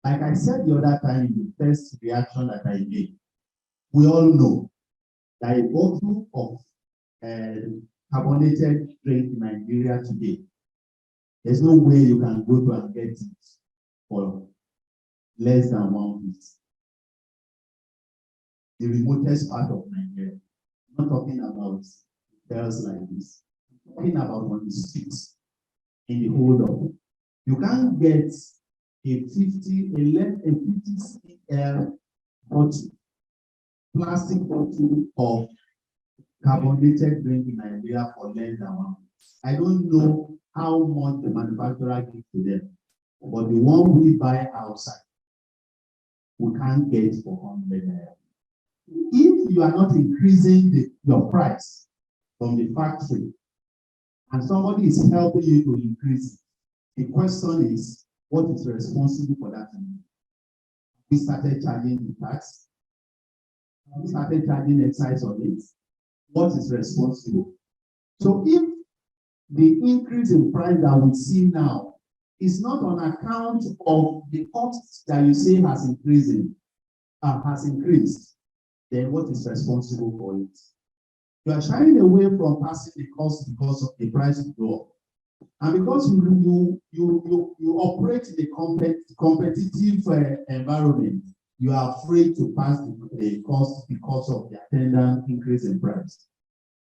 Like I said the other time in the first reaction that I made, we all know that a bottle of carbonated drink in Nigeria today, there's no way you can go to and get it for less than 1 piece. The remotest part of Nigeria. I'm not talking about hotels like this. I'm talking about on the streets in the whole of it. You can't get a 50 cl bottle, plastic bottle of carbonated drink in Nigeria for less than 1 piece. I don't know how much the manufacturer gives to them, but the one we buy outside, we can't get for 100 naira. If you are not increasing your price from the factory and somebody is helping you to increase it, the question is, what is responsible for that? We started charging the tax. We started charging excise on it. What is responsible? So if the increase in price that we see now is not on account of the cost that you say has increased, then what is responsible for it? You are shying away from passing the cost because of the price to go up. And because you operate in a competitive environment, you are afraid to pass the cost because of the attendant increase in price.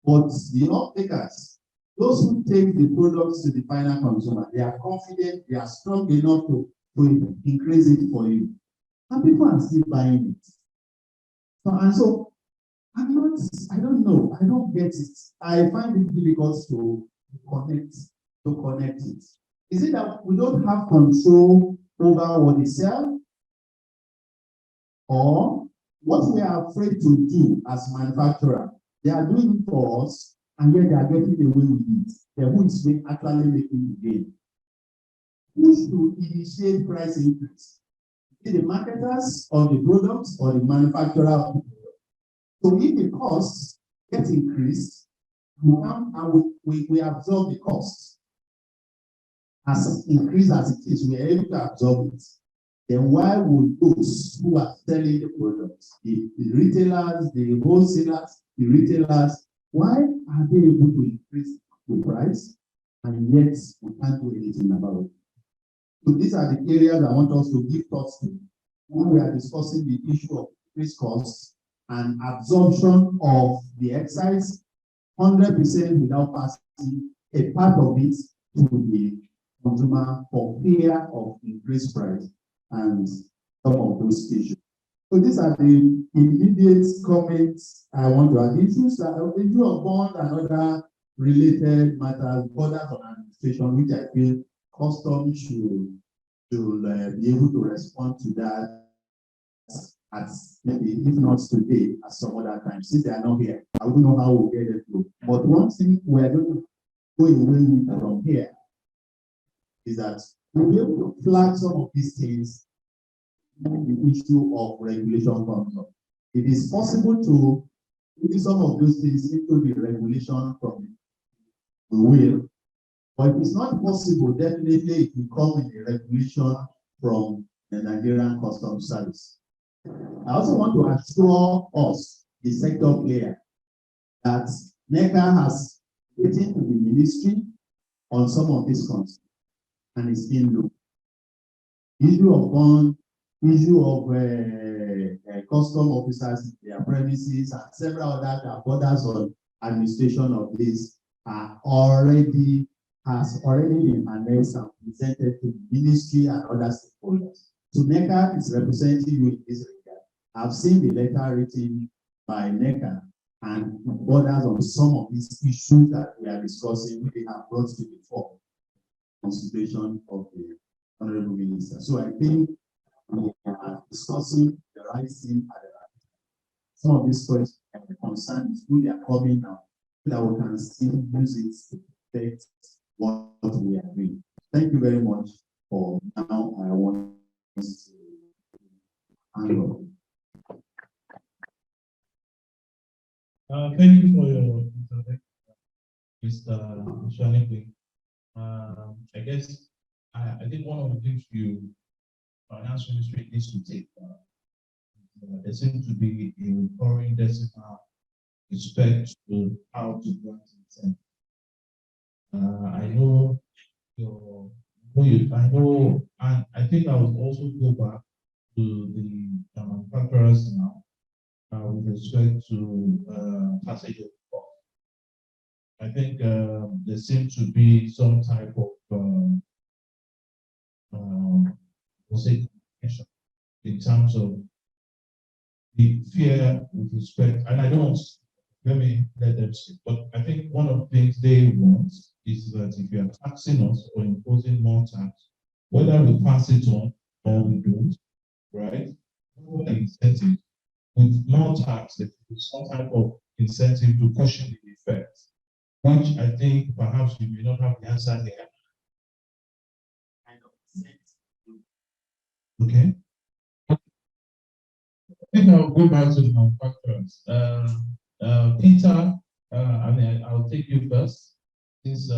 But the off-takers, those who take the products to the final consumer, they are confident, they are strong enough to increase it for you. And people are still buying it. So I don't know, I don't get it. I find it difficult to connect it. Is it that we don't have control over what they sell? Or what we are afraid to do as manufacturer, they are doing it for us, and yet they are getting away with it. Then who is actually making the gain? Who should initiate price increase? Is it the marketers or the products or the manufacturer of the product? So if the costs get increased, we absorb the costs. As increased as it is, we are able to absorb it. Then why would those who are selling the products, the retailers, the wholesalers, the retailers, why are they able to increase the price and yet we can't do anything about it? So these are the areas I want us to give thoughts to when we are discussing the issue of increased costs and absorption of the excise 100% without passing a part of it to the consumer for fear of increased price and some of those issues. So these are the immediate comments I want to add. Issues issue of bond and other related matters, borders on administration, which I feel customs should be able to respond to that at maybe, if not today, at some other time. Since they are not here, I wouldn't know how we'll get it through. But one thing we are going to go away with from here is that we'll be able to flag some of these things when the issue of regulation comes up. It is possible to put some of those things into the regulation from the will, But if it's not possible, definitely it will come in a regulation from the Nigerian Customs Service. I also want to assure us, the sector player, that NECA has written to the ministry on some of these concerns, and it's been looked. Issue of bond, issue of custom officers in their premises, and several other that borders on administration of this has already been announced and presented to the ministry and other stakeholders. So NECA is representing you in this regard. I've seen the letter written by NECA and borders on some of these issues that we are discussing, which they have brought to the fore consideration of the Honorable Minister. So I think we are discussing the right thing at the right time. Some of these questions and the concerns who they are coming now, so that we can still use it to affect what we are doing. Thank you very much for now. I want to hand over. Thank you for your introduction, Mr. Shanipi. I guess I think one of the things finance ministry needs to take. There seems to be a recurring decimal respect to how to grant consent. I know and I think I would also go back to the manufacturers now with respect to Taxaide. I think there seems to be some type of in terms of the fear with respect, and I don't let them speak, but I think one of the things they want is that if you are taxing us or imposing more tax, whether we pass it on or we don't, right? The incentive with more tax, there is some type of incentive to cushion the effect, which I think perhaps we may not have the answer there. Okay. I think I'll go back to the manufacturers. Peter, I'll take you first, since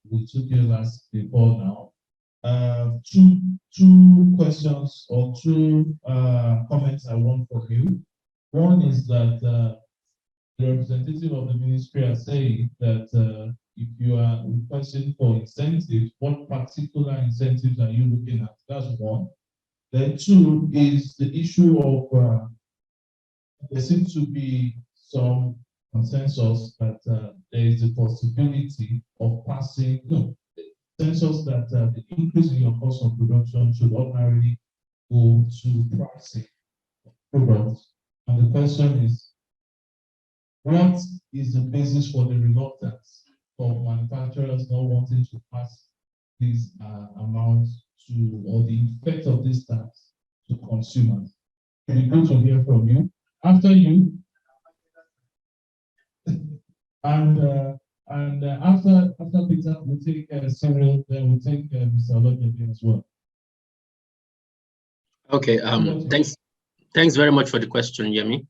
we took you last before now. Two questions or two comments I want from you. One is that the representative of the ministry are saying that if you are requesting for incentives, what particular incentives are you looking at? That's one. Then two is the issue of there seems to be some consensus that there is a possibility of passing, consensus that the increase in your cost of production should ordinarily go to pricing products. And the question is, what is the basis for the reluctance of manufacturers not wanting to pass these amounts to, or the effect of this tax to consumers? Can we go to hear from you? After you, and after Peter, we'll take Cyril, then we'll take Mr. Olodede as well. Okay. Thanks very much for the question, Yemi.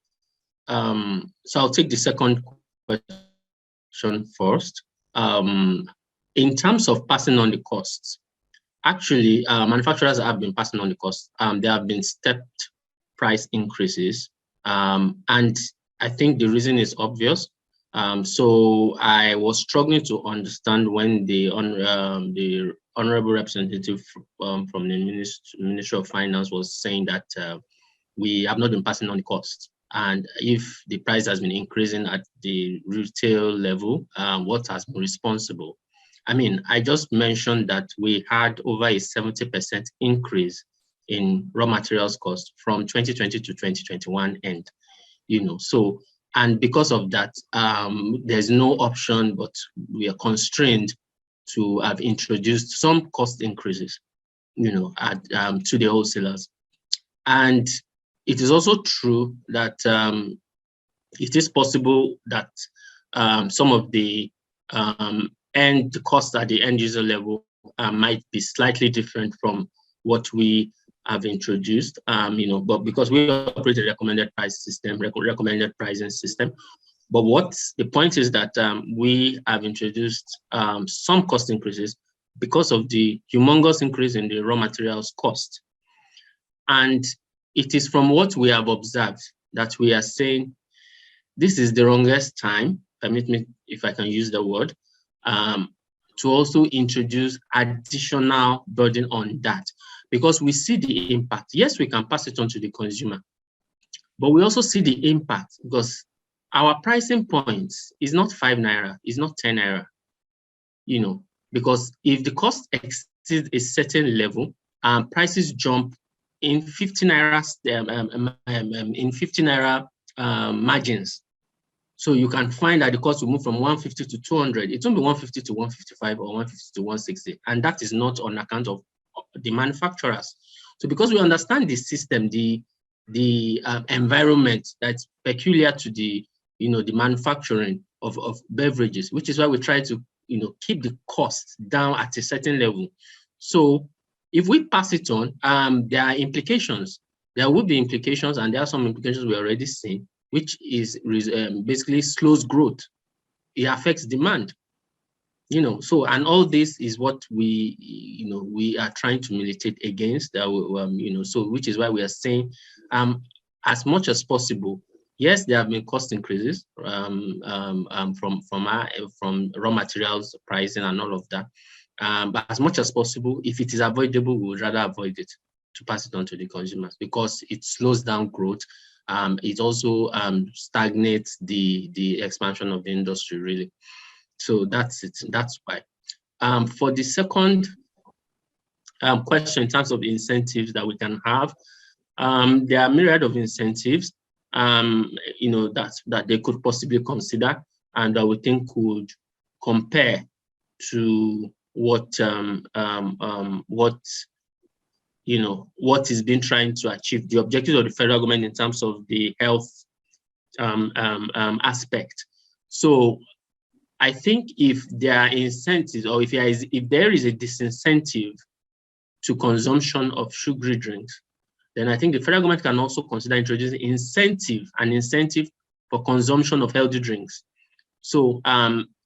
So I'll take the second question first. In terms of passing on the costs, actually, manufacturers have been passing on the costs. There have been stepped price increases, and I think the reason is obvious. So I was struggling to understand when the honorable representative from the Ministry of Finance was saying that we have not been passing on the costs. And if the price has been increasing at the retail level, what has been responsible? I mean, I just mentioned that we had over a 70% increase in raw materials cost from 2020 to 2021 end, so, and because of that, there's no option, but we are constrained to have introduced some cost increases, to the wholesalers. And it is also true that it is possible that some of the end costs at the end user level might be slightly different from what we have introduced, but because we operate a recommended price system, recommended pricing system, But what the point is that we have introduced some cost increases because of the humongous increase in the raw materials cost. And it is from what we have observed that we are saying this is the wrongest time, permit me if I can use the word, to also introduce additional burden on that, because we see the impact. Yes, we can pass it on to the consumer, but we also see the impact because our pricing points is not 5 naira, it's not 10 naira, you know, because if the cost exceeds a certain level, prices jump in 50 naira, margins. So you can find that the cost will move from 150 to 200. It won't be 150 to 155 or 150 to 160. And that is not on account of the manufacturers. So because we understand the system, the environment that's peculiar to the, you know, the manufacturing of beverages, which is why we try to, you know, keep the cost down at a certain level. So if we pass it on, there are implications. There will be implications, and there are some implications we already seen, which is basically slows growth. It affects demand, you know. So, and all this is what we, you know, we are trying to militate against. You know, so which is why we are saying, as much as possible. Yes, there have been cost increases from raw materials pricing and all of that. But as much as possible, if it is avoidable, we would rather avoid it to pass it on to the consumers, because it slows down growth. It also stagnates the expansion of the industry, really. So that's it. That's why. For the second question, in terms of incentives that we can have, there are a myriad of incentives, you know, that they could possibly consider, and that we think could compare to what you know, what is being trying to achieve, the objectives of the federal government in terms of the health aspect. So I think if there are incentives, or if there is a disincentive to consumption of sugary drinks, then I think the federal government can also consider introducing an incentive for consumption of healthy drinks. So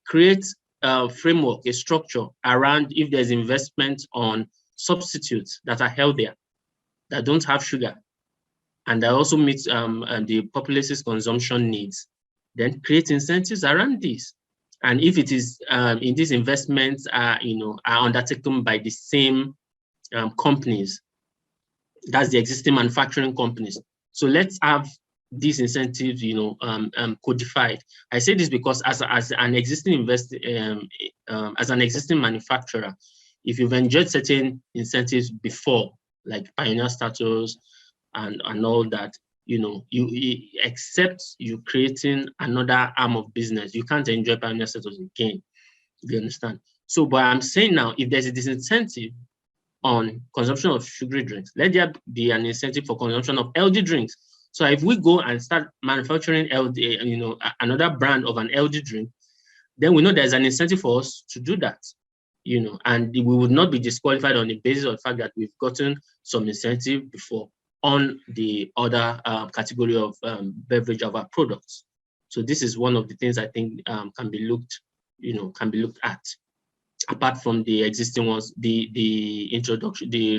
create a framework, a structure around if there's investment on substitutes that are healthier, that don't have sugar, and that also meet the populace's consumption needs, then create incentives around this. And if it is in these investments you know, are undertaken by the same companies, that's the existing manufacturing companies. So let's have these incentives, you know, codified. I say this because as an existing manufacturer, if you've enjoyed certain incentives before, like pioneer status and all that, you know, except you creating another arm of business, you can't enjoy pioneer status again. Do you understand? So, but I'm saying now, if there's a disincentive on consumption of sugary drinks, let there be an incentive for consumption of healthy drinks. So if we go and start manufacturing you know, another brand of an healthy drink, then we know there's an incentive for us to do that, you know, and we would not be disqualified on the basis of the fact that we've gotten some incentive before on the other category of beverage of our products. So this is one of the things I think can be looked at. Apart from the existing ones, the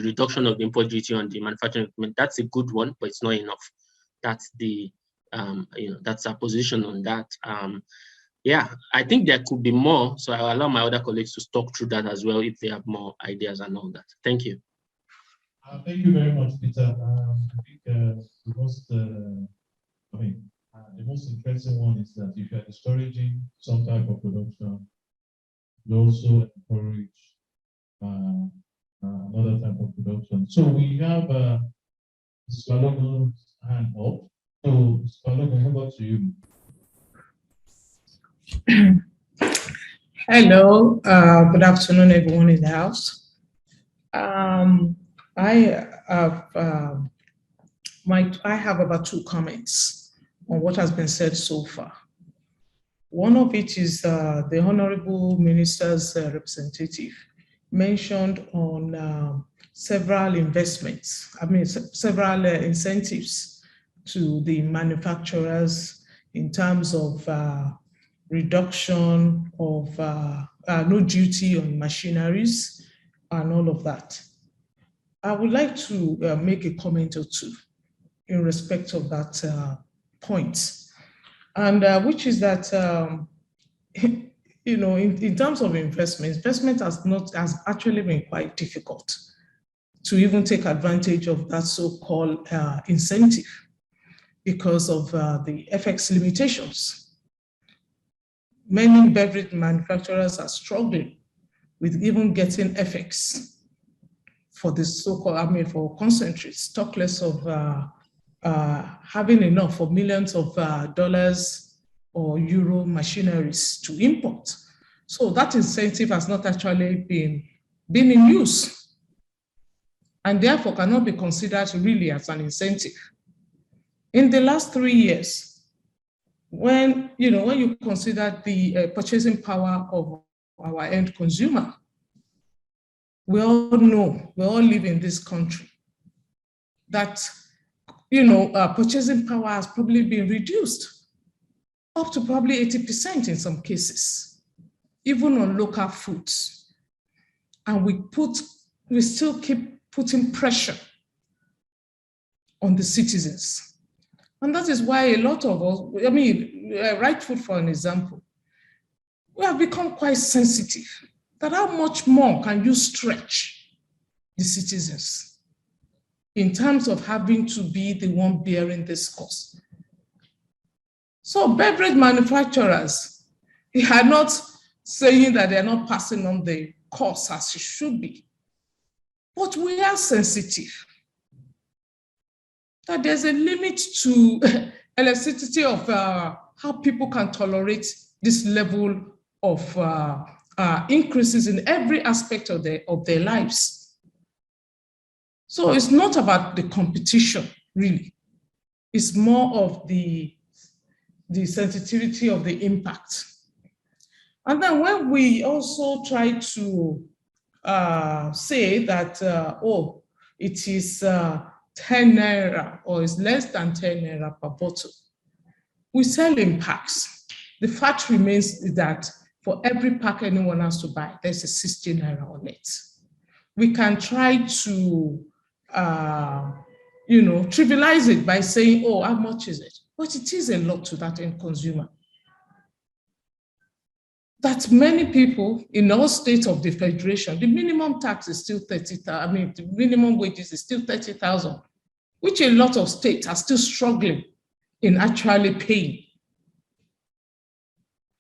reduction of the import duty on the manufacturing equipment, that's a good one, but it's not enough. That's the you know, that's our position on that. Yeah, I think there could be more, so I'll allow my other colleagues to talk through that as well if they have more ideas and all that. Thank you. Thank you very much, Peter. I think the most interesting one is that if you're discouraging some type of production, you also encourage another type of production. So we have Mr. Balogun's hand up. So Mr. Balogun, over to you. Hello, good afternoon, everyone in the house. I have about 2 comments on what has been said so far. One of it is the Honorable Minister's representative mentioned on several investments, several incentives to the manufacturers in terms of reduction of no duty on machineries and all of that. I would like to make a comment or two in respect of that point, and which is that you know, in terms of investment has actually been quite difficult to even take advantage of that so-called incentive because of the FX limitations. Many beverage manufacturers are struggling with even getting FX for this so-called, I mean, for concentrates, talk less of having enough for millions of dollars or euro machineries to import. So that incentive has not actually been in use, and therefore cannot be considered really as an incentive. In the last 3 years, when you consider the purchasing power of our end consumer, we all know, we all live in this country, that purchasing power has probably been reduced up to probably 80% in some cases, even on local foods. And we still keep putting pressure on the citizens. And that is why a lot of us, I mean, right food for an example, we have become quite sensitive that how much more can you stretch the citizens in terms of having to be the one bearing this cost. So beverage manufacturers, they are not saying that they're not passing on the cost as it should be, but we are sensitive that there's a limit to elasticity of how people can tolerate this level of increases in every aspect of their lives. So it's not about the competition, really. It's more of the sensitivity of the impact. And then when we also try to say that, it is 10 naira or is less than 10 naira per bottle, we sell in packs. The fact remains that for every pack anyone has to buy, there's a 60 naira on it. We can try to, trivialize it by saying, oh, how much is it? But it is a lot to that end consumer. That many people in all states of the federation, the minimum tax is still 30,000. I mean, the minimum wages is still 30,000, which a lot of states are still struggling in actually paying.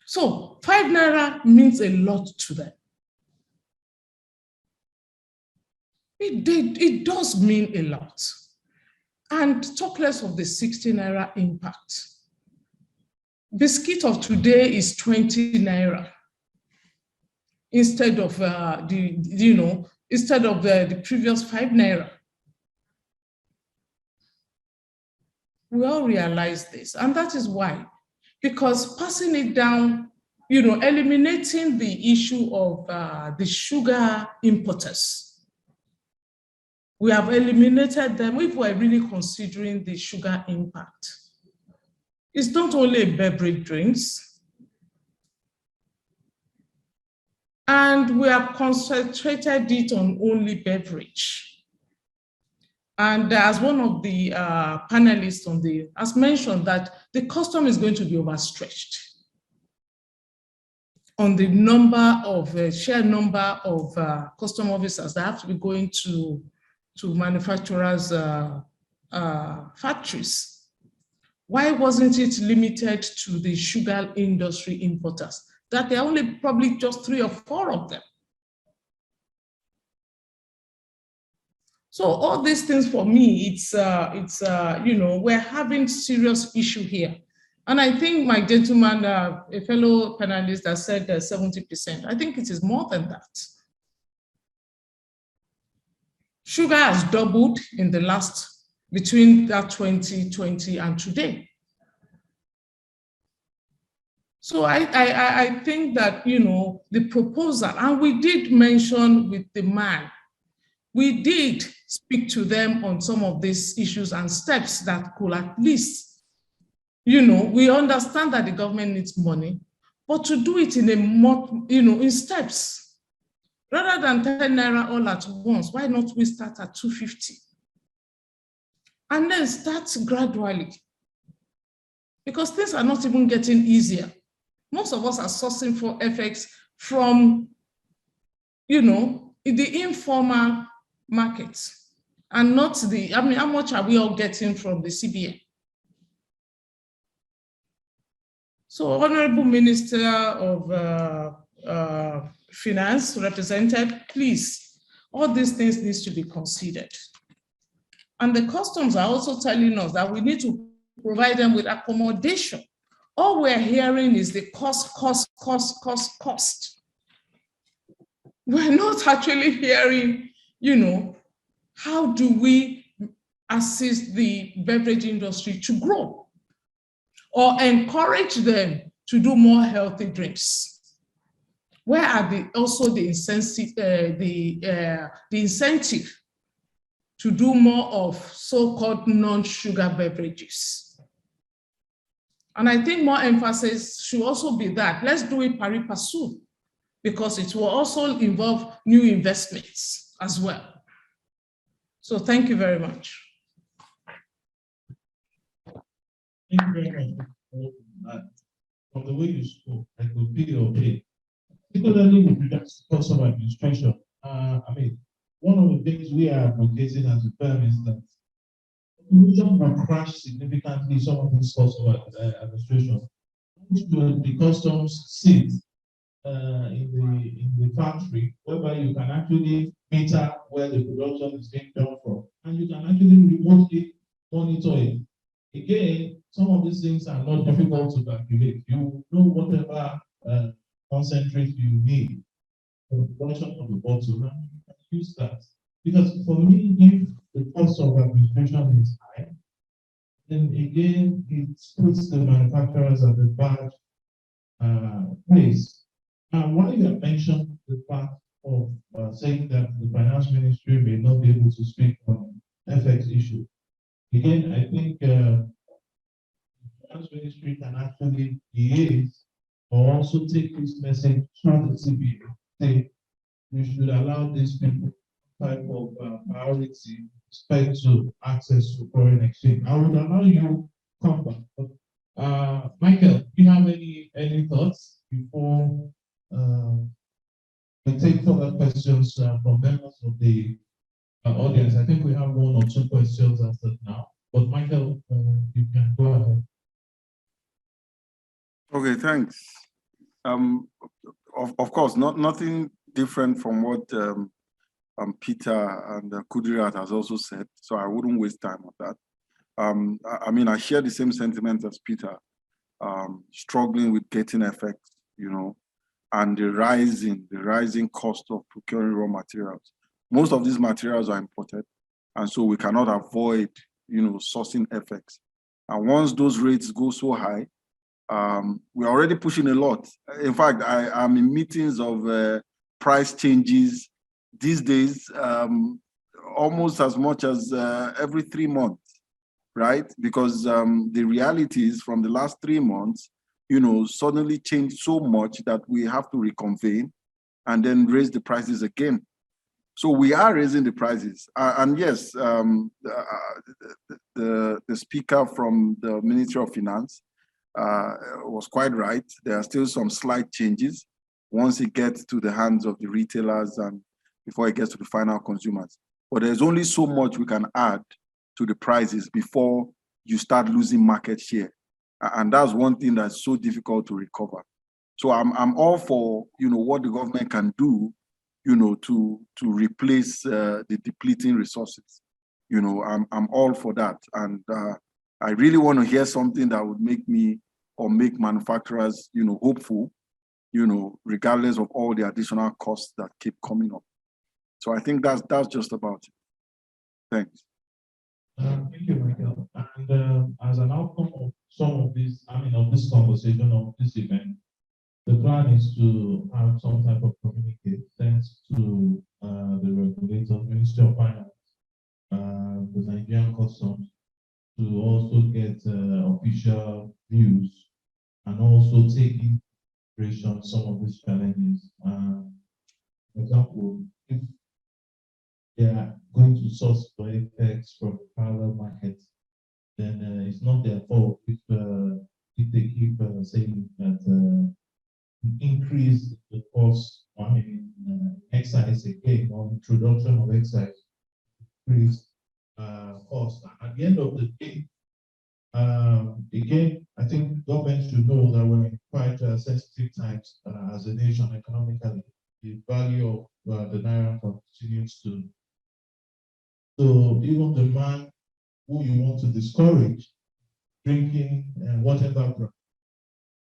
So 5 naira means a lot to them. It does mean a lot. And talk less of the 60 naira impact. Biscuit of today is 20 naira instead of the previous 5 naira. We all realize this, and that is why, because passing it down, eliminating the issue of the sugar importers. We have eliminated them if we're really considering the sugar impact. It's not only beverage drinks. And we have concentrated it on only beverage. And as one of the panelists has mentioned that the custom is going to be overstretched on the number of, sheer number of custom officers that have to be going to manufacturers' factories. Why wasn't it limited to the sugar industry importers? That there are only probably just 3 or 4 of them. So all these things for me, we're having serious issue here. And I think my gentleman, a fellow panelist that said 70%, I think it is more than that. Sugar has doubled in the between that 2020 and today. So I think that, the proposal, and we did mention with the man, we did speak to them on some of these issues and steps that could at least we understand that the government needs money, but to do it in a more, in steps, rather than 10 naira all at once, why not we start at 250? And then start gradually. Because things are not even getting easier. Most of us are sourcing for FX from, in the informal markets, and not how much are we all getting from the CBN? So, Honorable Minister of Finance, represented, please, all these things need to be considered. And the customs are also telling us that we need to provide them with accommodation. All we're hearing is the cost. We're not actually hearing, how do we assist the beverage industry to grow or encourage them to do more healthy drinks? Where are the incentive to do more of so-called non-sugar beverages? And I think more emphasis should also be that let's do it pari passu, because it will also involve new investments as well. So thank you very much. Thank you very much. From the way you spoke, I could feel your pain, particularly with regards to cost of administration. One of the things we are advocating as a firm is that we don't crash significantly some of these costs of administration. The customs sit in the factory, whereby you can actually meter where the production is being done from, and you can actually remotely monitor it. Again, some of these things are not difficult to calculate. You know whatever concentrate you need for the production of the bottle, and you can use that. Because for me, if the cost of administration is high, then again, it puts the manufacturers at a bad place. While you have mentioned the fact of saying that the finance ministry may not be able to speak on FX issue, again, I think the finance ministry can actually liaise or also take this message to the CBA. Say, we should allow these people type of priority with respect to access to foreign exchange. I would allow you come back. But, Michael, do you have any thoughts before we take further questions from members of the audience? I think we have one or two questions as of now. But Michael, you can go ahead. Okay, thanks. Of course, nothing different from what Peter and Kudirat has also said, so I wouldn't waste time on that. I share the same sentiment as Peter, struggling with getting effects, and the rising cost of procuring raw materials. Most of these materials are imported, and so we cannot avoid, sourcing effects. And once those rates go so high, we're already pushing a lot. In fact, I'm in meetings of price changes these days, almost as much as every 3 months, right? Because the realities from the last 3 months, suddenly changed so much that we have to reconvene and then raise the prices again. So we are raising the prices. And yes, the speaker from the Ministry of Finance was quite right. There are still some slight changes once it gets to the hands of the retailers and before it gets to the final consumers. But there's only so much we can add to the prices before you start losing market share. And that's one thing that's so difficult to recover. So I'm all for, what the government can do, to replace the depleting resources. I'm all for that. And I really want to hear something that would make me or make manufacturers, hopeful, regardless of all the additional costs that keep coming up. So I think that's just about it. Thanks. Thank you, Michael. And as an outcome of some of this, of this conversation, of this event, the plan is to have some type of communique sent to the regulator, Ministry of Finance, the Nigerian Customs, to also get official views and also taking consideration some of these challenges. For example, if they are going to source for effects from parallel market, then it's not their fault if they keep saying that increase the cost, I mean, excise again, or introduction of excise, increase cost. At the end of the day, again, I think government should know that we're in quite sensitive times as a nation economically. The value of the naira continues to. So even the man who you want to discourage drinking and whatever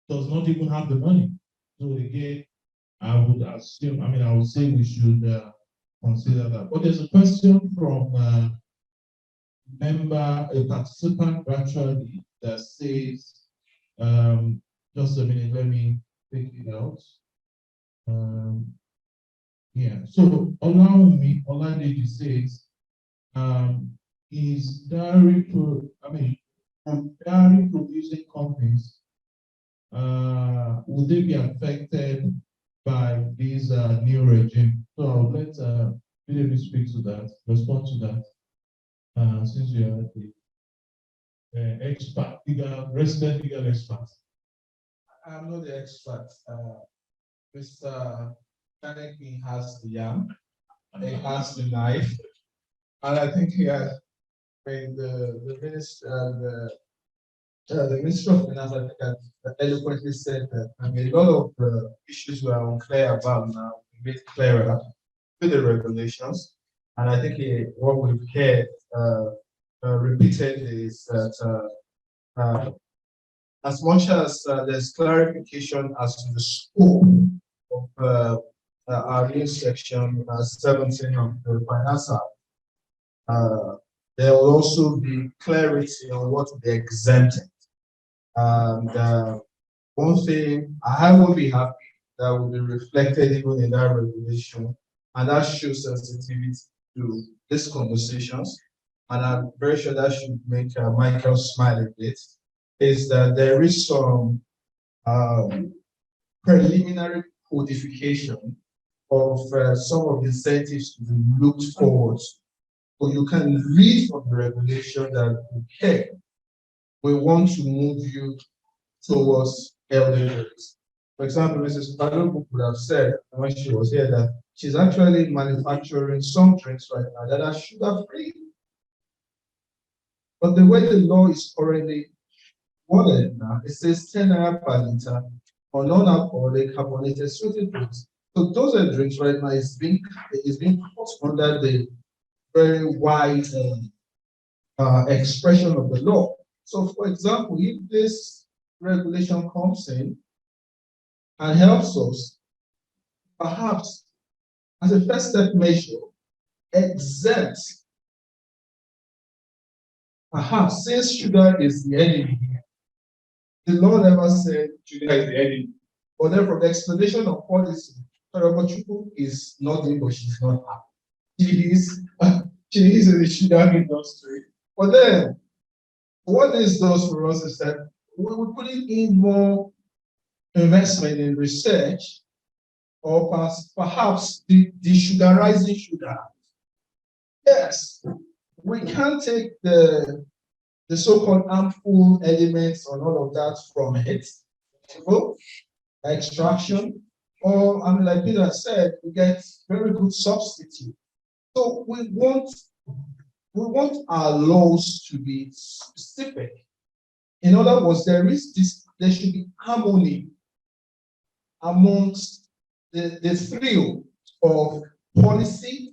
does not even have the money. So again, I would assume, I would say we should consider that. But there's a question from a participant virtually that says, just a minute, let me take it out. Yeah, so Oladeji says, is dairy producing companies, will they be affected by this new regime? So I'll let David speak to that, respond to that, since you are the expert, resident legal expert. I'm not the expert. Mr. Kaneki has the yam, he has the knife, and I think he has, the minister, the Minister of Finance, I think, has eloquently said that. A lot of issues we are unclear about now, a bit clearer with the regulations. And I think what we've heard repeatedly is that as much as there's clarification as to the scope of our new section 17 of the Finance Act, there will also be clarity on what will be exempted. And one thing I will be happy that will be reflected even in that regulation, and that shows sensitivity to these conversations, and I'm very sure that should make Michael smile a bit, is that there is some preliminary codification of some of the incentives to be looked forward. So you can read from the regulation that, okay, we want to move you towards elderly rates. For example, Mrs. Balogun would have said when she was here that she's actually manufacturing some drinks right now that are sugar-free. But the way the law is currently worded now, it says 10 naira per liter for non-alcoholic carbonated sweetened drinks. So those are drinks right now is being put under the very wide expression of the law. So, for example, if this regulation comes in and helps us, perhaps as a first step measure, exempt, perhaps since sugar is the enemy, the law never said sugar is the enemy, but then from the explanation of policy, Tarabachuku is not doing what she's not happy. She is in the sugar industry. But then, what this does for us is that when we're putting in more investment in research, or perhaps the sugarizing sugar. Yes, we can take the so-called harmful elements and all of that from it, extraction, or like Peter said, we get very good substitute. So we want our laws to be specific. In other words, there should be harmony amongst the trio of policy,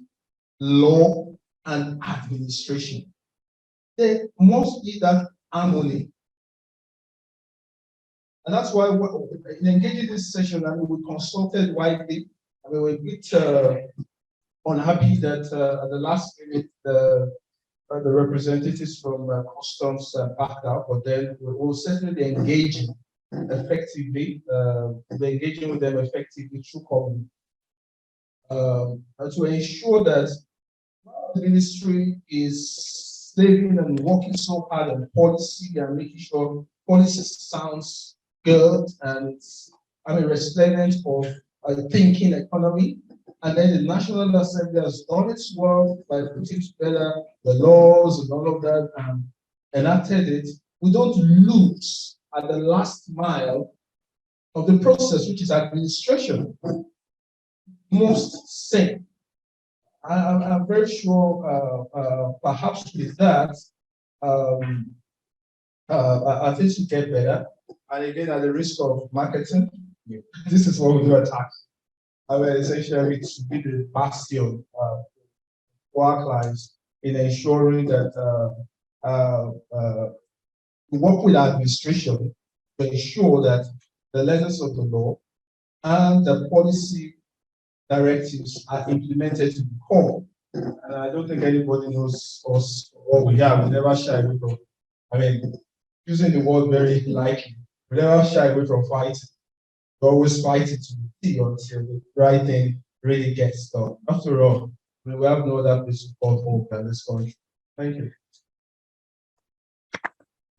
law, and administration. There must be that harmony. And that's why in engaging this session, we consulted widely. We're a bit unhappy that at the last minute, the representatives from customs backed out, but then we will certainly be engaging effectively, engaging with them effectively through comment, to ensure that the ministry is saving and working so hard on policy and making sure policy sounds good and I'm a resplendent of a thinking economy. And then the National Assembly has done its work by putting together the laws and all of that and enacted it. We don't lose at the last mile of the process, which is administration. Most say. I'm very sure, perhaps with that, I think to get better. And again, at the risk of marketing, this is what we do at Tax. I mean, essentially, to be the bastion for our clients in ensuring that we work with administration to ensure that the letters of the law and the policy directives are implemented to the core. And I don't think anybody knows us what we have. We never shy away from, I mean, using the word very lightly, we never shy away from fighting. We always fight it to see until the right thing really gets done. After all, we have no other place to call hope in this country. Thank you.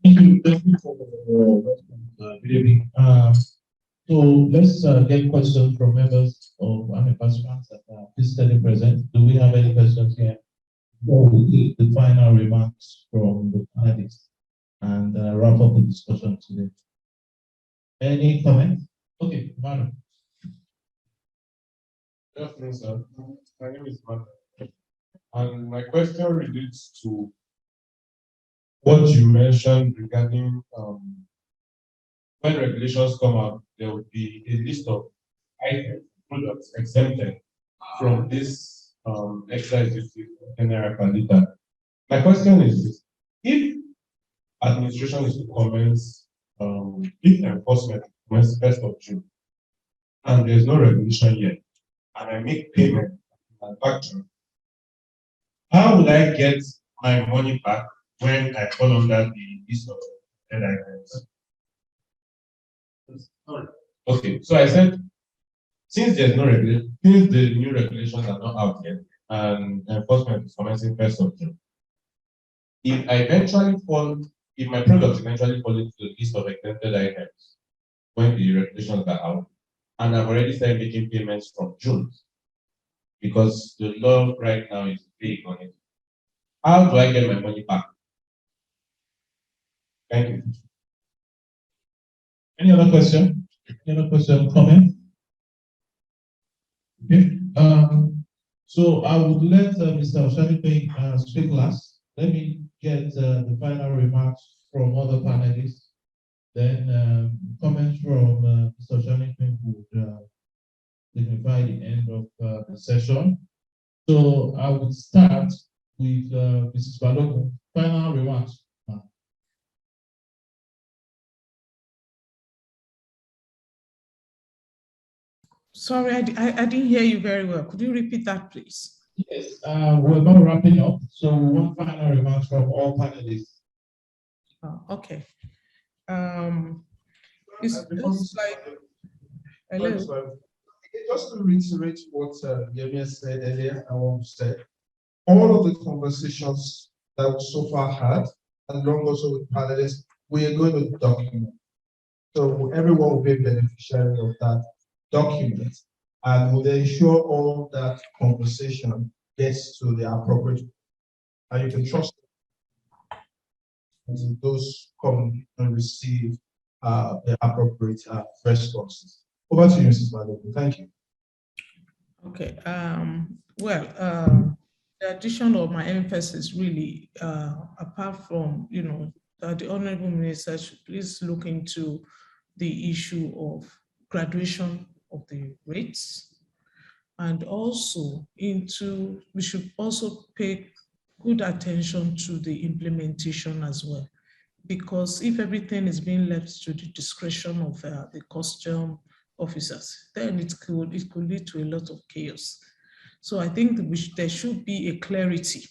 Thank you for the good evening. So let's get questions from members of participants that are physically present. Do we have any questions here? Or the final remarks from the panelists and wrap up the discussion today. Any comments? Okay, Madam. Good afternoon, sir. My name is Martha. And my question relates to what you mentioned regarding when regulations come out, there will be a list of items, products exempted from this excise duty per liter. My question is this: if administration is to commence, if enforcement commences 1st of June, and there's no regulation yet, and I make payment to the manufacturer, how would I get my money back when I fall under the list of items? Okay, so I said, since there's no regulation, since the new regulations are not out yet, and enforcement is commencing 1st of June, if my products eventually fall into the list of exempted items when the regulations are out, and I've already started making payments from June, because the law right now is vague on it, how do I get my money back? Thank you. Any other question? Any other question, comment? Okay. So I would let Mr. Oshanipe speak last. Let me get the final remarks from other panelists. Then comments from Mr. Oshanipe would signify the end of the session. So I would start with Mrs. Balogun. Final remarks. Sorry, I didn't hear you very well. Could you repeat that, please? Yes, we're not wrapping up. So one final remarks from all panelists. Oh, okay. It's like, hello. Just to reiterate what Yemi said earlier, I want to say, all of the conversations that we so far had, and along also with panelists, we are going to document. So everyone will be a beneficiary of that document, and will ensure all that conversation gets to the appropriate, and you can trust those come and receive the appropriate responses. Over to you, Mrs. Balogun. Thank you. Okay. The addition of my emphasis really, apart from, that the Honorable Minister should please look into the issue of graduation of the rates, and also we should also pay good attention to the implementation as well, because if everything is being left to the discretion of the custom officers, then it could lead to a lot of chaos. So I think there should be a clarity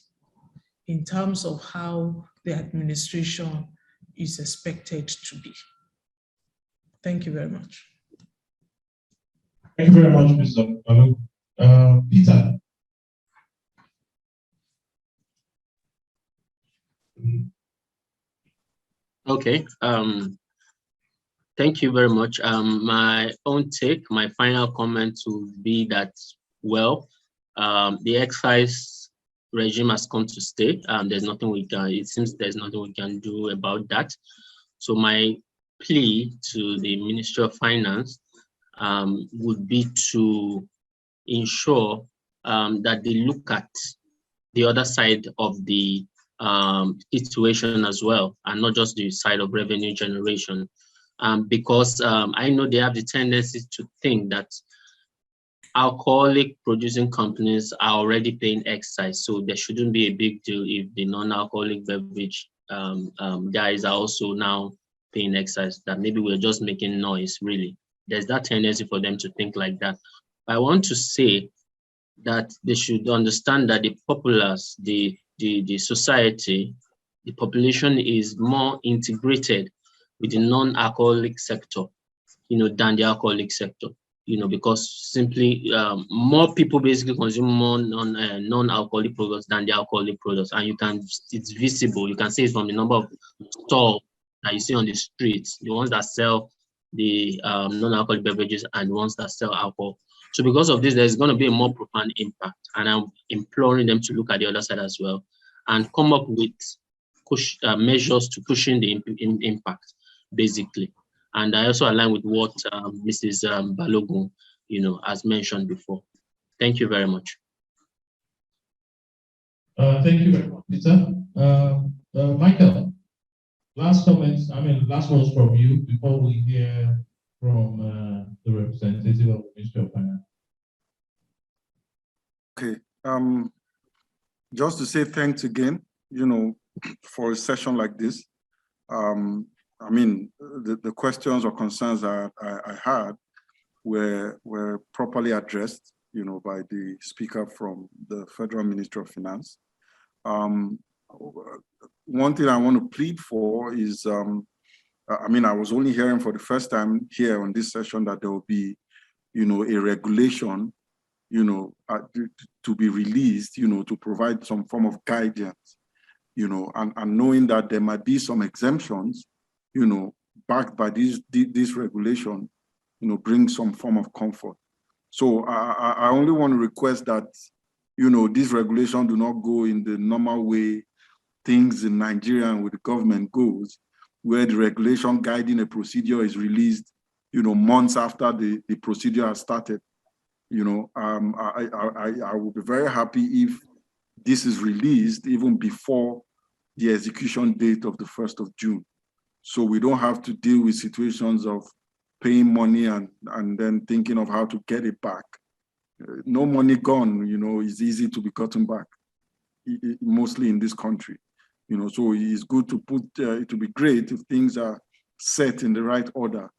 in terms of how the administration is expected to be. Thank you very much. Thank you very much, Mr. Balogun. Peter. Okay. Thank you very much. My own take, my final comment would be that, well, the excise regime has come to stay. There's nothing we can, it seems there's nothing we can do about that. So my plea to the Ministry of Finance would be to ensure that they look at the other side of the situation as well, and not just the side of revenue generation. Because I know they have the tendency to think that alcoholic producing companies are already paying excise, so there shouldn't be a big deal if the non-alcoholic beverage guys are also now paying excise, that maybe we're just making noise. Really, there's that tendency for them to think like that. I want to say that they should understand that the populace, the society, the population is more integrated with the non-alcoholic sector, than the alcoholic sector, because simply more people basically consume more non-alcoholic products than the alcoholic products, and it's visible. You can see it from the number of stalls that you see on the streets, the ones that sell the non-alcoholic beverages and the ones that sell alcohol. So because of this, there's going to be a more profound impact, and I'm imploring them to look at the other side as well and come up with measures to cushion the impact, basically. And I also align with what Mrs. Balogun, has mentioned before. Thank you very much. Thank you very much, Peter. Michael, last comments, last words from you before we hear from the representative of the Ministry of Finance. Okay. Just to say thanks again, for a session like this. The questions or concerns that I had were properly addressed, by the speaker from the Federal Ministry of Finance. One thing I want to plead for is, I was only hearing for the first time here on this session that there will be, a regulation, to be released, to provide some form of guidance, and knowing that there might be some exemptions, backed by this regulation, bring some form of comfort. So I only want to request that, this regulation do not go in the normal way things in Nigeria and with the government goes, where the regulation guiding a procedure is released, months after the procedure has started. I would be very happy if this is released even before the execution date of the 1st of June. So we don't have to deal with situations of paying money and then thinking of how to get it back. No money gone, is easy to be gotten back, mostly in this country. So it's good to put, it would be great if things are set in the right order.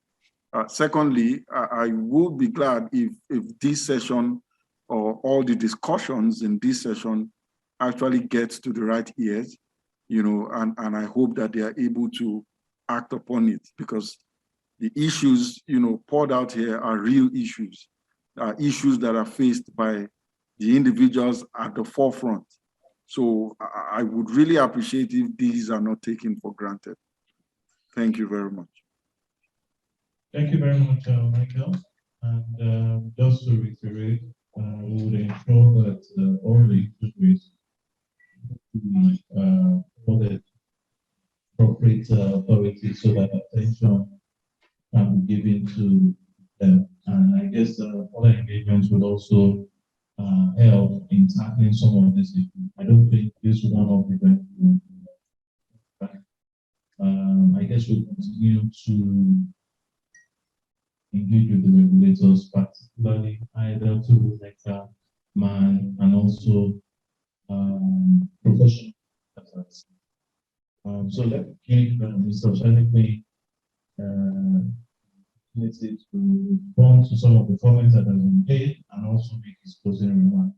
Secondly, I would be glad if this session or all the discussions in this session actually gets to the right ears, and I hope that they are able to act upon it, because the issues, poured out here are real issues, issues that are faced by the individuals at the forefront. So I would really appreciate if these are not taken for granted. Thank you very much. Thank you very much, Michael. And just to reiterate, we would ensure that all the issues be ordered appropriate authorities so that attention can be given to them. And I guess other engagements would also help in tackling some of these issues. I don't think this one-off event will I guess we'll continue to engage with the regulators, particularly either through NECA, MAN, and also professional. So let me give Mr. Shanipe opportunity to respond to some of the comments that have been made and also make his closing remarks.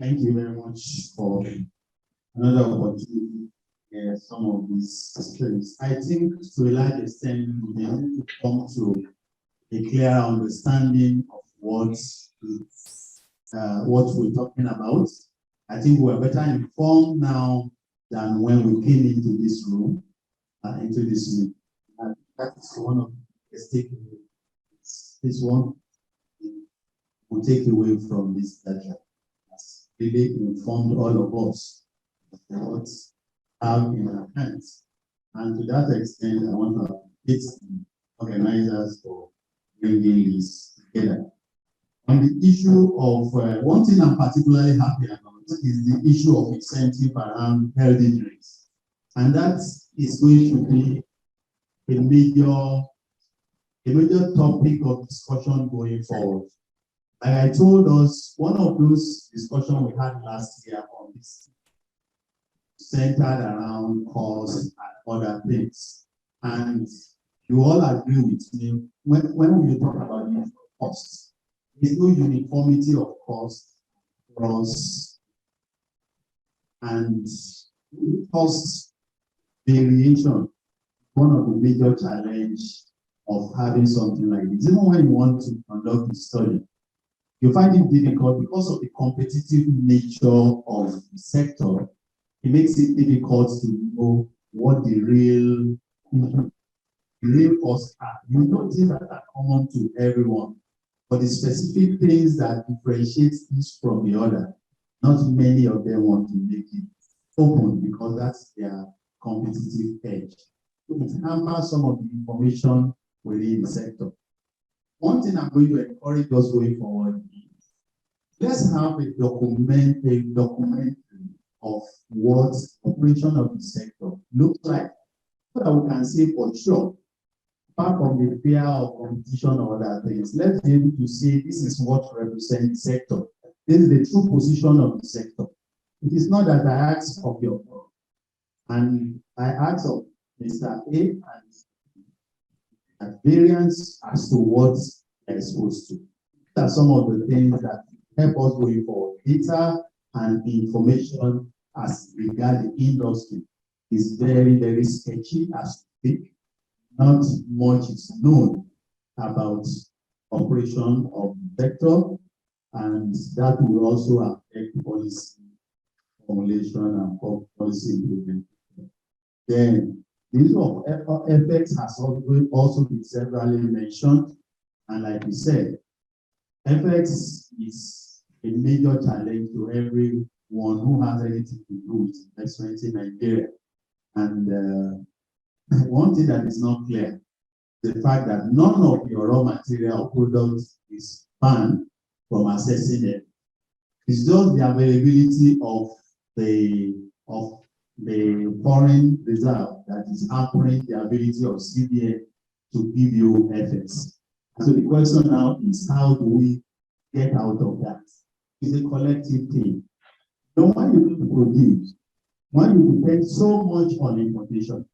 Thank you very much for another opportunity to hear some of these things. I think to a large extent, we need to come to a clear understanding of what we're talking about. I think we're better informed now than when we came into this room, into this meeting. And that is one of the stakeholders. This one will take away from this lecture. Has really informed all of us of what have in our hands. And to that extent, I want to thank the organizers for bringing this together. On the issue of one thing I'm particularly happy about is the issue of incentive around healthy drinks. And that is going to be a major topic of discussion going forward. Like I told us, one of those discussions we had last year on this centered around cost and other things. And you all agree with me when we talk about the costs. There's no uniformity of cost across, and cost variation. One of the major challenges of having something like this, even when you want to conduct a study, you find it difficult because of the competitive nature of the sector. It makes it difficult to know what the real costs are. You know things that are common to everyone, but the specific things that differentiate each from the other, not many of them want to make it open because that's their competitive edge. So it hampers some of the information within the sector. One thing I'm going to encourage us going forward is let's have a documentary of what operation of the sector looks like, so that we can say for sure, apart from the fear of competition or other things, let's be able to say this is what represents the sector. This is the true position of the sector. It is not that I ask of your and I ask of Mr. A and at variance as to what they're exposed to. These are some of the things that help us going forward. Data and information as regard the industry is very, very sketchy as we speak. Not much is known about operation of the sector, and that will also affect policy formulation and policy implementation. Then the issue of effects has also been severally mentioned, and like we said, effects is a major challenge to everyone who has anything to do with investment in Nigeria. And one thing that is not clear, the fact that none of your raw material products is banned from accessing it. It's just the availability of the foreign reserve that is hampering the ability of CBN to give you FX. So the question now is, how do we get out of that? It's a collective thing. So when you need to produce, when you depend so much on importation,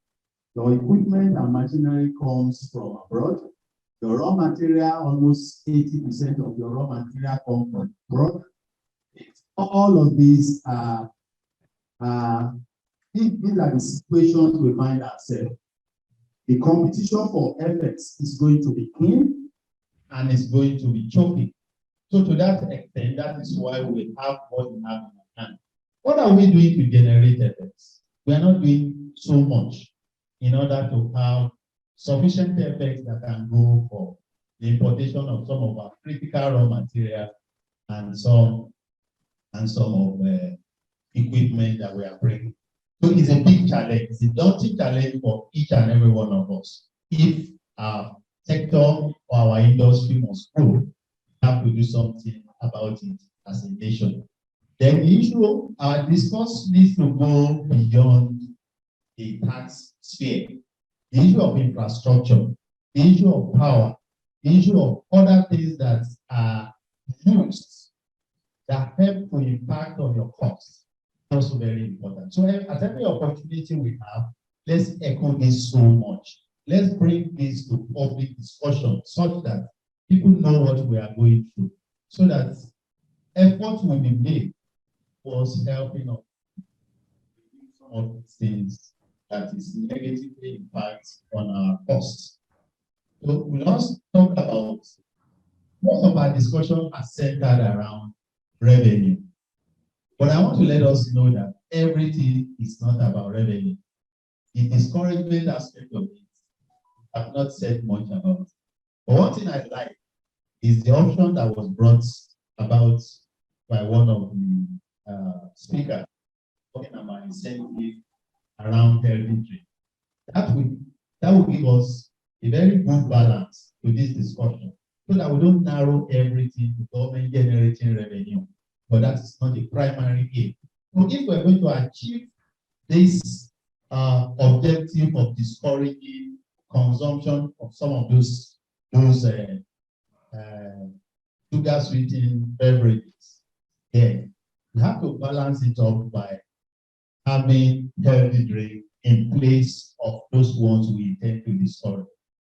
your equipment and machinery comes from abroad. Your raw material, almost 80% of your raw material comes from abroad. All of these are these are the situations we find ourselves. The competition for FX is going to be keen and it's going to be choking. So to that extent, that is why we have what we have in our hand. What are we doing to generate FX? We are not doing so much in order to have sufficient FX that can go for the importation of some of our critical raw material and some of the equipment that we are bringing. So it's a big challenge. It's a daunting challenge for each and every one of us. If our sector or our industry must grow, we have to do something about it as a nation. Then the issue, our discourse needs to go beyond the tax sphere. The issue of infrastructure, the issue of power, the issue of other things that are used that help to impact on your costs, also very important. So at every opportunity we have, let's echo this so much. Let's bring this to public discussion such that people know what we are going through, so that effort will be made towards helping us some of these things that is negatively impact on our costs. So we also talk about, most of our discussion are centered around revenue. But I want to let us know that everything is not about revenue. The discouragement aspect of it, I've not said much about. But one thing I like is the option that was brought about by one of the speakers talking about incentive around healthy drink. That will give us a very good balance to this discussion, so that we don't narrow everything to government generating revenue, but that is not the primary aim. So if we're going to achieve this objective of discouraging consumption of some of those sugar sweetened beverages, then we have to balance it up by having healthy drink in place of those ones we intend to discourage.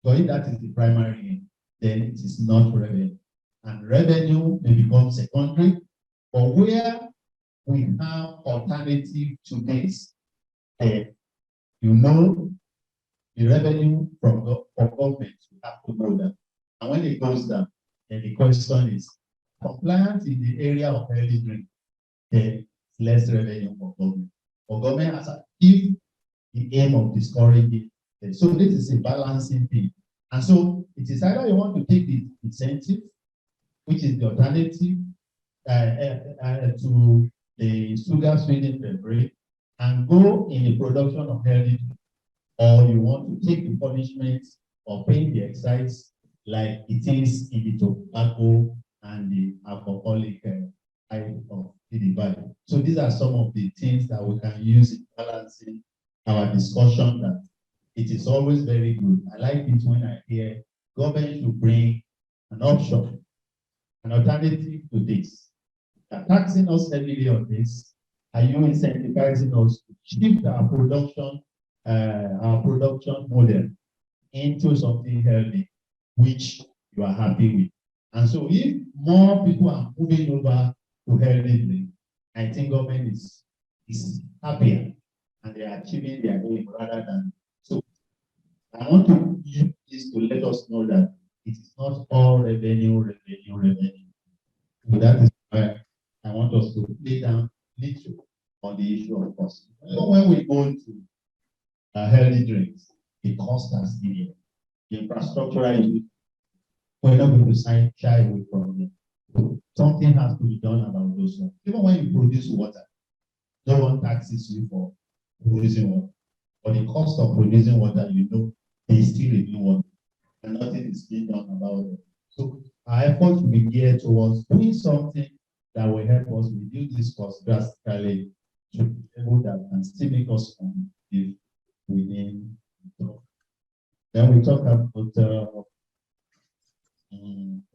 So if that is the primary aim, then it is not revenue. And revenue may become secondary, but where we have alternative to this, you know, the revenue from government, we have to go down. And when it goes down, then the question is, compliance in the area of healthy drink, then less revenue for government. For government has achieved the aim of discouraging. So this is a balancing thing. And so it is either you want to take the incentive, which is the alternative to the sugar sweetened beverage, and go in the production of healthy drink, or you want to take the punishment of paying the excise like it is in the tobacco and the alcoholic type of the value. So these are some of the things that we can use in balancing our discussion. That it is always very good. I like it when I hear government should bring an option, an alternative to this. They're taxing us heavily on this. Are you incentivizing us to shift our production model into something healthy, which you are happy with? And so if more people are moving over to healthy drink, I think government is happier and they are achieving their aim rather than. So I want to use this to let us know that it is not all revenue. So that is why I want us to lay down little on the issue of cost. So when we go into healthy drinks, the cost has been here. The infrastructural, we're not going to shy away from it. So something has to be done about those ones. Even when you produce water, no one taxes you for producing water. But the cost of producing water, you know, they still review water, and nothing is being done about it. So our efforts will be geared towards doing something that will help us reduce this cost drastically to a level that can still make us competitive within the talk. Then we talk about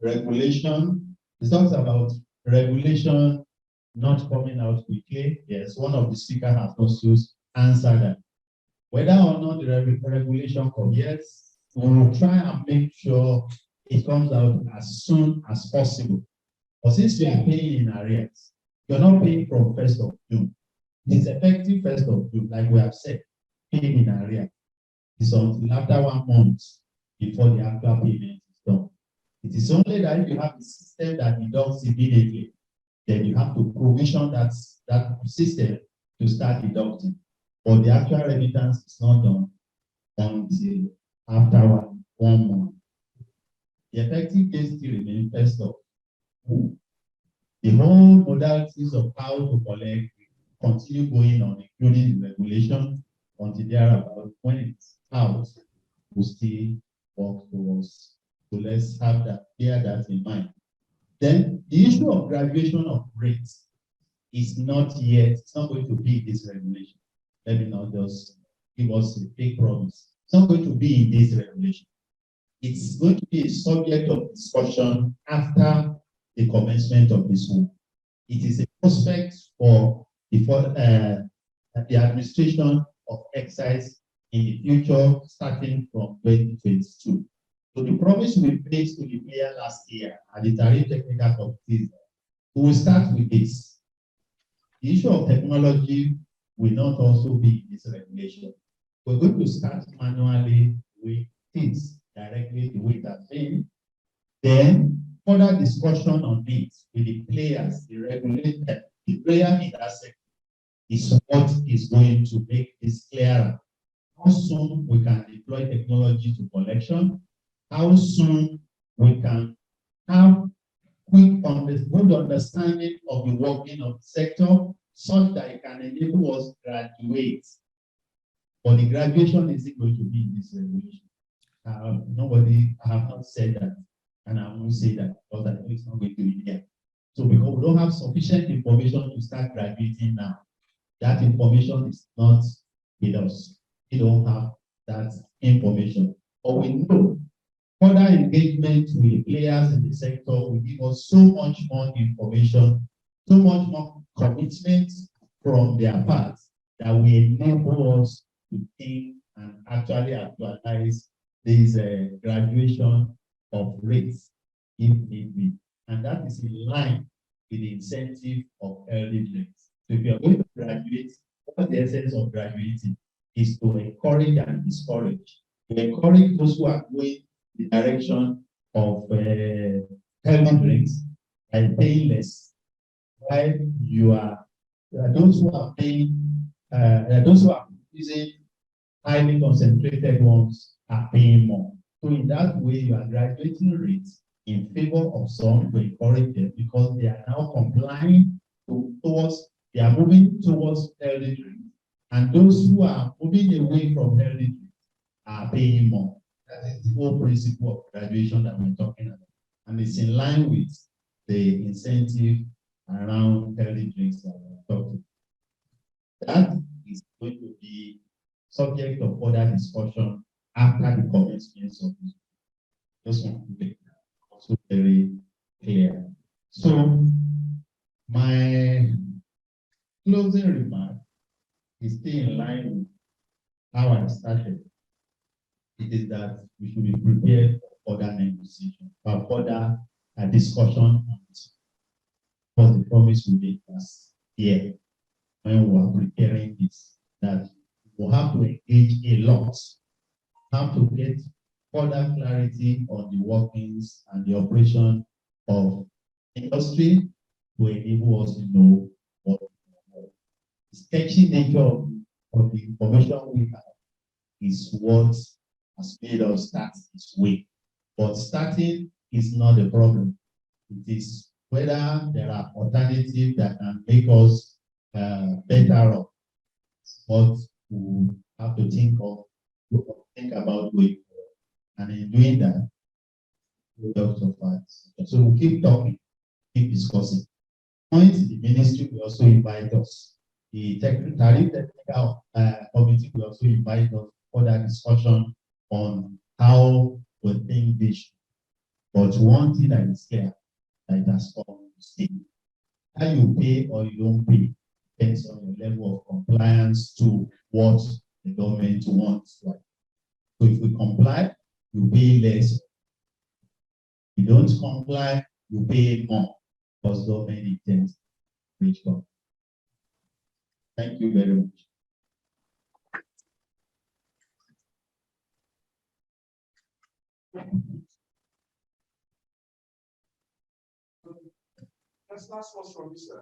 regulation. It talks about regulation not coming out quickly. Yes, one of the speakers has also answered that. Whether or not the regulation comes, yes, we will try and make sure it comes out as soon as possible. But since we are paying in arrears, you're not paying from 1st of June. It's effective 1st of June, like we have said, paying in arrears. It's until after 1 month before the actual payment is done. It is only that if you have a system that deducts immediately, then you have to provision that system to start deducting. But the actual remittance is not done until after 1 month. The effective date still remains 1st of June. The whole modalities of how to collect continue going on, including the regulation, until thereabout. When it's out, we'll still work towards. So let's have that, bear that in mind. Then the issue of graduation of rates is not yet, it's not going to be this regulation. Let me not just give us a fake promise. It's not going to be in this regulation. It's going to be a subject of discussion after the commencement of this one. It is a prospect for the administration of excise in the future, starting from 2022. So the promise we made to the player last year at the tariff technical committee, we will start with this. The issue of technology will not also be in this regulation. We're going to start manually with things directly the way that's been. Then further discussion on it with the players, the regulator, the player in that sector, is what is going to make this clearer. How soon we can deploy technology to collection, how soon we can have good understanding of the working of the sector such that it can enable us graduate. But the graduation isn't going to be in this regulation. I have not said that, and I won't say that because I know it's not going to be there. So because we don't have sufficient information to start graduating now, that information is not with us. We don't have that information. But we know further engagement with players in the sector will give us so much more information, so much more commitment from their part that will enable us to think and actually actualize this graduation of rates if need be. And that is in line with the incentive of early rates. So if you are going to graduate, what the essence of graduating is to encourage and discourage. To encourage those who are going the direction of healthy drinks and paying less, while you are those who are paying, those who are using highly concentrated ones are paying more. So in that way, you are graduating rates in favor of some to encourage them because they are now complying they are moving towards healthy drinks. And those who are moving away from healthy drinks are paying more. That is the whole principle of graduation that we're talking about. And it's in line with the incentive around healthy drinks that we're talking about. That is going to be subject of further discussion after the commencement of this. Just want to make that also very clear. So my closing remark is still in line with how I started. It is that we should be prepared for further negotiation, for further discussion on this. Because the promise we made last year when we were preparing this, that we'll have to engage a lot, have to get further clarity on the workings and the operation of industry to enable us to know what the sketchy nature of the information we have is what has made us start this way. But starting is not the problem. It is whether there are alternatives that can make us better off. What we have to think about going forward. And in doing that, we'll talk so far. So we'll keep talking, keep discussing. Point the ministry will also invite us. The technical committee will also invite us for that discussion on how we think this. But one thing that is clear, that it has come to stay. How you pay or you don't pay depends on your level of compliance to what the government wants. Right? So if we comply, you pay less. If you don't comply, you pay more because government intends to reach out. Thank you very much. That's last one from Mr.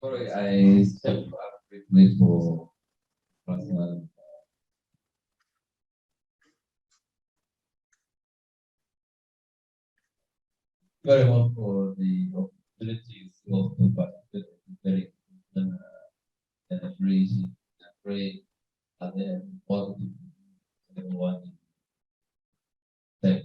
Sorry, I stepped up briefly for personal. Very well for the opportunities of the participate and raising and pray and then positive everyone. Thank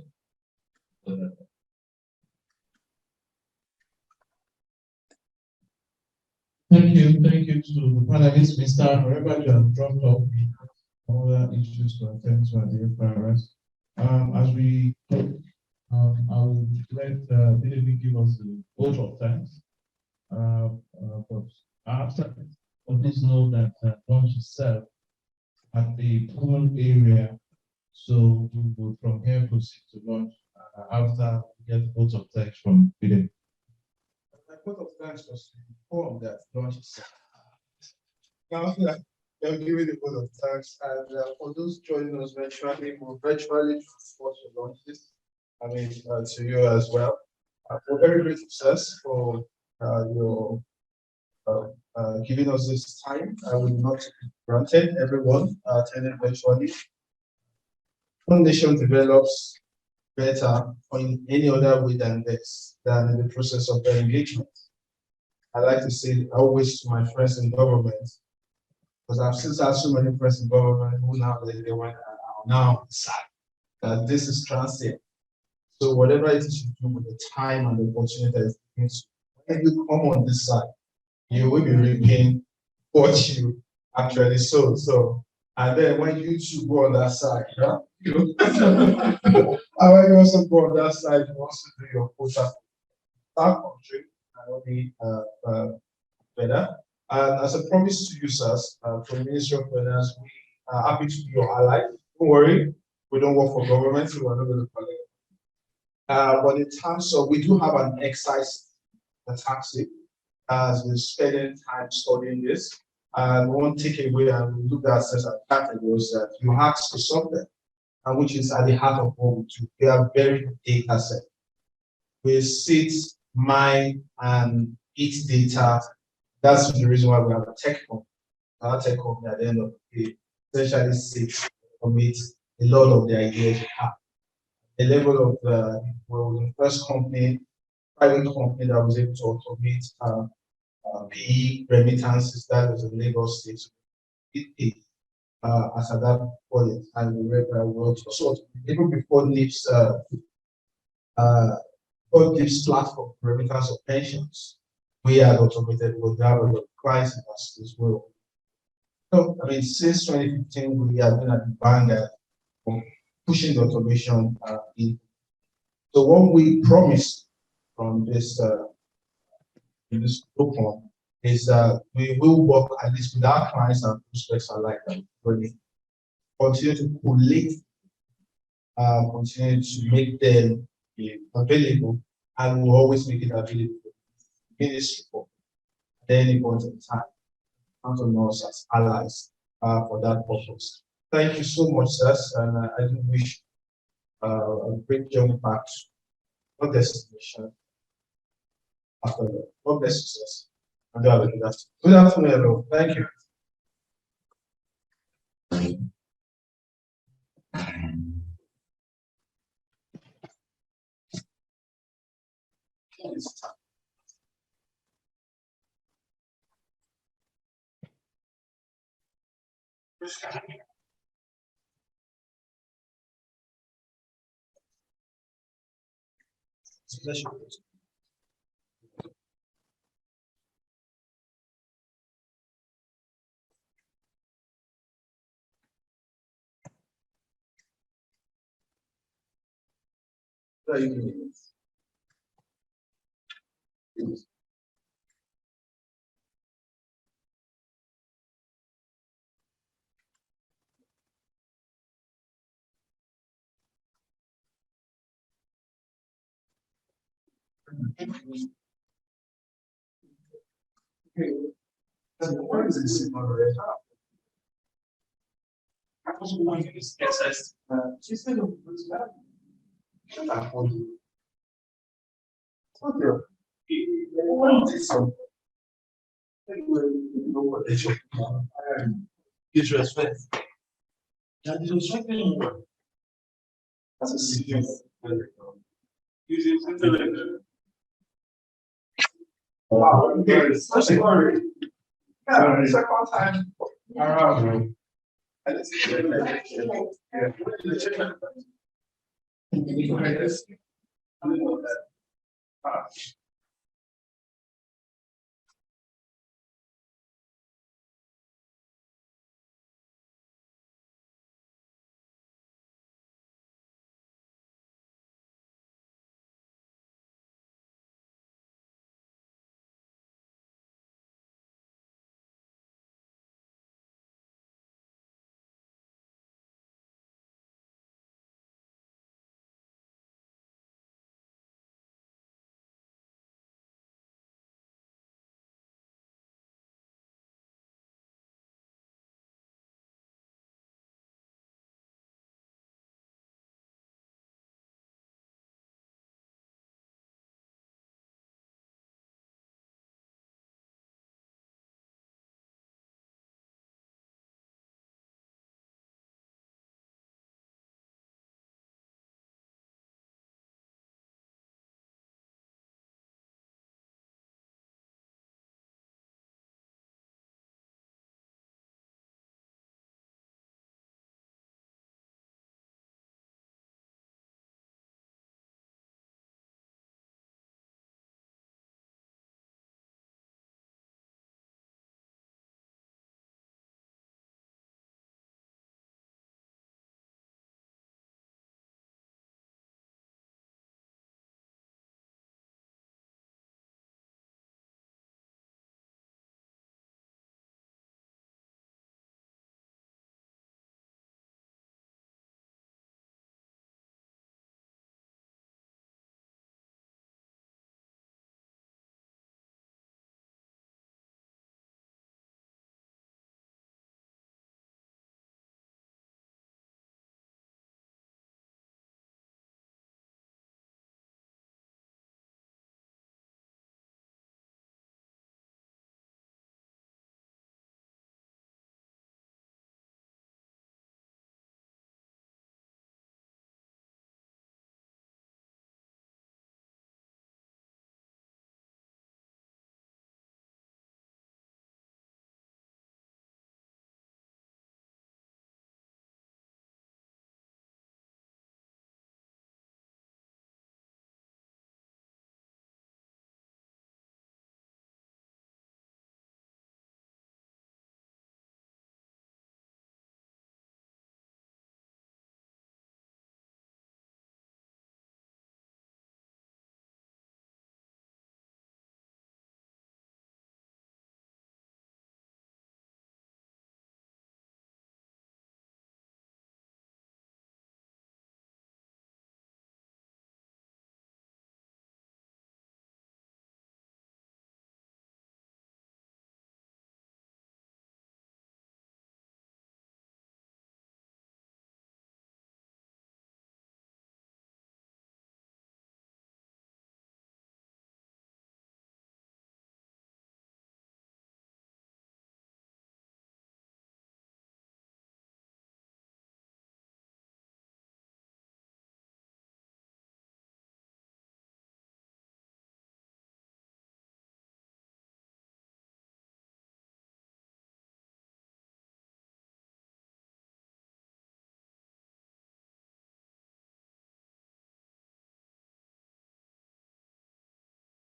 you. Thank you to the panelists, Mr. Wherever you have dropped off, we have other issues to attend to at the FRS. As we talk, I will let David give us the vote of thanks. But after, please know that lunch is served at the common area, so we will from here proceed to lunch after we get the vote of thanks from David. My vote of thanks was informed that lunch is served. Now, they'll give you the vote of thanks, and for those joining us virtually, we'll virtually support your lunches. I mean, to you as well. We're very grateful, sirs, for your giving us this time. I will not take it for granted. Everyone attended virtually. No nation develops better or in any other way than this, than in the process of their engagement. I like to say always to my friends in government, because I've since had so many friends in government who now they went now sad that this is transient. So whatever it is you do with the time and the opportunity that is given to you, when you come on this side, you will be reaping what you actually sowed. So, and then when you two go on that side, yeah, and when you also go on that side, you also do your quota. Our country and only better. And as a promise to you, sirs, from the Ministry of Finance, we are happy to be your ally. Don't worry, we don't work for government, so we're not going to collect. But in terms of, we do have an excise taxi, as we're spending time studying this. And one takeaway, and we look at as a categories that you have to solve them, and which is at the heart of what we do. We are very data set. We sit, mine, and eat data. That's the reason why we have a tech company. Our tech company at the end of the day essentially sits and meets a lot of the ideas we have. The level of the first company, private company that was able to automate PE remittances, that was in Lagos State. As at that point, and we read that word. So even before NIPS platform for remittance of pensions, we had automated with that of crisis as well. So I mean, since 2015, we have been at the vanguard of pushing the automation in. So what we promised from this in this program is that we will work at least with our clients and prospects alike and really continue to collate, continue to make them available, and we'll always make it available for the ministry at any point in time. Count on us as allies for that purpose. Thank you so much, sirs, and I do wish a great journey back to your destination after that. God bless you, sirs. And have a good afternoon. Good afternoon, everyone. Thank you. What is this moderator? I was going to use excise. She said, "What's that?" Okay. What is so? Disrespect. That disrespecting what? That's a serious. Wow, especially yeah, second time around. And it's yeah.